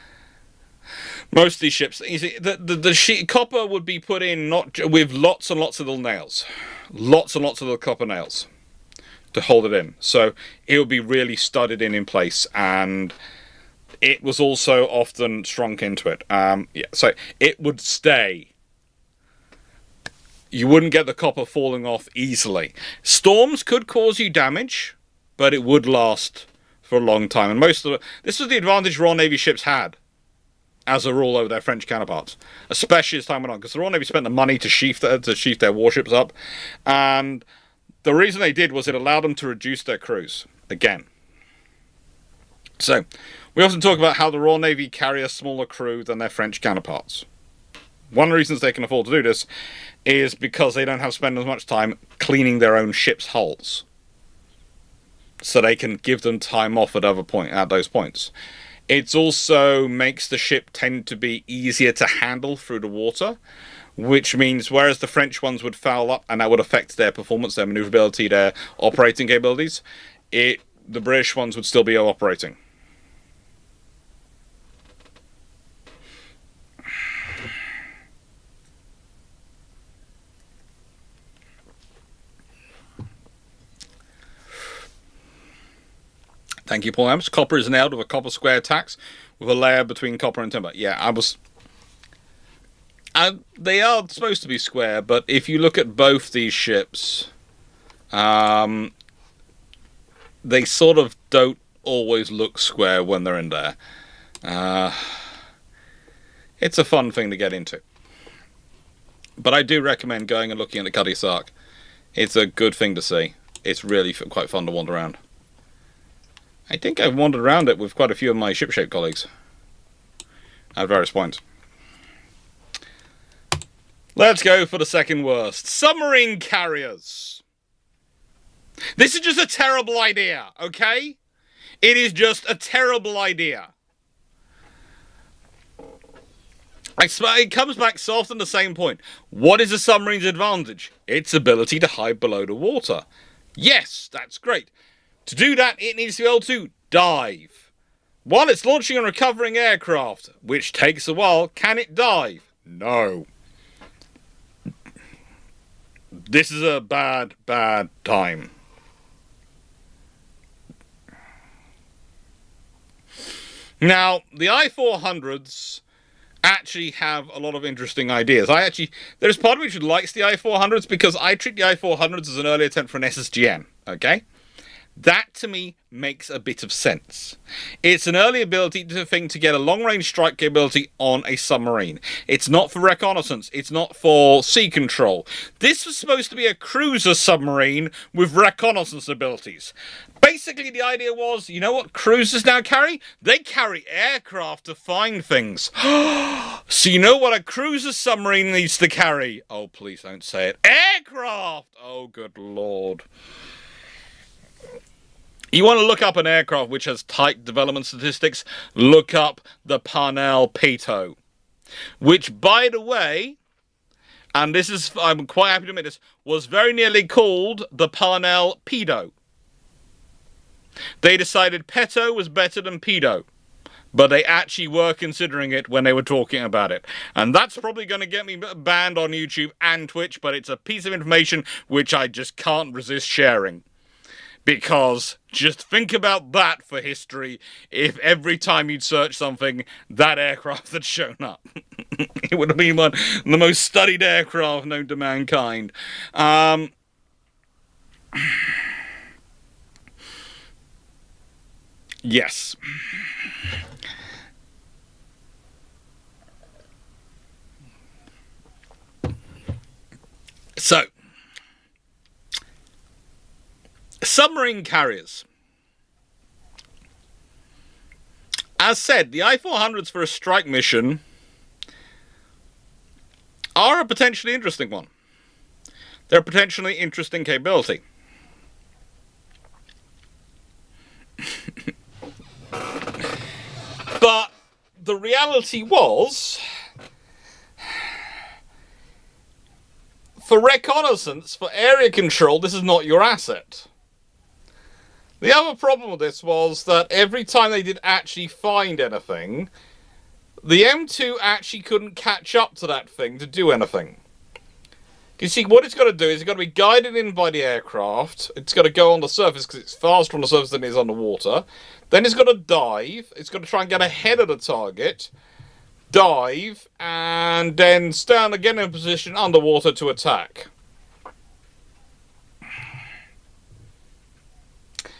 most of these ships, you see, the copper would be put in not with lots and lots of little nails, lots and lots of little copper nails to hold it in. So it would be really studded in place, and it was also often shrunk into it. Yeah, so it would stay. You wouldn't get the copper falling off easily. Storms could cause you damage, but it would last for a long time. And this was the advantage Royal Navy ships had, as a rule, over their French counterparts, especially as time went on, because the Royal Navy spent the money to sheath their warships up, and the reason they did was it allowed them to reduce their crews again. So we often talk about how the Royal Navy carry a smaller crew than their French counterparts. One of the reasons they can afford to do this is because they don't have to spend as much time cleaning their own ship's hulls, so they can give them time off at those points. It also makes the ship tend to be easier to handle through the water, which means whereas the French ones would foul up and that would affect their performance, their maneuverability, their operating capabilities, the British ones would still be operating. Thank you, Paul Amps. Copper is nailed with a copper square tacks with a layer between copper and timber. Yeah, they are supposed to be square, but if you look at both these ships, they sort of don't always look square when they're in there. It's a fun thing to get into. But I do recommend going and looking at the Cuddy Sark. It's a good thing to see. It's really quite fun to wander around. I think I've wandered around it with quite a few of my ship-shape colleagues at various points. Let's go for the second worst. Submarine carriers. This is just a terrible idea, okay? It is just a terrible idea. It comes back so often to the same point. What is a submarine's advantage? Its ability to hide below the water. Yes, that's great. To do that, it needs to be able to dive. While it's launching and recovering aircraft, which takes a while, can it dive? No. This is a bad, bad time. Now, the I-400s actually have a lot of interesting ideas. There's part of me which likes the I-400s because I treat the I-400s as an early attempt for an SSGN, okay? That, to me, makes a bit of sense. It's an early ability to get a long-range strike capability on a submarine. It's not for reconnaissance. It's not for sea control. This was supposed to be a cruiser submarine with reconnaissance abilities. Basically, the idea was, you know what cruisers now carry? They carry aircraft to find things. So you know what a cruiser submarine needs to carry? Oh, please don't say it. Aircraft! Oh, good Lord. You want to look up an aircraft which has tight development statistics, look up the Parnell Peto. Which, by the way, and this is, I'm quite happy to admit this, was very nearly called the Parnell Pedo. They decided Peto was better than Pedo, but they actually were considering it when they were talking about it. And that's probably going to get me banned on YouTube and Twitch, but it's a piece of information which I just can't resist sharing. Because just think about that for history, if every time you'd search something, that aircraft had shown up. It would have been one of the most studied aircraft known to mankind. Yes. So, submarine carriers. As said, the I-400s for a strike mission are a potentially interesting one. They're a potentially interesting capability. But the reality was, for reconnaissance, for area control, this is not your asset. The other problem with this was that every time they did actually find anything, the M2 actually couldn't catch up to that thing to do anything. You see, what it's got to do is it's got to be guided in by the aircraft. It's got to go on the surface because it's faster on the surface than it is underwater. Then it's got to dive. It's got to try and get ahead of the target, dive, and then stand again in position underwater to attack.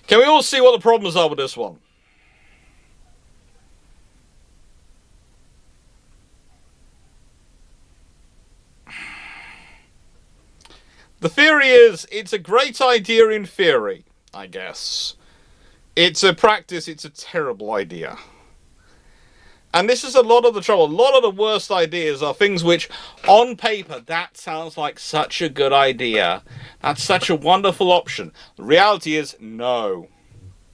Can we all see what the problems are with this one? The theory is, it's a great idea in theory, I guess. It's a practice, it's a terrible idea. And this is a lot of the trouble. A lot of the worst ideas are things which, on paper, that sounds like such a good idea. That's such a wonderful option. The reality is, no.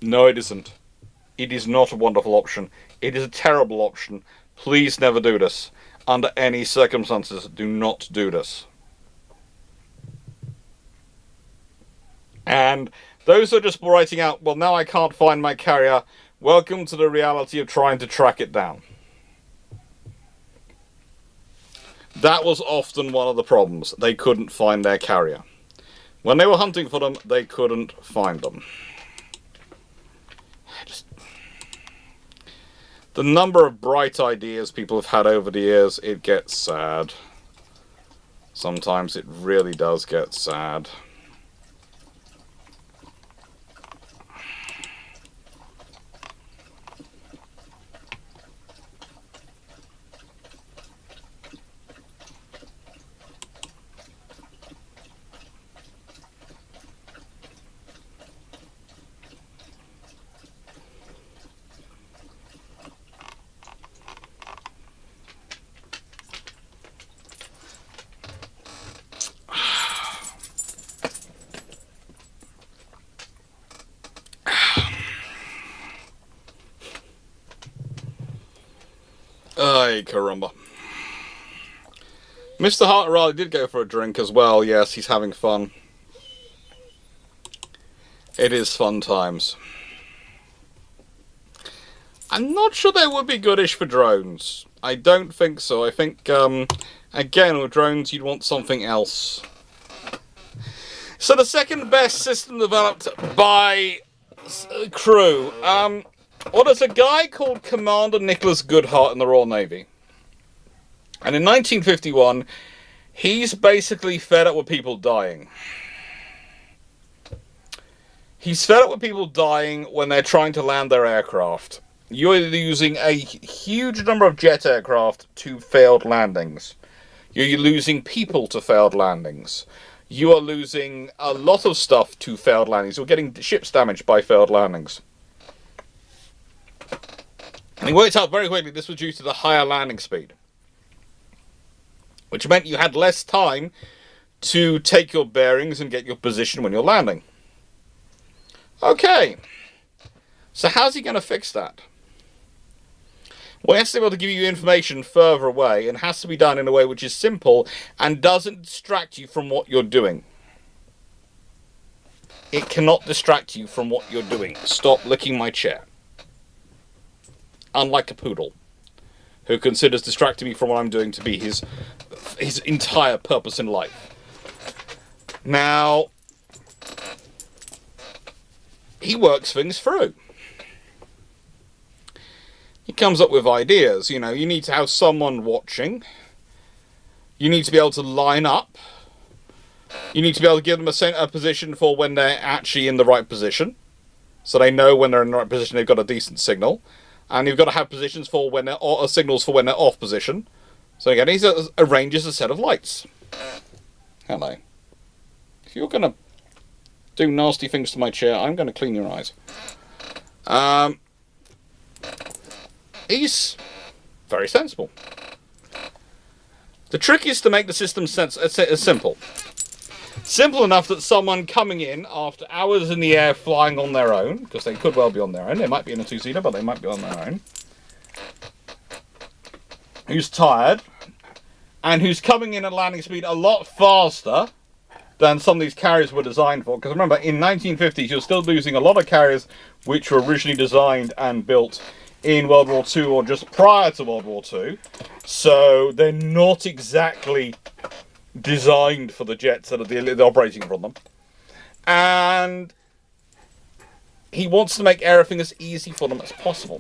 No, it isn't. It is not a wonderful option. It is a terrible option. Please never do this. Under any circumstances, do not do this. And those are just writing out, well, now I can't find my carrier. Welcome to the reality of trying to track it down. That was often one of the problems. They couldn't find their carrier. When they were hunting for them, they couldn't find them. The number of bright ideas people have had over the years, it gets sad. Sometimes it really does get sad. Ay, caramba. Mr. Hartrally did go for a drink as well. Yes, he's having fun. It is fun times. I'm not sure they would be goodish for drones. I don't think so. I think, again, with drones, you'd want something else. So the second best system developed by crew. Well, there's a guy called Commander Nicholas Goodhart in the Royal Navy. And in 1951, he's basically fed up with people dying. He's fed up with people dying when they're trying to land their aircraft. You're losing a huge number of jet aircraft to failed landings. You're losing people to failed landings. You are losing a lot of stuff to failed landings. You're getting ships damaged by failed landings. And he worked out very quickly this was due to the higher landing speed, which meant you had less time to take your bearings and get your position when you're landing. Okay, so how's he going to fix that? Well, he has to be able to give you information further away, and has to be done in a way which is simple and doesn't distract you from what you're doing. It cannot distract you from what you're doing. Stop licking my chair. Unlike a poodle, who considers distracting me from what I'm doing to be his entire purpose in life. Now, he works things through. He comes up with ideas. You know, you need to have someone watching. You need to be able to line up. You need to be able to give them a position for when they're actually in the right position. So they know when they're in the right position, they've got a decent signal. And you've got to have positions for when they're signals for when they're off position. So again, he arranges a set of lights. Hello. If you're going to do nasty things to my chair, I'm going to clean your eyes. He's very sensible. The trick is to make the system simple. Simple enough that someone coming in after hours in the air flying on their own, because they could well be on their own, they might be in a two-seater, but they might be on their own, who's tired, and who's coming in at landing speed a lot faster than some of these carriers were designed for. Because remember, in 1950s, you're still losing a lot of carriers which were originally designed and built in World War II or just prior to World War II. So they're not exactly designed for the jets that are the operating from them. And he wants to make everything as easy for them as possible.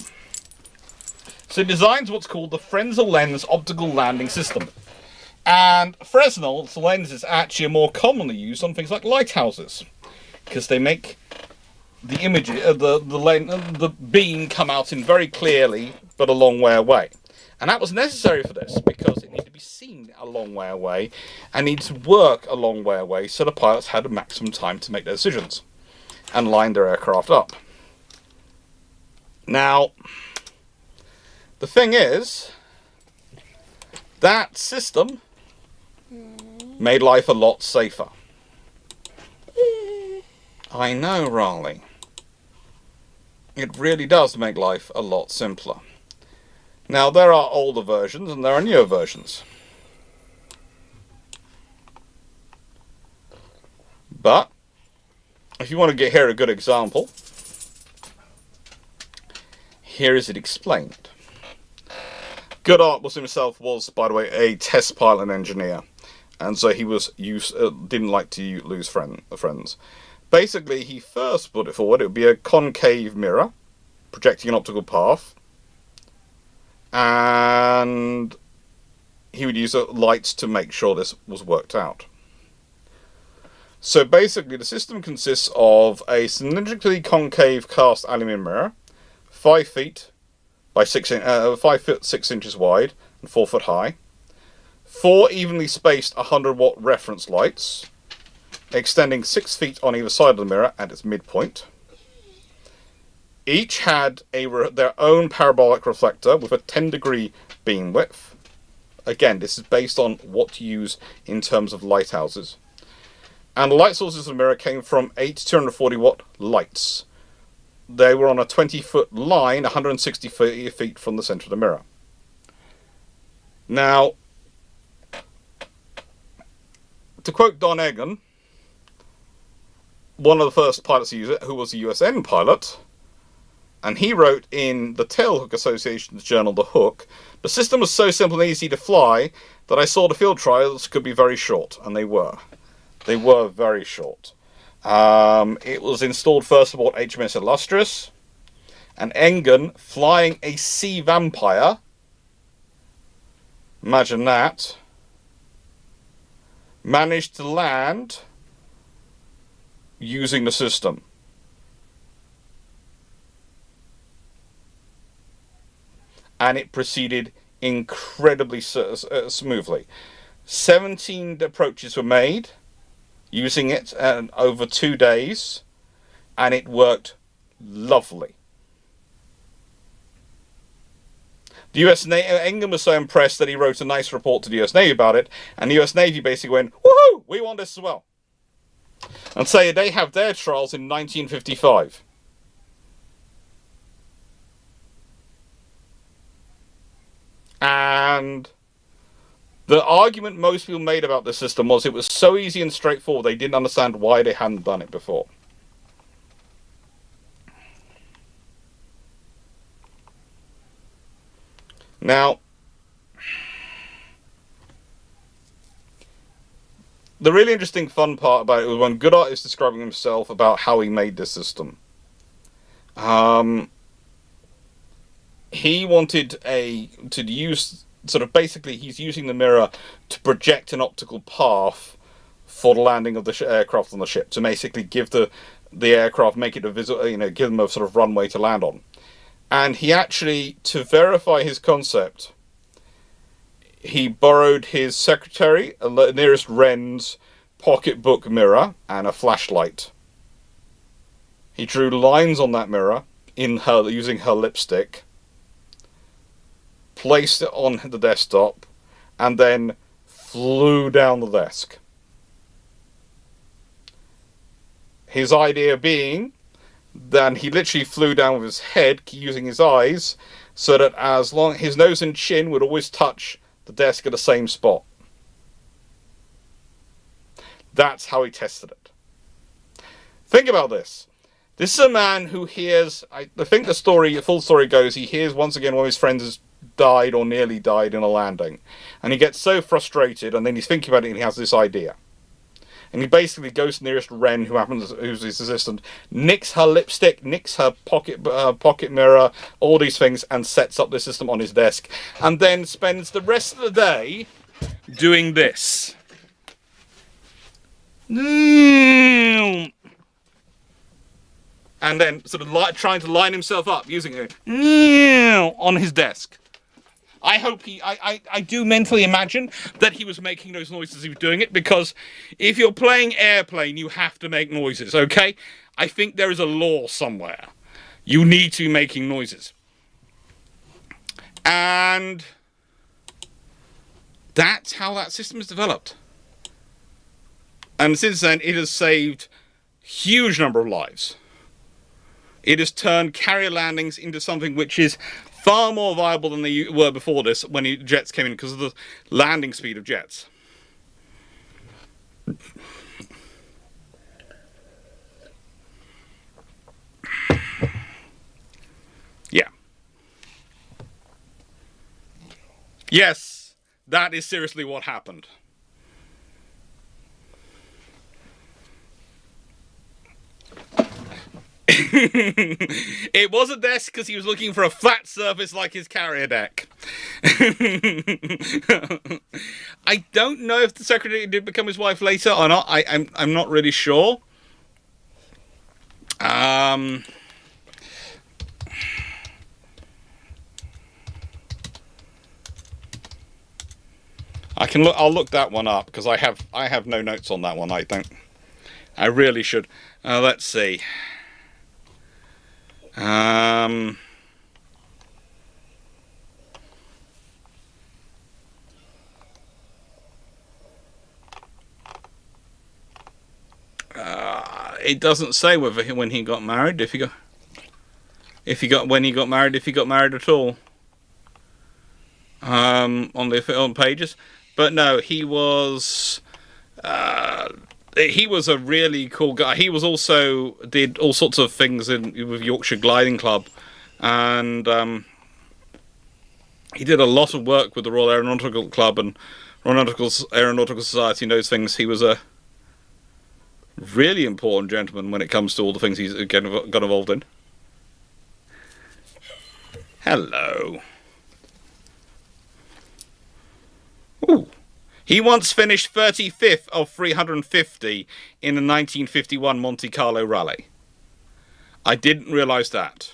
So he designs what's called the Fresnel lens optical landing system. And Fresnel's lens is actually more commonly used on things like lighthouses, because they make the image, the beam come out in very clearly, but a long way away. And that was necessary for this, because it needed to be seen a long way away, and needed to work a long way away, so the pilots had a maximum time to make their decisions, and line their aircraft up. Now, the thing is, that system made life a lot safer. I know, Raleigh. It really does make life a lot simpler. Now, there are older versions and there are newer versions. But, if you want to hear a good example, here is it explained. Goddard himself was, by the way, a test pilot and engineer. And so he didn't like to lose friends. Basically, he first put it forward, it would be a concave mirror, projecting an optical path. And he would use lights to make sure this was worked out. So basically, the system consists of a cylindrically concave cast aluminium mirror, 5 feet by 5 foot 6 inches wide and 4 foot high, 4 evenly spaced 100-watt reference lights, extending 6 feet on either side of the mirror at its midpoint. Each had their own parabolic reflector with a 10-degree beam width. Again, this is based on what you use in terms of lighthouses. And the light sources of the mirror came from 8 240-watt lights. They were on a 20-foot line, 160 feet from the center of the mirror. Now, to quote Don Egan, one of the first pilots to use it, who was a USN pilot, and he wrote in the Tailhook Association's journal, The Hook, the system was so simple and easy to fly that I saw the field trials could be very short, and they were. They were very short. It was installed first aboard HMS Illustrious, and Engen, flying a Sea Vampire, imagine that, managed to land using the system. And it proceeded incredibly smoothly. 17 approaches were made using it over 2 days, and it worked lovely. The US Navy, Engen was so impressed that he wrote a nice report to the US Navy about it, and the US Navy basically went, woohoo, we want this as well. And so they have their trials in 1955. And the argument most people made about this system was it was so easy and straightforward they didn't understand why they hadn't done it before. Now, the really interesting fun part about it was when Goddard is describing himself about how he made this system. He wanted to use, sort of basically he's using the mirror to project an optical path for the landing of the aircraft on the ship, to basically give the aircraft, make it a visual, give them a sort of runway to land on. And he actually, to verify his concept, he borrowed his secretary, nearest Wren's pocketbook mirror, and a flashlight. He drew lines on that mirror using her lipstick, placed it on the desktop, and then flew down the desk. His idea being that he literally flew down with his head using his eyes, so that as long his nose and chin would always touch the desk at the same spot. That's how he tested it. Think about this. This is a man who hears, I think the full story goes, he hears once again one of his friends has died or nearly died in a landing. And he gets so frustrated, and then he's thinking about it and he has this idea. And he basically goes to the nearest Wren, who's his assistant, nicks her lipstick, nicks her pocket mirror, all these things, and sets up the system on his desk. And then spends the rest of the day doing this. And then sort of trying to line himself up using it on his desk. I hope I do mentally imagine that he was making those noises as he was doing it, because if you're playing airplane, you have to make noises, okay? I think there is a law somewhere. You need to be making noises. And that's how that system is developed. And since then, it has saved a huge number of lives. It has turned carrier landings into something which is far more viable than they were before this, when jets came in, because of the landing speed of jets. Yeah. Yes, that is seriously what happened. It was a desk because he was looking for a flat surface like his carrier deck. I don't know if the secretary did become his wife later or not. I'm not really sure. I can look. I'll look that one up because I have no notes on that one. I think I really should. Let's see. It doesn't say whether when he got married, if he got married at all. On the pages, but no, he was a really cool guy. He was also did all sorts of things with Yorkshire Gliding Club, and he did a lot of work with the Royal Aeronautical Club and Royal Aeronautical Society and those things. He was a really important gentleman when it comes to all the things he's got involved in. Hello. Ooh. He once finished 35th of 350 in the 1951 Monte Carlo Rally. I didn't realise that.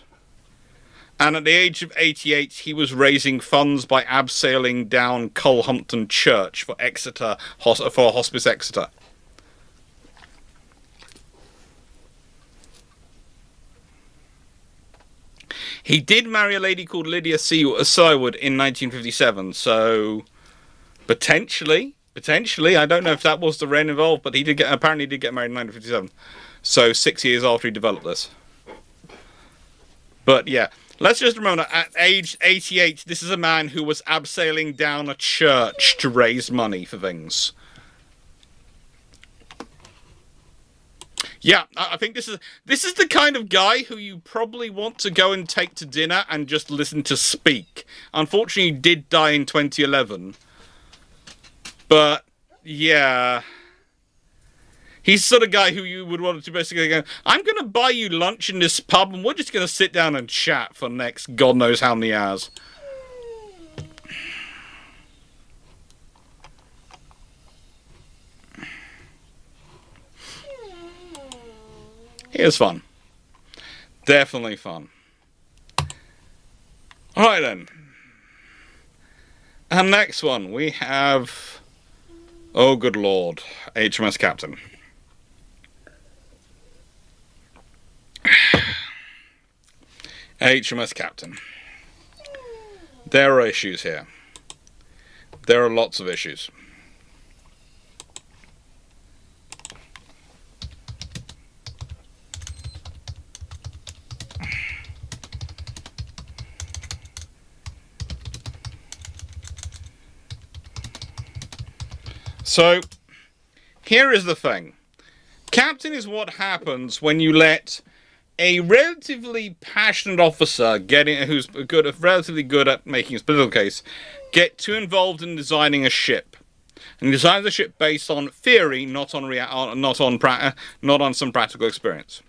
And at the age of 88, he was raising funds by abseiling down Colhampton Church for Exeter, for Hospice Exeter. He did marry a lady called Lydia Seawood in 1957, so potentially, I don't know if that was the Wren involved, but apparently did get married in 1957. So 6 years after he developed this. But yeah, let's just remember, at age 88, this is a man who was abseiling down a church to raise money for things. Yeah, I think this is the kind of guy who you probably want to go and take to dinner and just listen to speak. Unfortunately, he did die in 2011. But, yeah. He's the sort of guy who you would want to basically go, I'm going to buy you lunch in this pub and we're just going to sit down and chat for the next God knows how many hours. It was fun. Definitely fun. Alright then. And next one we have... Oh good lord. HMS Captain. HMS Captain. There are issues here. There are lots of issues. So, here is the thing. Captain is what happens when you let a relatively passionate officer who's relatively good at making his political case, get too involved in designing a ship. And he designs a ship based on theory, not on some practical experience.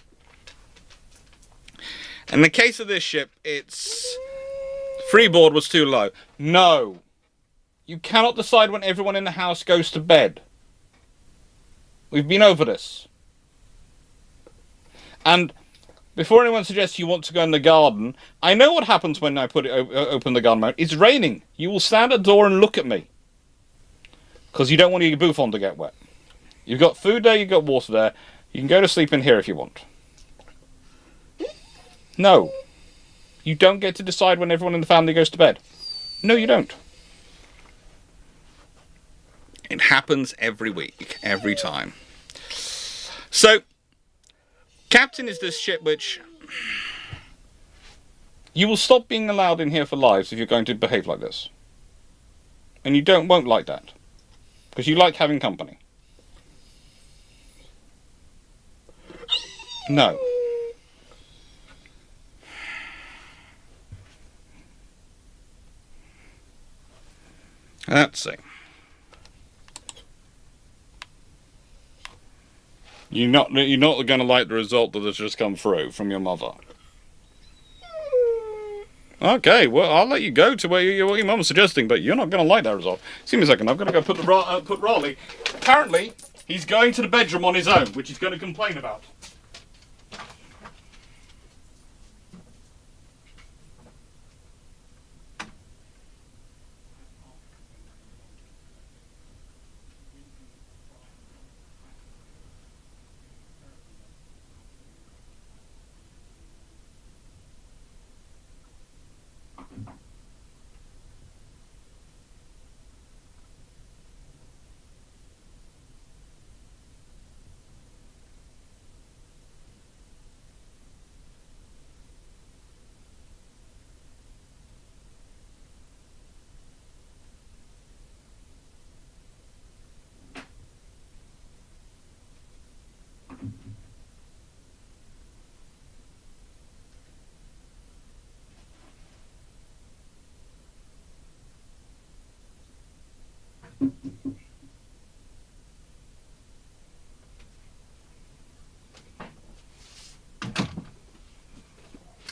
In the case of this ship, its freeboard was too low. No. You cannot decide when everyone in the house goes to bed. We've been over this. And before anyone suggests you want to go in the garden, I know what happens when I open the garden mode. It's raining. You will stand at the door and look at me. Because you don't want your bouffant to get wet. You've got food there, you've got water there. You can go to sleep in here if you want. No. You don't get to decide when everyone in the family goes to bed. No, you don't. It happens every week, every time. So, Captain is this ship which... You will stop being allowed in here for lives if you're going to behave like this. And you won't like that. Because you like having company. No. Let's see. You're not going to like the result that has just come through from your mother. Okay, well, I'll let you go to what your mum was suggesting, but you're not going to like that result. Excuse me a second, I'm going to go put Raleigh. Apparently, he's going to the bedroom on his own, which he's going to complain about.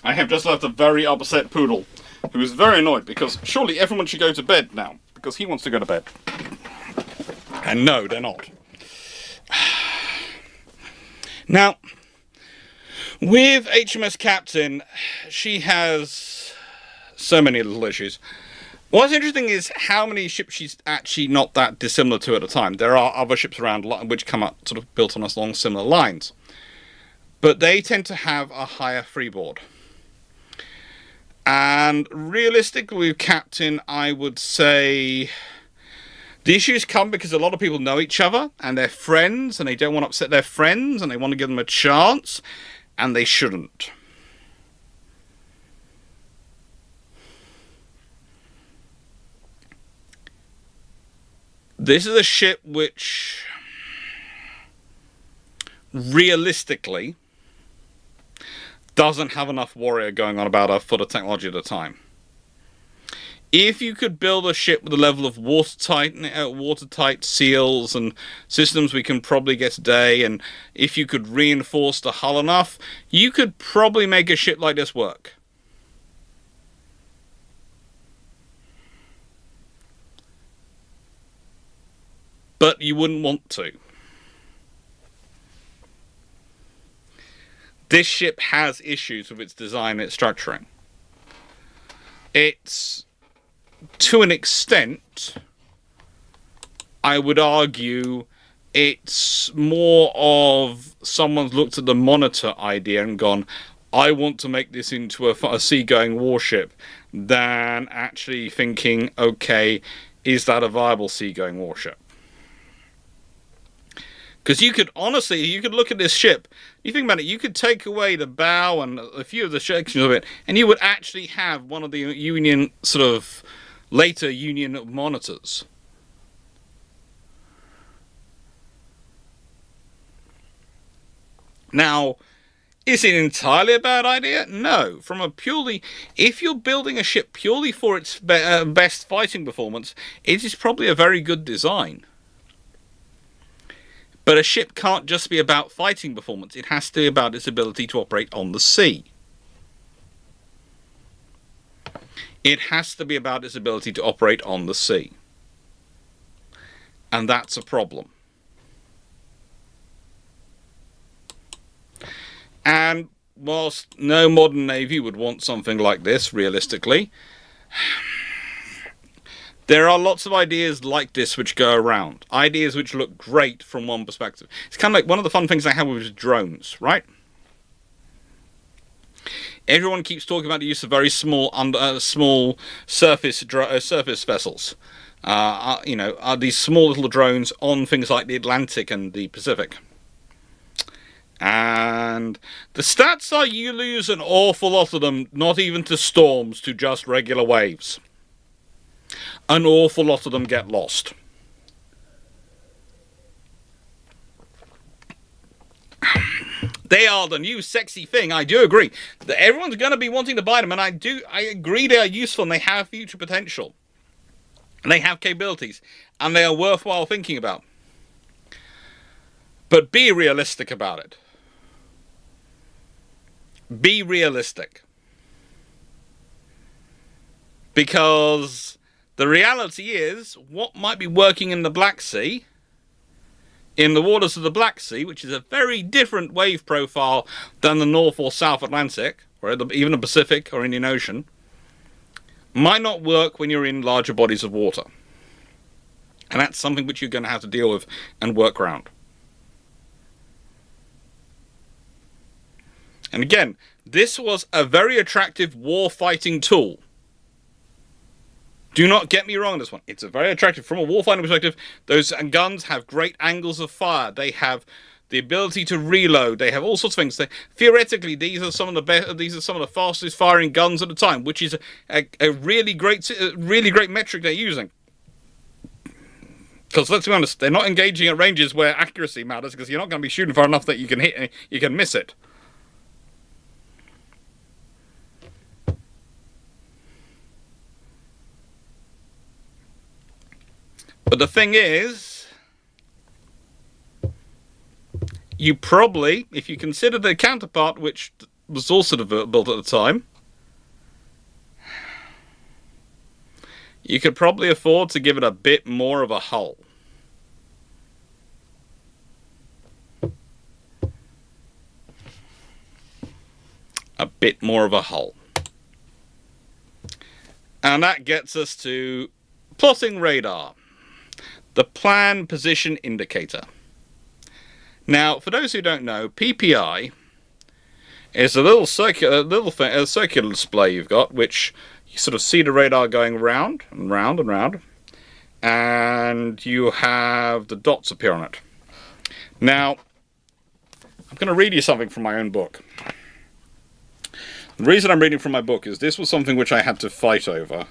I have just left a very upset poodle, who is very annoyed because surely everyone should go to bed now, because he wants to go to bed. And no, they're not. Now, with HMS Captain, she has so many little issues. What's interesting is how many ships she's actually not that dissimilar to at the time. There are other ships around which come up sort of built on along similar lines. But they tend to have a higher freeboard. And realistically with Captain, I would say the issues come because a lot of people know each other and they're friends and they don't want to upset their friends and they want to give them a chance, and they shouldn't. This is a ship which realistically doesn't have enough warrior going on about her for the technology at the time. If you could build a ship with a level of watertight seals and systems we can probably get today, and if you could reinforce the hull enough, you could probably make a ship like this work. But you wouldn't want to. This ship has issues with its design and its structuring. It's, to an extent, I would argue, it's more of someone's looked at the monitor idea and gone, I want to make this into a seagoing warship, than actually thinking, okay, is that a viable seagoing warship? Because you could, honestly, you could look at this ship, you think about it, you could take away the bow and a few of the sections of it, and you would actually have one of the Union, sort of, later Union monitors. Now, is it entirely a bad idea? No. From a purely, if you're building a ship purely for its best fighting performance, it is probably a very good design. But a ship can't just be about fighting performance. It has to be about its ability to operate on the sea. It has to be about its ability to operate on the sea. And that's a problem. And whilst no modern navy would want something like this, realistically, there are lots of ideas like this which go around. Ideas which look great from one perspective. It's kind of like one of the fun things I have with drones, right? Everyone keeps talking about the use of very small, small surface vessels. These small little drones on things like the Atlantic and the Pacific. And the stats are you lose an awful lot of them, not even to storms, to just regular waves. An awful lot of them get lost. They are the new sexy thing, I do agree. That everyone's going to be wanting to buy them, and I agree they are useful and they have future potential. And they have capabilities, and they are worthwhile thinking about. But be realistic about it. Be realistic. Because the reality is, what might be working in the Black Sea, in the waters of the Black Sea, which is a very different wave profile than the North or South Atlantic, or even the Pacific or Indian Ocean, might not work when you're in larger bodies of water. And that's something which you're going to have to deal with and work around. And again, this was a very attractive war-fighting tool. Do not get me wrong on this one. It's a very attractive, from a warfighting perspective. Those guns have great angles of fire. They have the ability to reload. They have all sorts of things. Theoretically, these are some of the best. These are some of the fastest firing guns at the time, which is a really great metric they're using. Because let's be honest, they're not engaging at ranges where accuracy matters, because you're not going to be shooting far enough that you can miss it. But the thing is, you probably, if you consider the counterpart, which was also built at the time, you could probably afford to give it a bit more of a hull. A bit more of a hull. And that gets us to plotting radar. The Plan Position Indicator. Now, for those who don't know, PPI is a little circular display you've got, which you sort of see the radar going round and round and round, and you have the dots appear on it. Now, I'm going to read you something from my own book. The reason I'm reading from my book is this was something which I had to fight over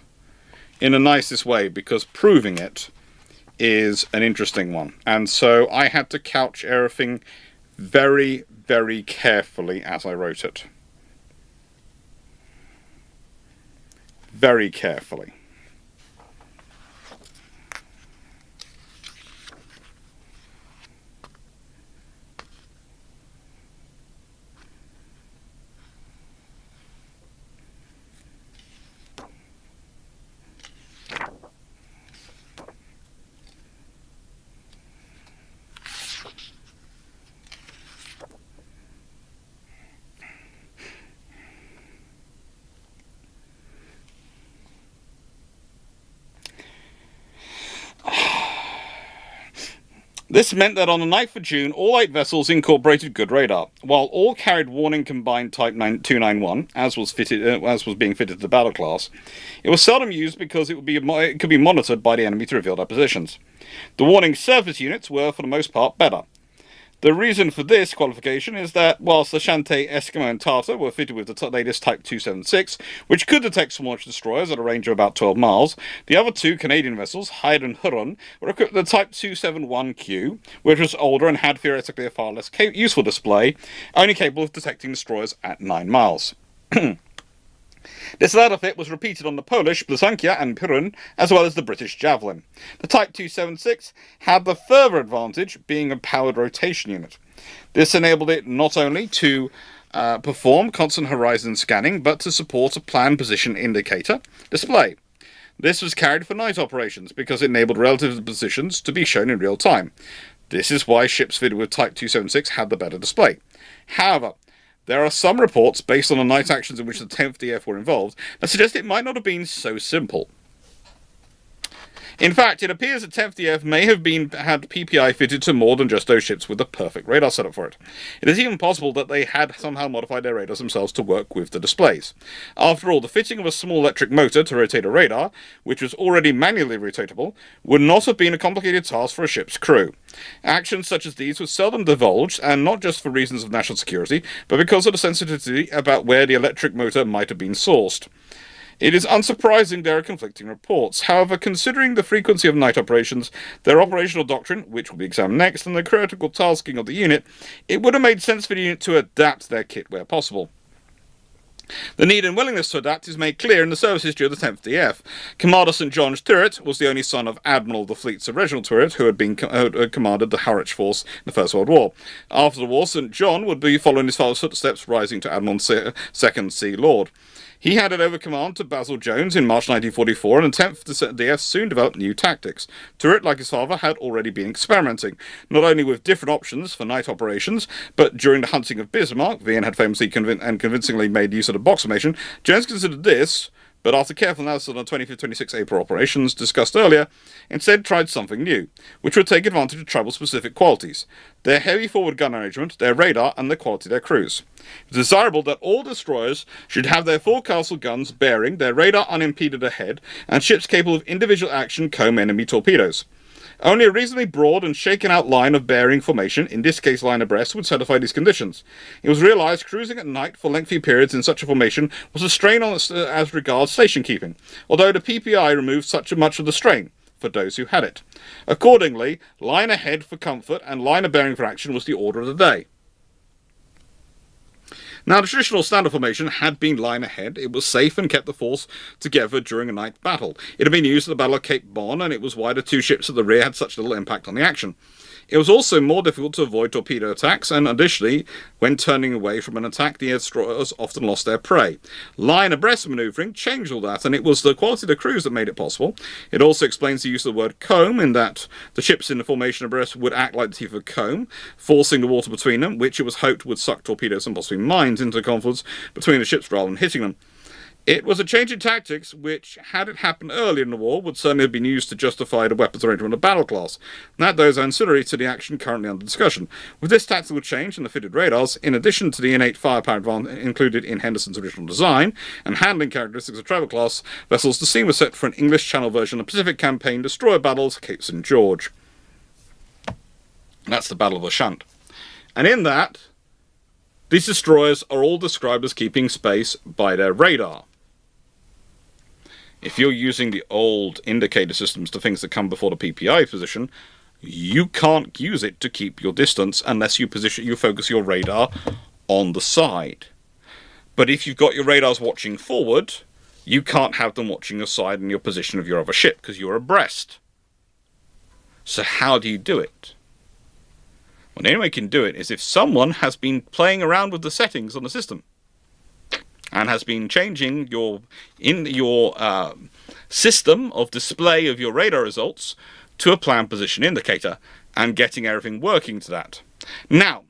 in the nicest way, because proving it is an interesting one. And so I had to couch everything very, very carefully as I wrote it. Very carefully. This meant that on the 9th of June, all 8 vessels incorporated good radar, while all carried warning combined Type 291, as was being fitted to the battle class. It was seldom used because it could be monitored by the enemy to reveal their positions. The warning surface units were, for the most part, better. The reason for this qualification is that whilst the Shantai, Eskimo and Tartar were fitted with the latest Type 276, which could detect small destroyers at a range of about 12 miles, the other two Canadian vessels, Hyde and Huron, were equipped with the Type 271Q, which was older and had theoretically a far less useful display, only capable of detecting destroyers at 9 miles. This latter fit was repeated on the Polish Blusankia and Pirun, as well as the British Javelin. The Type 276 had the further advantage being a powered rotation unit. This enabled it not only to perform constant horizon scanning, but to support a planned position indicator display. This was carried for night operations because it enabled relative positions to be shown in real time. This is why ships fitted with Type 276 had the better display. However, there are some reports, based on the night actions in which the 10th DF were involved, that suggest it might not have been so simple. In fact, it appears that 10th DF may have had PPI fitted to more than just those ships with the perfect radar setup for it. It is even possible that they had somehow modified their radars themselves to work with the displays. After all, the fitting of a small electric motor to rotate a radar, which was already manually rotatable, would not have been a complicated task for a ship's crew. Actions such as these were seldom divulged, and not just for reasons of national security, but because of the sensitivity about where the electric motor might have been sourced. It is unsurprising there are conflicting reports. However, considering the frequency of night operations, their operational doctrine, which will be examined next, and the critical tasking of the unit, it would have made sense for the unit to adapt their kit where possible. The need and willingness to adapt is made clear in the service history of the 10th DF. Commander St. John's Turret was the only son of Admiral of the fleet Sir Reginald Turret, who had commanded the Harwich Force in the First World War. After the war, St. John would be following his father's footsteps, rising to Admiral Second Sea Lord. He handed over command to Basil Jones in March 1944, and the 10th DF soon developed new tactics. Turret, like his father, had already been experimenting, not only with different options for night operations, but during the hunting of Bismarck, Vian had famously convincingly made use of the box formation. Jones considered this, but after careful analysis on the 25-26 April operations discussed earlier, instead tried something new, which would take advantage of tribal-specific qualities: their heavy forward gun arrangement, their radar, and the quality of their crews. It was desirable that all destroyers should have their forecastle guns bearing, their radar unimpeded ahead, and ships capable of individual action comb enemy torpedoes. Only a reasonably broad and shaken-out line of bearing formation, in this case line abreast, would satisfy these conditions. It was realised cruising at night for lengthy periods in such a formation was a strain on as regards station-keeping, although the PPI removed much of the strain for those who had it. Accordingly, line ahead for comfort and line of bearing for action was the order of the day. Now, the traditional standard formation had been line ahead. It was safe and kept the force together during a night battle. It had been used at the Battle of Cape Bon, and it was why the two ships at the rear had such little impact on the action. It was also more difficult to avoid torpedo attacks, and additionally, when turning away from an attack, the destroyers often lost their prey. Line abreast manoeuvring changed all that, and it was the quality of the crews that made it possible. It also explains the use of the word comb, in that the ships in the formation abreast would act like the teeth of a comb, forcing the water between them, which it was hoped would suck torpedoes and possibly mines into the confluence between the ships rather than hitting them. It was a change in tactics which, had it happened earlier in the war, would certainly have been used to justify the weapons arrangement of battle class. And that those ancillary to the action currently under discussion. With this tactical change and the fitted radars, in addition to the innate firepower included in Henderson's original design, and handling characteristics of travel class vessels, the scene was set for an English Channel version of the Pacific Campaign destroyer battles, Cape St. George. That's the Battle of Ushant. And in that, these destroyers are all described as keeping space by their radar. If you're using the old indicator systems to things that come before the PPI position, you can't use it to keep your distance unless you focus your radar on the side. But if you've got your radars watching forward, you can't have them watching your side and your position of your other ship because you're abreast. So how do you do it? Well, the only way you can do it is if someone has been playing around with the settings on the system and has been changing your system of display of your radar results to a planned position indicator and getting everything working to that. Now,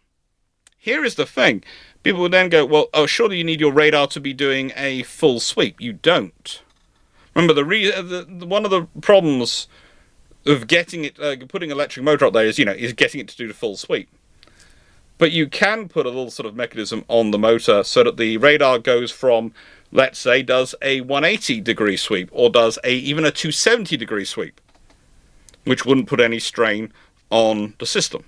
here is the thing. People would then go, well, surely you need your radar to be doing a full sweep. You don't. Remember, one of the problems of getting it, putting electric motor up there is getting it to do the full sweep. But you can put a little sort of mechanism on the motor so that the radar goes from, let's say, does a 180 degree sweep, or does even a 270 degree sweep, which wouldn't put any strain on the system.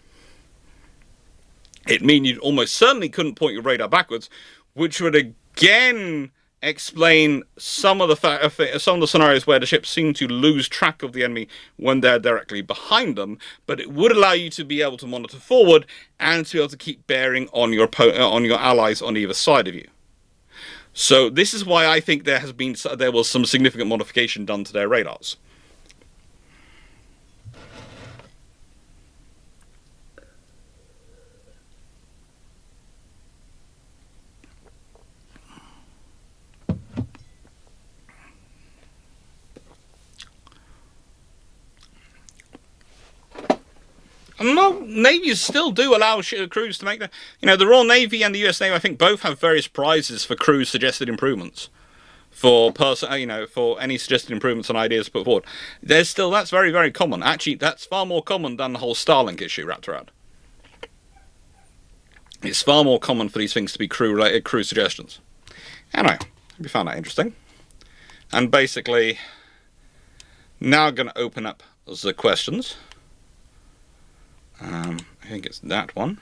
it mean you almost certainly couldn't point your radar backwards, which would again explain some of the scenarios where the ships seem to lose track of the enemy when they're directly behind them. But it would allow you to be able to monitor forward and to be able to keep bearing on your allies on either side of you. So this is why I think there was some significant modification done to their radars. And navies still do allow crews to make that. The Royal Navy and the US Navy, I think, both have various prizes for crew suggested improvements. For any suggested improvements and ideas put forward. That's very, very common. Actually, that's far more common than the whole Starlink issue wrapped around. It's far more common for these things to be crew-related, crew suggestions. Anyway, hope you found that interesting. And basically, now I'm going to open up the questions. I think it's that one.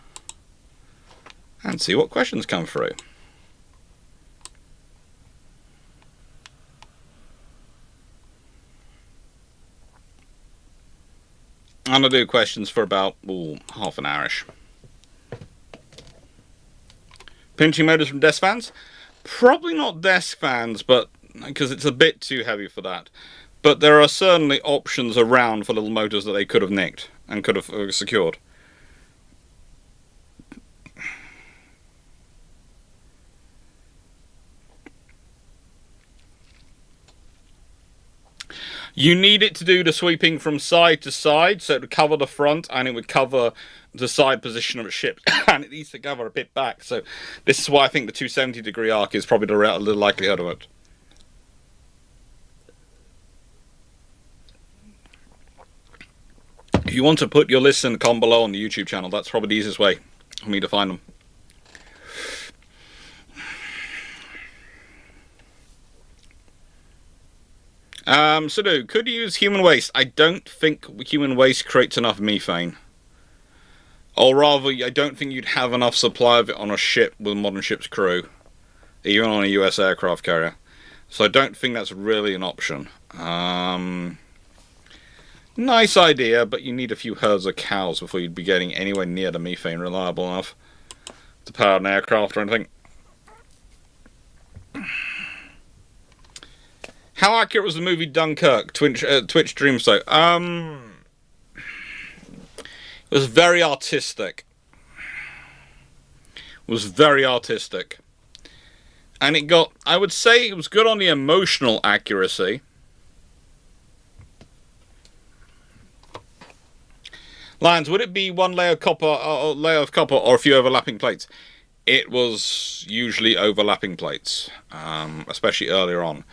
And see what questions come through. I'm going to do questions for about half an hourish. Pinching motors from desk fans? Probably not desk fans, but because it's a bit too heavy for that. But there are certainly options around for little motors that they could have nicked and could have secured. You need it to do the sweeping from side to side, so it would cover the front and it would cover the side position of a ship, and it needs to cover a bit back. So this is why I think the 270-degree arc is probably the likelihood of it. If you want to put your lists in the comment below on the YouTube channel, that's probably the easiest way for me to find them. Sudo, could you use human waste? I don't think human waste creates enough methane. Or rather, I don't think you'd have enough supply of it on a ship with a modern ship's crew. Even on a US aircraft carrier. So I don't think that's really an option. Nice idea, but you need a few herds of cows before you'd be getting anywhere near the methane reliable enough to power an aircraft or anything. How accurate was the movie Dunkirk? Twitch Dreamso. It was very artistic. And it got, I would say it was good on the emotional accuracy. Lions, would it be one layer of copper or a few overlapping plates? It was usually overlapping plates, especially earlier on.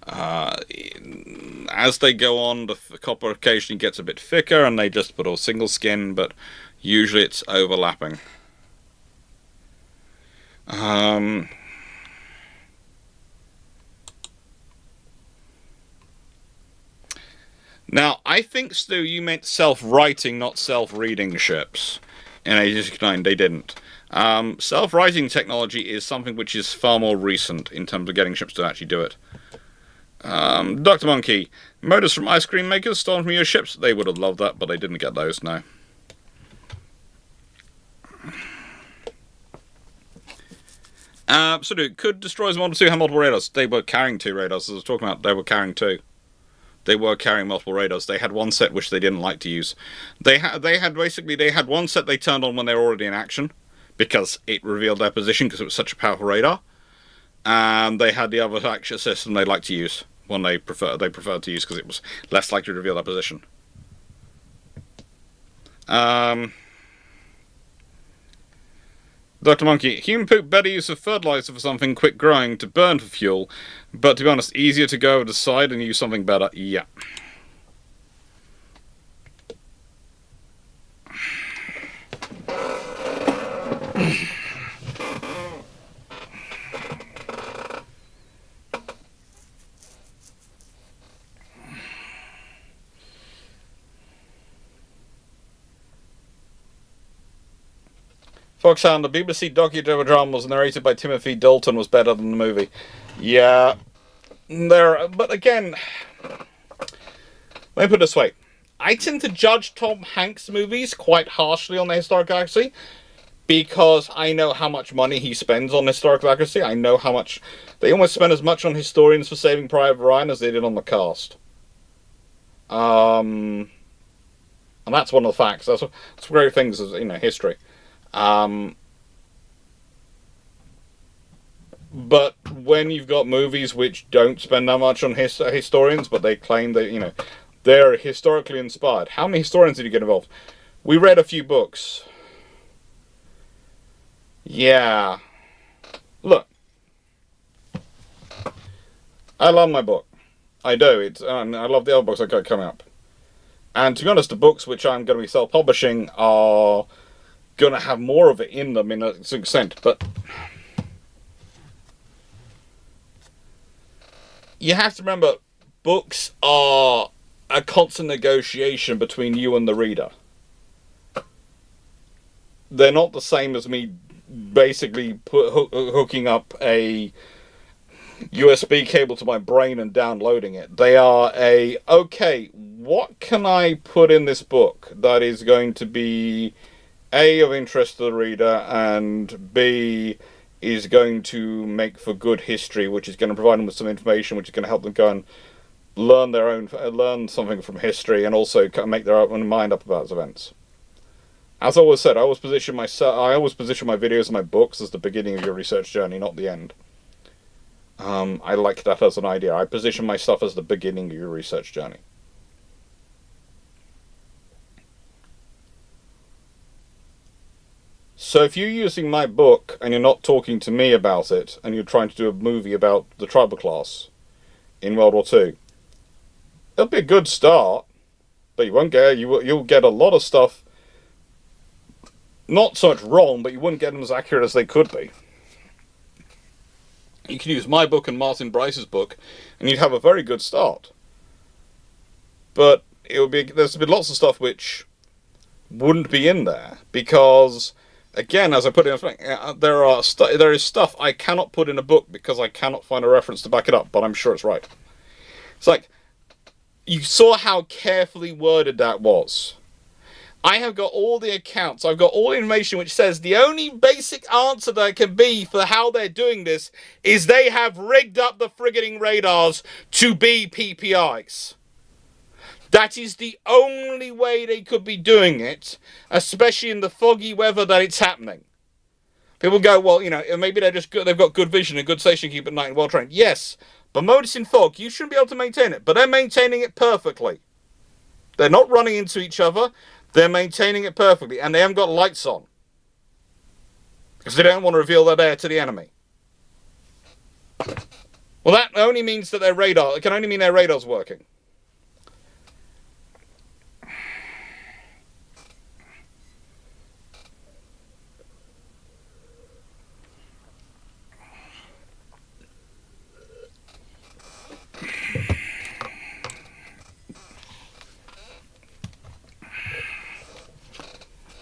As they go on, the copper occasionally gets a bit thicker and they just put a single skin, but usually it's overlapping. Now, I think, Stu, you meant self-writing, not self-reading ships. In Age 69, they didn't. Self-writing technology is something which is far more recent in terms of getting ships to actually do it. Dr. Monkey, motors from ice cream makers stolen from your ships? They would have loved that, but they didn't get those, no. So, could destroyers Model 2 have multiple radars? They were carrying 2 radars, as I was talking about. They were carrying 2. They were carrying multiple radars. They had one set which they didn't like to use. They had one set they turned on when they were already in action, because it revealed their position, because it was such a powerful radar. And they had the other action system they liked to use. One they preferred to use because it was less likely to reveal their position. Dr. Monkey, human poop better use of fertilizer for something quick growing to burn for fuel, but to be honest, easier to go over the side and use something better. Yeah. Foxhound, the BBC docudrama was narrated by Timothy Dalton was better than the movie. Yeah, but again, let me put it this way. I tend to judge Tom Hanks movies quite harshly on the historical accuracy because I know how much money he spends on historical accuracy. I know how much... They almost spend as much on historians for Saving Private Ryan as they did on the cast. And that's one of the facts. That's great things, as history. But when you've got movies which don't spend that much on historians, but they claim that, they're historically inspired. How many historians did you get involved? We read a few books. Yeah. Look. I love my book. I do. I love the other books I got coming up. And to be honest, the books which I'm going to be self-publishing are going to have more of it in them in a certain extent. But you have to remember, books are a constant negotiation between you and the reader. They're not the same as me basically hooking up a USB cable to my brain and downloading it. They are okay, what can I put in this book that is going to be A, of interest to the reader, and B, is going to make for good history, which is going to provide them with some information, which is going to help them go and learn something from history, and also make their own mind up about events. As I always said, I always position my videos and my books as the beginning of your research journey, not the end. I like that as an idea. I position my stuff as the beginning of your research journey. So if you're using my book and you're not talking to me about it, and you're trying to do a movie about the tribal class in World War II, it'll be a good start, but you'll get a lot of stuff not so much wrong, but you wouldn't get them as accurate as they could be. You could use my book and Martin Bryce's book, and you'd have a very good start. But there's been lots of stuff which wouldn't be in there because, again, as I put in, there is stuff I cannot put in a book because I cannot find a reference to back it up, but I'm sure it's right. It's like, you saw how carefully worded that was. I have got all the accounts, I've got all the information which says the only basic answer there can be for how they're doing this is they have rigged up the frigating radars to be PPIs. That is the only way they could be doing it, especially in the foggy weather that it's happening. People go, well, maybe they've got good vision and good station keep at night and well trained. Yes, but modes in fog, you shouldn't be able to maintain it, but they're maintaining it perfectly. They're not running into each other. They're maintaining it perfectly, and they haven't got lights on. Because they don't want to reveal their air to the enemy. Well, that only means that it can only mean their radar's working.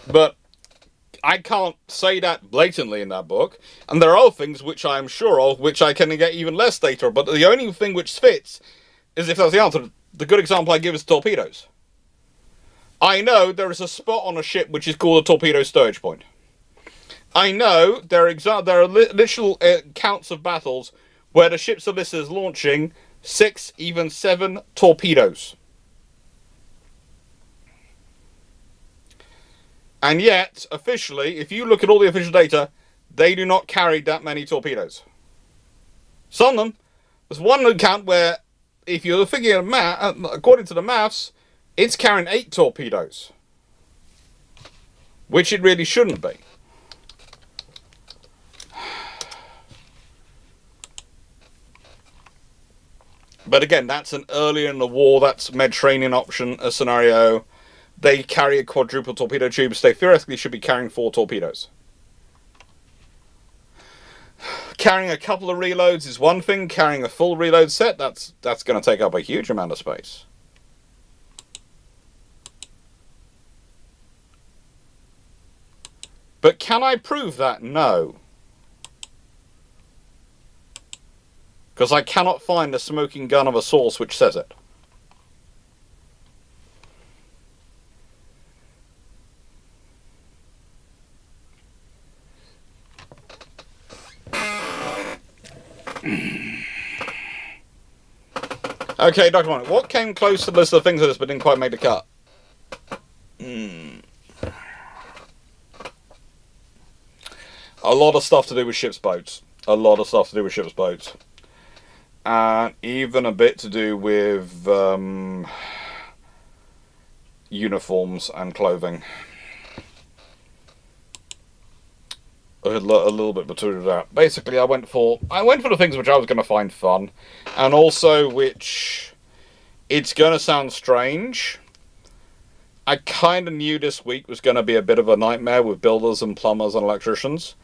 But I can't say that blatantly in that book, and there are other things which I'm sure of, which I can get even less data, but the only thing which fits is if that's the answer. The good example I give is torpedoes. I know there is a spot on a ship which is called a torpedo stowage point. I know there are literal counts of battles where the ships are listed as launching 6, even 7 torpedoes. And yet, officially, if you look at all the official data, they do not carry that many torpedoes. Some of them, there's one account where, if you're figuring according to the maths, it's carrying 8 torpedoes. Which it really shouldn't be. But again, that's an earlier in the war, that's Mediterranean option, a scenario. They carry a quadruple torpedo tube, so they theoretically should be carrying 4 torpedoes. Carrying a couple of reloads is one thing. Carrying a full reload set, that's going to take up a huge amount of space. But can I prove that? No. Because I cannot find a smoking gun of a source which says it. Okay, Dr. Monk, what came close to the list of things that this but didn't quite make the cut? A lot of stuff to do with ship's boats. A lot of stuff to do with ship's boats. And even a bit to do with uniforms and clothing. A little bit between that. Basically, I went for the things which I was going to find fun, and also which, it's going to sound strange, I kind of knew this week was going to be a bit of a nightmare with builders and plumbers and electricians,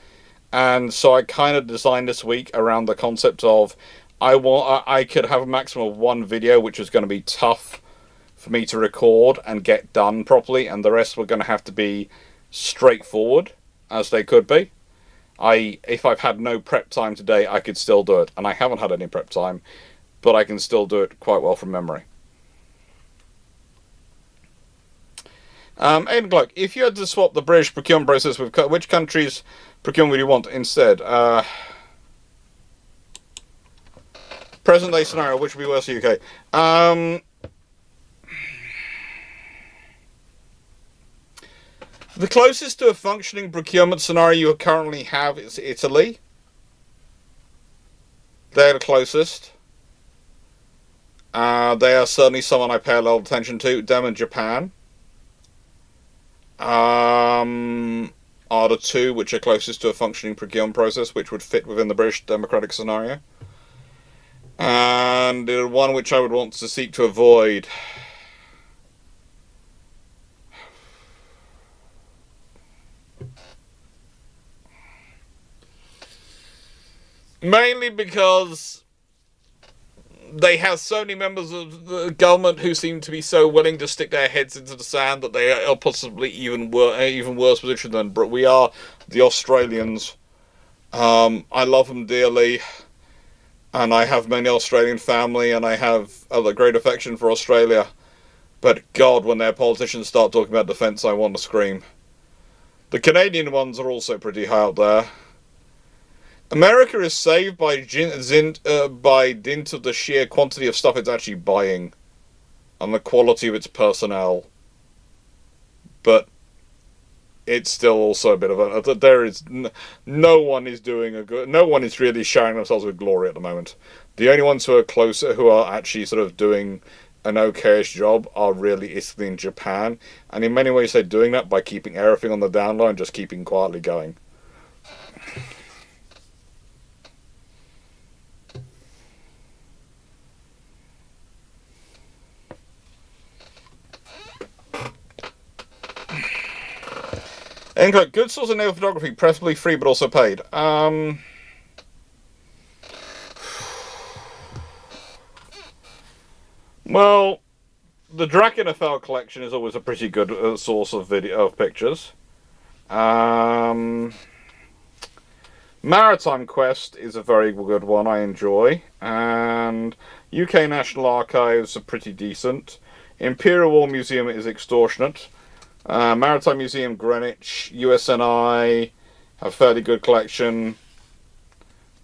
and so I kind of designed this week around the concept of I could have a maximum of one video which was going to be tough for me to record and get done properly, and the rest were going to have to be straightforward as they could be. If I've had no prep time today, I could still do it. And I haven't had any prep time, but I can still do it quite well from memory. Aidan Clarke, if you had to swap the British procurement process with which country's procurement would you want instead? Present day scenario, which would be worse for UK? The closest to a functioning procurement scenario you currently have is Italy. They're the closest. They are certainly someone I pay a lot of attention to. Them and Japan are the two which are closest to a functioning procurement process, which would fit within the British democratic scenario. And the one which I would want to seek to avoid... Mainly because they have so many members of the government who seem to be so willing to stick their heads into the sand that they are possibly even worse position than we are, the Australians. I love them dearly, and I have many Australian family, and I have a great affection for Australia. But God, when their politicians start talking about defence, I want to scream. The Canadian ones are also pretty high out there. America is saved by dint of the sheer quantity of stuff it's actually buying and the quality of its personnel. But it's still also a bit of a... There is... No one is doing a good... No one is really showering themselves with glory at the moment. The only ones who are closer, who are actually sort of doing an okayish job, are really Italy and Japan. And in many ways they're doing that by keeping everything on the down low and just keeping quietly going. Good source of naval photography, preferably free but also paid. Well, the Drakenfell collection is always a pretty good source of pictures. Maritime Quest is a very good one I enjoy, and UK National Archives are pretty decent. Imperial War Museum is extortionate. Maritime Museum Greenwich, USNI have a fairly good collection.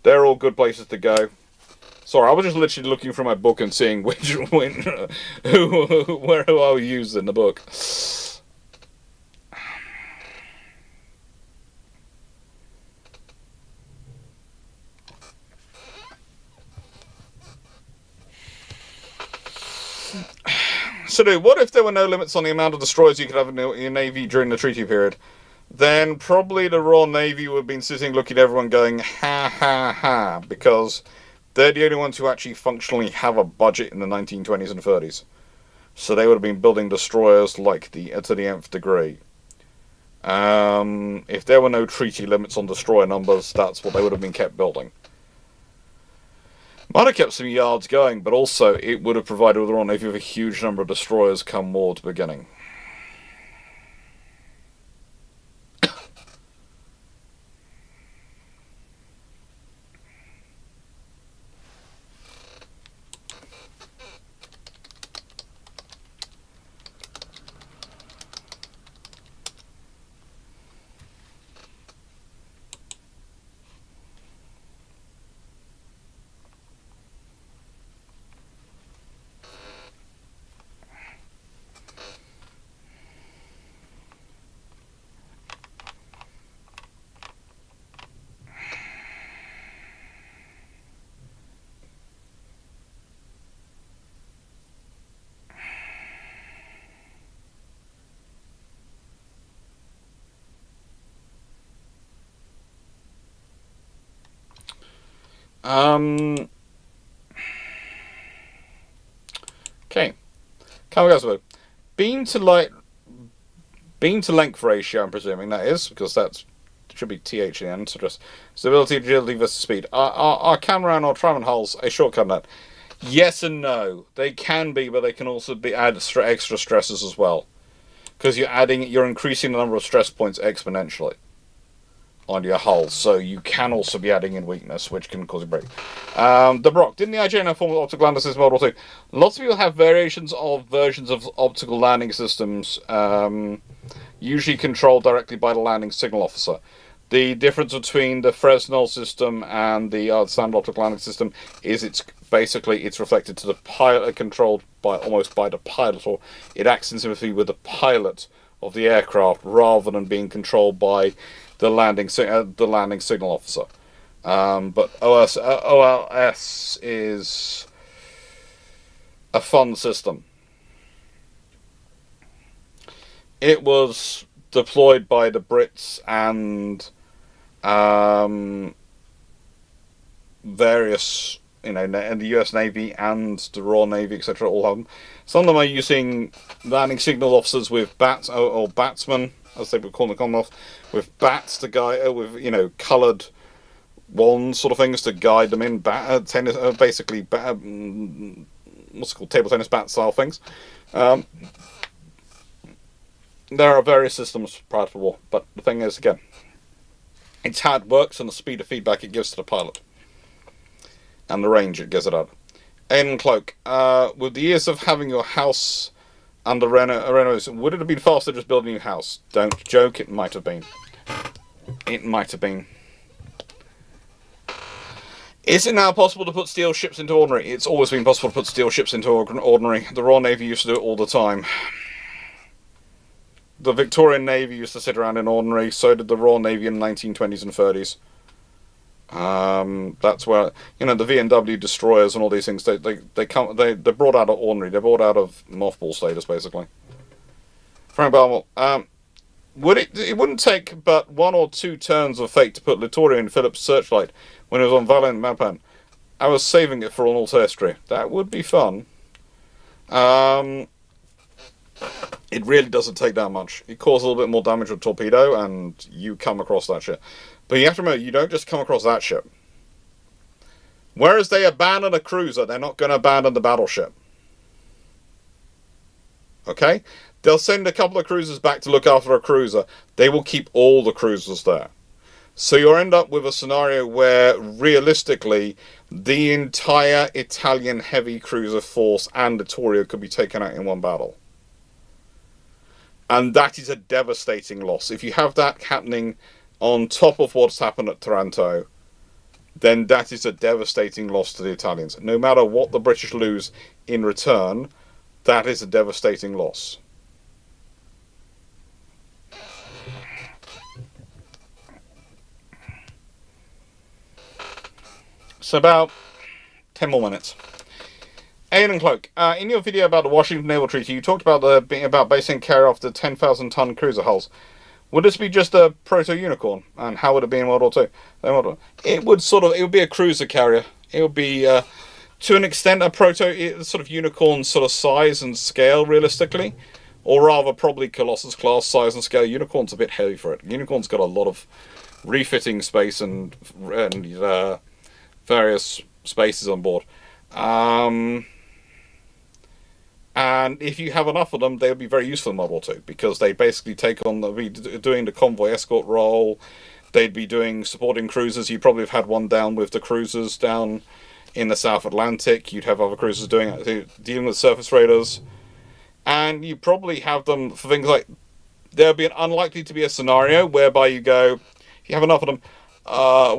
They're all good places to go. Sorry, I was just literally looking through my book and seeing who I would use in the book. So, what if there were no limits on the amount of destroyers you could have in your navy during the treaty period? Then probably the Royal Navy would have been sitting looking at everyone going, ha ha ha, because they're the only ones who actually functionally have a budget in the 1920s and 30s. So they would have been building destroyers like to the nth degree. If there were no treaty limits on destroyer numbers, that's what they would have been kept building. Might have kept some yards going, but also it would have provided the Royal Navy with a huge number of destroyers come war's beginning. Okay. Can we go to beam to light, beam to length ratio? I'm presuming that is, because that's should be TH in the end. So just stability, agility versus speed. Are camera and or tram hulls a shortcut net? Yes and no. They can be, but they can also be add extra stresses as well, because you're increasing the number of stress points exponentially on your hull, so you can also be adding in weakness, which can cause a break. The Brock, didn't the IJN have formal optical landing system Model 2? Lots of people have versions of optical landing systems, usually controlled directly by the landing signal officer. The difference between the Fresnel system and the standard optical landing system is it's reflected to the pilot, controlled almost by the pilot, or it acts in sympathy with the pilot of the aircraft rather than being controlled by the landing signal officer. But OLS is a fun system. It was deployed by the Brits and various, and the US Navy and the Royal Navy, etc. All of them. Some of them are using landing signal officers with bats or batsmen, as they would call the Commonwealth, with bats to guide, with coloured wands sort of things to guide them in tennis, basically what's it called, table tennis bat style things. There are various systems prior to the war, but the thing is, again, it's how it works and the speed of feedback it gives to the pilot and the range it gives it out. Aidan Cloak, with the years of having your house under renovation, would it have been faster just build a new house? Don't joke, it might have been. It might have been. Is it now possible to put steel ships into ordinary? It's always been possible to put steel ships into ordinary. The Royal Navy used to do it all the time. The Victorian Navy used to sit around in ordinary, so did the Royal Navy in the 1920s and 30s. That's where, the V&W destroyers and all they're brought out of ordinary, they're brought out of mothball status, basically. Frank Balmore, it wouldn't take but 1 or 2 turns of fate to put Littorio in Phillips' searchlight when it was on Valiant Mapan. I was saving it for an alt history. That would be fun. It really doesn't take that much. It causes a little bit more damage with torpedo, and you come across that ship. But you have to remember, you don't just come across that ship. Whereas they abandon a cruiser, they're not going to abandon the battleship. Okay? They'll send a couple of cruisers back to look after a cruiser. They will keep all the cruisers there. So you'll end up with a scenario where, realistically, the entire Italian heavy cruiser force and Littorio could be taken out in one battle. And that is a devastating loss. If you have that happening on top of what's happened at Taranto, then that is a devastating loss to the Italians. No matter what the British lose in return, that is a devastating loss. So about 10 more minutes. Aidan Cloak, in your video about the Washington Naval Treaty, you talked about basing care off the 10,000-ton cruiser hulls. Would this be just a proto-unicorn? And how would it be in World War II? It would be a cruiser carrier. It would be, to an extent, a sort of unicorn sort of size and scale, realistically. Or rather, probably Colossus class size and scale. Unicorn's a bit heavy for it. Unicorn's got a lot of refitting space and various spaces on board. And if you have enough of them, they would be very useful in World War II, because they basically be doing the convoy escort role. They'd be supporting cruisers. You probably have had one down with the cruisers down in the South Atlantic. You'd have other cruisers dealing with surface raiders. And you probably have them for things like, there'd be unlikely to be a scenario whereby you have enough of them,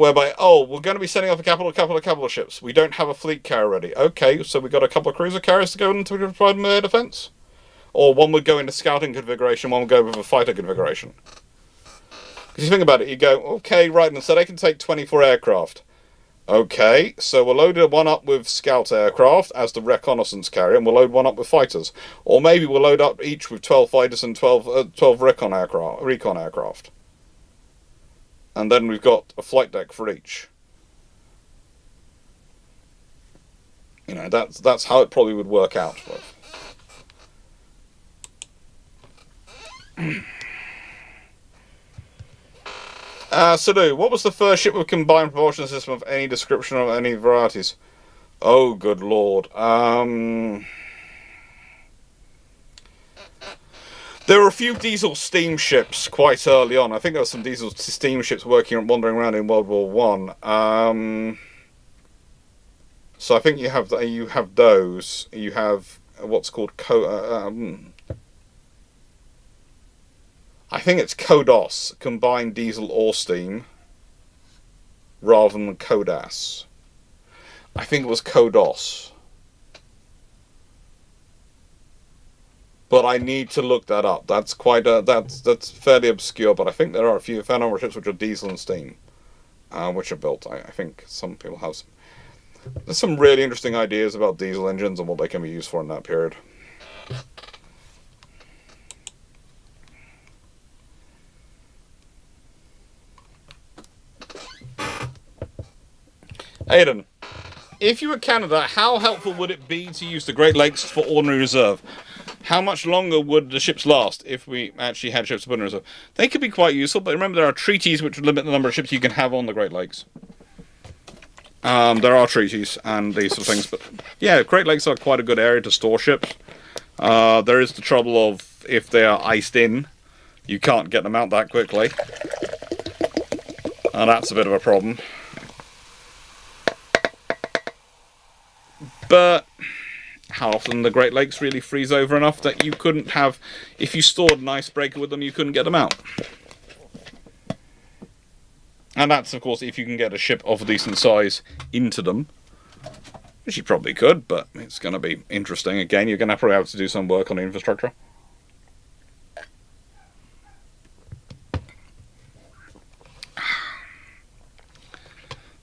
whereby, we're going to be sending off a couple of ships. We don't have a fleet carrier ready. Okay, so we've got a couple of cruiser carriers to go into to provide air defense? Or one would go into scouting configuration, one would go with a fighter configuration. Because you think about it, you go, okay, right, and so they can take 24 aircraft. Okay, so we'll load one up with scout aircraft as the reconnaissance carrier, and we'll load one up with fighters. Or maybe we'll load up each with 12 fighters and 12 recon aircraft. And then we've got a flight deck for each. You know, that's how it probably would work out. Sadu, what was the first ship with combined propulsion system of any description of any varieties? Oh, good lord. There were a few diesel steamships quite early on. I think there were some diesel steamships wandering around in World War One. So I think you have those. You have what's called I think it's CODOS, combined diesel or steam, rather than CODAS. I think it was CODOS. But I need to look that up. That's that's fairly obscure. But I think there are a fair number of ships which are diesel and steam, which are built. I think some people have some. There's some really interesting ideas about diesel engines and what they can be used for in that period. Aidan, if you were Canada, how helpful would it be to use the Great Lakes for ordinary reserve? How much longer would the ships last if we actually had ships to put in reserve? They could be quite useful, but remember there are treaties which limit the number of ships you can have on the Great Lakes. There are treaties and these sort of things, but yeah, Great Lakes are quite a good area to store ships. There is the trouble of if they are iced in, you can't get them out that quickly. And that's a bit of a problem. But how often the Great Lakes really freeze over enough that you couldn't have, if you stored an icebreaker with them, you couldn't get them out. And that's, of course, if you can get a ship of a decent size into them. Which you probably could, but it's going to be interesting. Again, you're going to probably have to do some work on the infrastructure.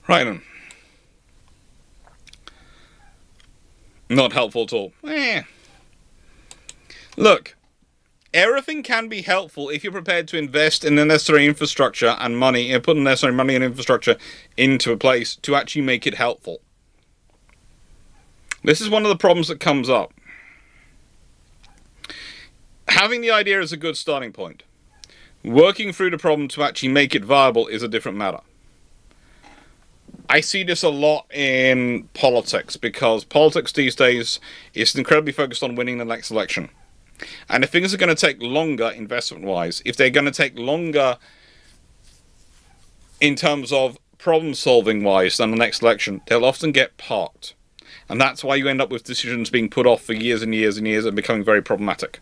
Right then. Not helpful at all. Look, everything can be helpful if you're prepared to invest in the necessary infrastructure and money, and put the necessary money and infrastructure into a place to actually make it helpful. This is one of the problems that comes up. Having the idea is a good starting point. Working through the problem to actually make it viable is a different matter. I see this a lot in politics, because politics these days is incredibly focused on winning the next election. And if things are going to take longer investment-wise, if they're going to take longer in terms of problem-solving-wise than the next election, they'll often get parked. And that's why you end up with decisions being put off for years and years and years and becoming very problematic.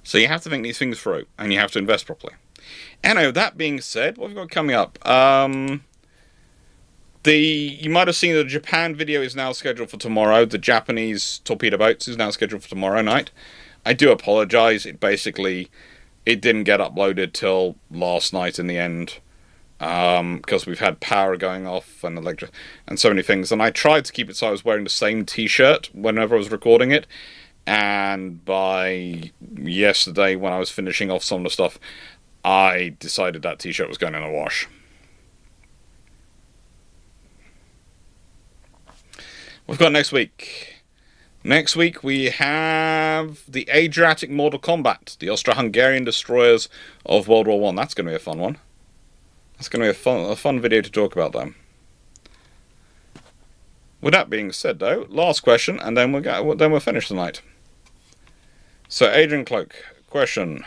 So you have to think these things through, and you have to invest properly. Anyway, that being said, what have we got coming up? You might have seen the Japan video is now scheduled for tomorrow. The Japanese torpedo boats is now scheduled for tomorrow night. I do apologise. It didn't get uploaded till last night in the end, because we've had power going off and electric and so many things. And I tried to keep it so I was wearing the same T-shirt whenever I was recording it. And by yesterday, when I was finishing off some of the stuff, I decided that T-shirt was going in a wash. We've got next week. Next week we have the Adriatic Mortal Combat, the Austro-Hungarian destroyers of World War I. That's going to be a fun one. That's going to be a fun video to talk about them. With that being said, though, last question, and then we're finished tonight. So, Adrian Clarke, question.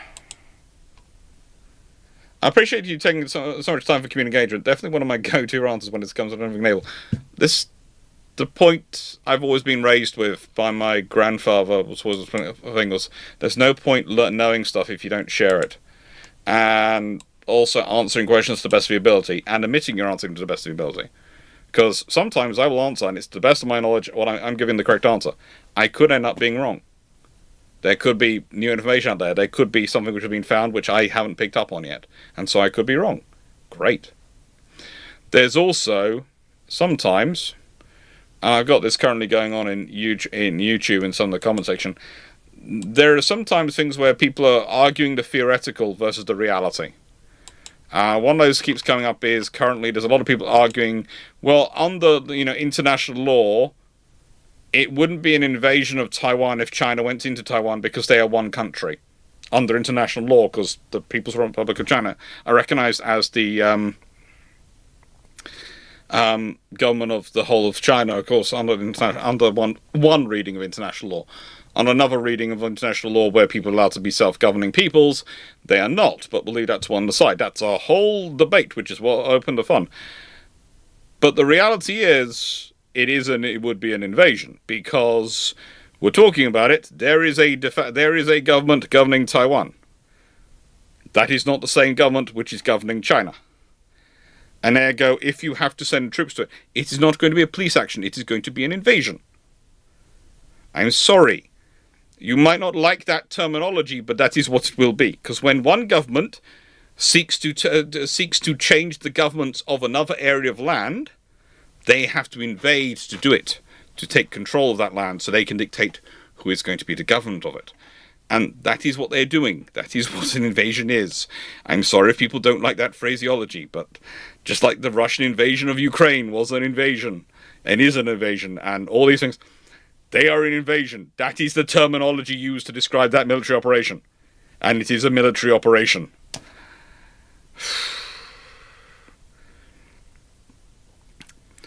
I appreciate you taking so much time for community engagement. Definitely one of my go-to answers when it comes to anything naval. The point I've always been raised with by my grandfather was there's no point knowing stuff if you don't share it. And also answering questions to the best of your ability, and admitting you're answering to the best of your ability. Because sometimes I will answer, and it's to the best of my knowledge, I'm giving the correct answer. I could end up being wrong. There could be new information out there. There could be something which has been found which I haven't picked up on yet. And so I could be wrong. Great. There's also, sometimes, I've got this currently going on in YouTube in some of the comment section. There are sometimes things where people are arguing the theoretical versus the reality. One of those keeps coming up is currently there's a lot of people arguing, well, under international law, it wouldn't be an invasion of Taiwan if China went into Taiwan because they are one country under international law, because the People's Republic of China are recognized as the government of the whole of China, of course, under one reading of international law. On another reading of international law where people are allowed to be self-governing peoples, they are not, but we'll leave that to one side. That's a whole debate, which is what opened the fun. But the reality is, it would be an invasion, because we're talking about it. There is a government governing Taiwan. That is not the same government which is governing China. And ergo, if you have to send troops to it, it is not going to be a police action. It is going to be an invasion. I'm sorry. You might not like that terminology, but that is what it will be. Because when one government seeks to change the governments of another area of land, they have to invade to do it, to take control of that land, so they can dictate who is going to be the government of it. And that is what they're doing. That is what an invasion is. I'm sorry if people don't like that phraseology, but just like the Russian invasion of Ukraine was an invasion, and is an invasion, and all these things, they are an invasion. That is the terminology used to describe that military operation. And it is a military operation.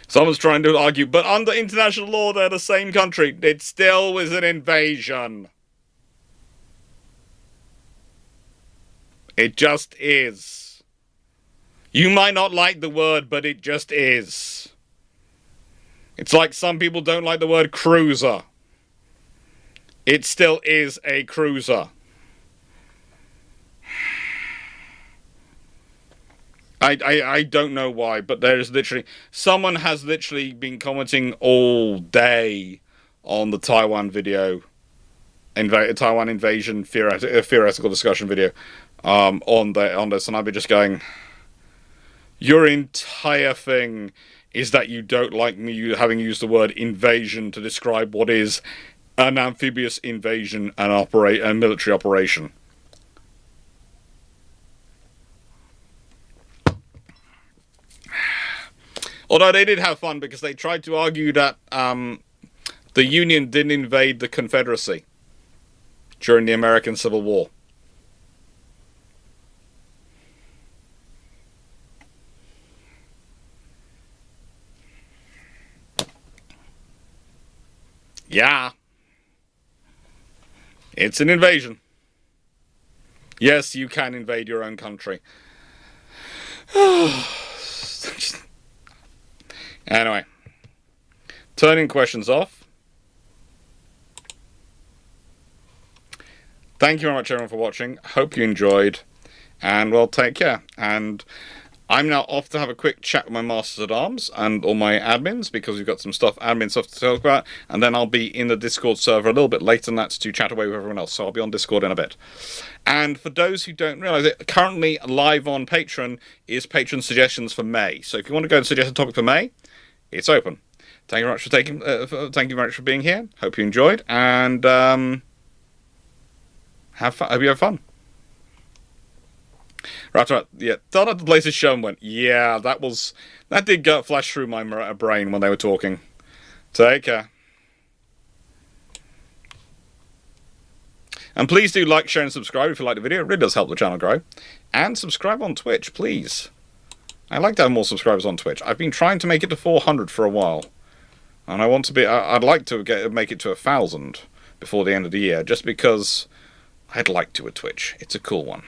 Someone's trying to argue, but under international law, they're the same country. It still was an invasion. It just is. You might not like the word, but it just is. It's like some people don't like the word cruiser. It still is a cruiser. I don't know why, but there's literally... Someone has literally been commenting all day on the Taiwan video. Taiwan invasion theoretical discussion video on this, and I've been just going... Your entire thing is that you don't like me having used the word invasion to describe what is an amphibious invasion and a military operation. Although they did have fun because they tried to argue that the Union didn't invade the Confederacy during the American Civil War. Yeah. It's an invasion. Yes, you can invade your own country. Anyway. Turning questions off. Thank you very much, everyone, for watching. Hope you enjoyed. And, well, take care. And I'm now off to have a quick chat with my Masters at Arms and all my admins, because we've got some admin stuff to talk about, and then I'll be in the Discord server a little bit later than that to chat away with everyone else, so I'll be on Discord in a bit. And for those who don't realise it, currently live on Patreon is Patreon suggestions for May, so if you want to go and suggest a topic for May, it's open. Thank you very much for thank you very much for being here. Hope you enjoyed, and have fun. Hope you have fun. Right, yeah, thought at the places shown went, yeah, that did flash through my brain when they were talking. Take care. And please do like, share, and subscribe if you like the video. It really does help the channel grow. And subscribe on Twitch, please. I'd like to have more subscribers on Twitch. I've been trying to make it to 400 for a while. And I want to be, I'd like to make it to 1,000 before the end of the year, just because I'd like to with Twitch. It's a cool one.